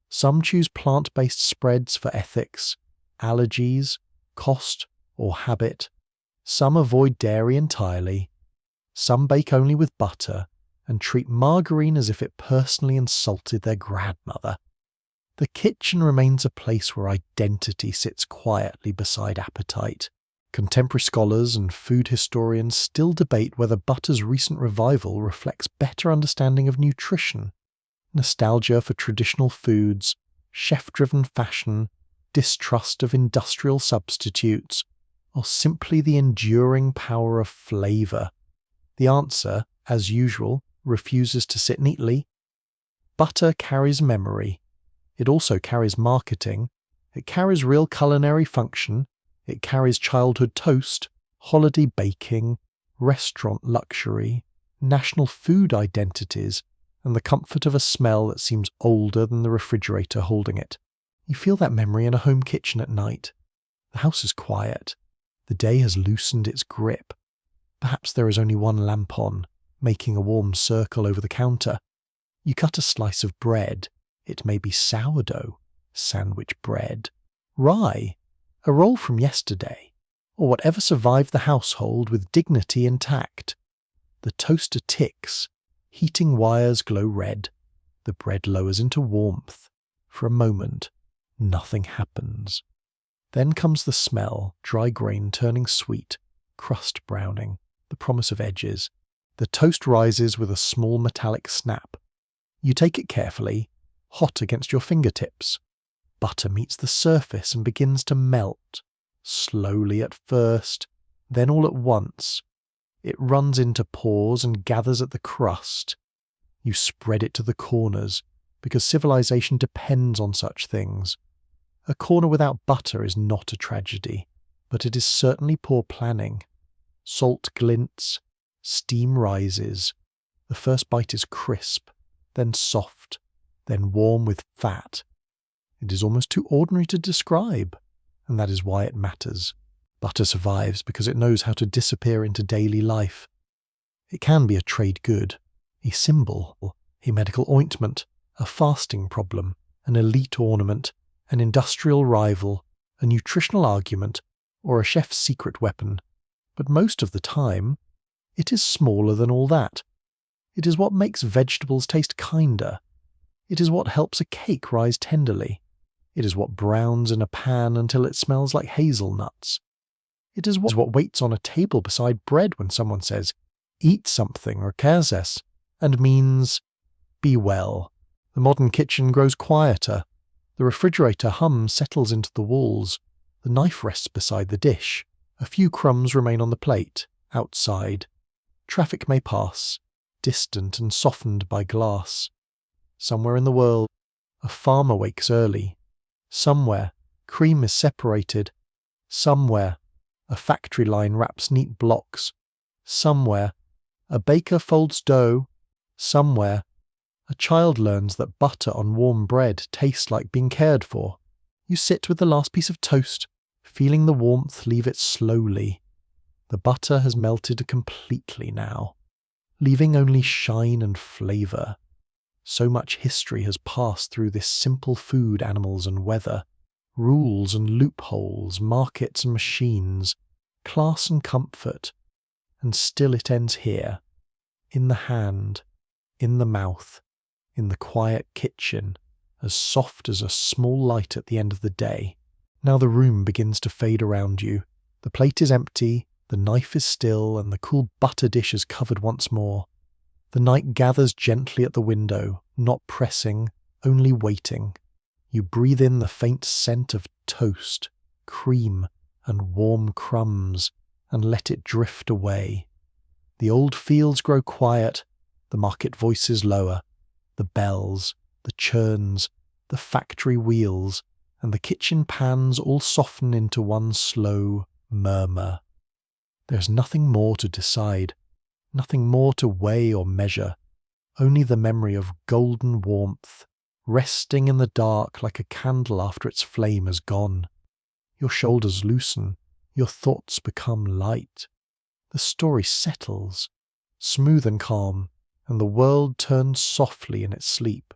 Some choose plant-based spreads for ethics, allergies, cost, or habit. Some avoid dairy entirely. Some bake only with butter and treat margarine as if it personally insulted their grandmother. The kitchen remains a place where identity sits quietly beside appetite. Contemporary scholars and food historians still debate whether butter's recent revival reflects better understanding of nutrition, Nostalgia for traditional foods, chef-driven fashion, distrust of industrial substitutes, or simply the enduring power of flavour? The answer, as usual, refuses to sit neatly. Butter carries memory. It also carries marketing. It carries real culinary function. It carries childhood toast, holiday baking, restaurant luxury, national food identities, and the comfort of a smell that seems older than the refrigerator holding it. You feel that memory in a home kitchen at night. The house is quiet. The day has loosened its grip. Perhaps there is only one lamp on, making a warm circle over the counter. You cut a slice of bread. It may be sourdough, sandwich bread, rye, a roll from yesterday, or whatever survived the household with dignity intact. The toaster ticks. Heating wires glow red. The bread lowers into warmth. For a moment, nothing happens. Then comes the smell, dry grain turning sweet, crust browning, the promise of edges. The toast rises with a small metallic snap. You take it carefully, hot against your fingertips. Butter meets the surface and begins to melt, slowly at first, then all at once. It runs into pores and gathers at the crust. You spread it to the corners, because civilization depends on such things. A corner without butter is not a tragedy, but it is certainly poor planning. Salt glints, steam rises. The first bite is crisp, then soft, then warm with fat. It is almost too ordinary to describe, and that is why it matters. Butter survives because it knows how to disappear into daily life. It can be a trade good, a symbol, a medical ointment, a fasting problem, an elite ornament, an industrial rival, a nutritional argument, or a chef's secret weapon. But most of the time, it is smaller than all that. It is what makes vegetables taste kinder. It is what helps a cake rise tenderly. It is what browns in a pan until it smells like hazelnuts. It is what waits on a table beside bread when someone says, "Eat something," or "Kerzes," and means, "Be well." The modern kitchen grows quieter. The refrigerator hum settles into the walls. The knife rests beside the dish. A few crumbs remain on the plate, outside. Traffic may pass, distant and softened by glass. Somewhere in the world, a farmer wakes early. Somewhere, cream is separated. Somewhere, a factory line wraps neat blocks. Somewhere, a baker folds dough. Somewhere, a child learns that butter on warm bread tastes like being cared for. You sit with the last piece of toast, feeling the warmth leave it slowly. The butter has melted completely now, leaving only shine and flavour. So much history has passed through this simple food, animals and weather, rules and loopholes, markets and machines, class and comfort, and still it ends here, in the hand, in the mouth, in the quiet kitchen, as soft as a small light at the end of the day. Now the room begins to fade around you. The plate is empty, the knife is still, and the cool butter dish is covered once more. The night gathers gently at the window, not pressing, only waiting. You breathe in the faint scent of toast, cream, and warm crumbs, and let it drift away. The old fields grow quiet, the market voices lower, the bells, the churns, the factory wheels, and the kitchen pans all soften into one slow murmur. There's nothing more to decide, nothing more to weigh or measure, only the memory of golden warmth, resting in the dark like a candle after its flame has gone. Your shoulders loosen, your thoughts become light. The story settles, smooth and calm, and the world turns softly in its sleep.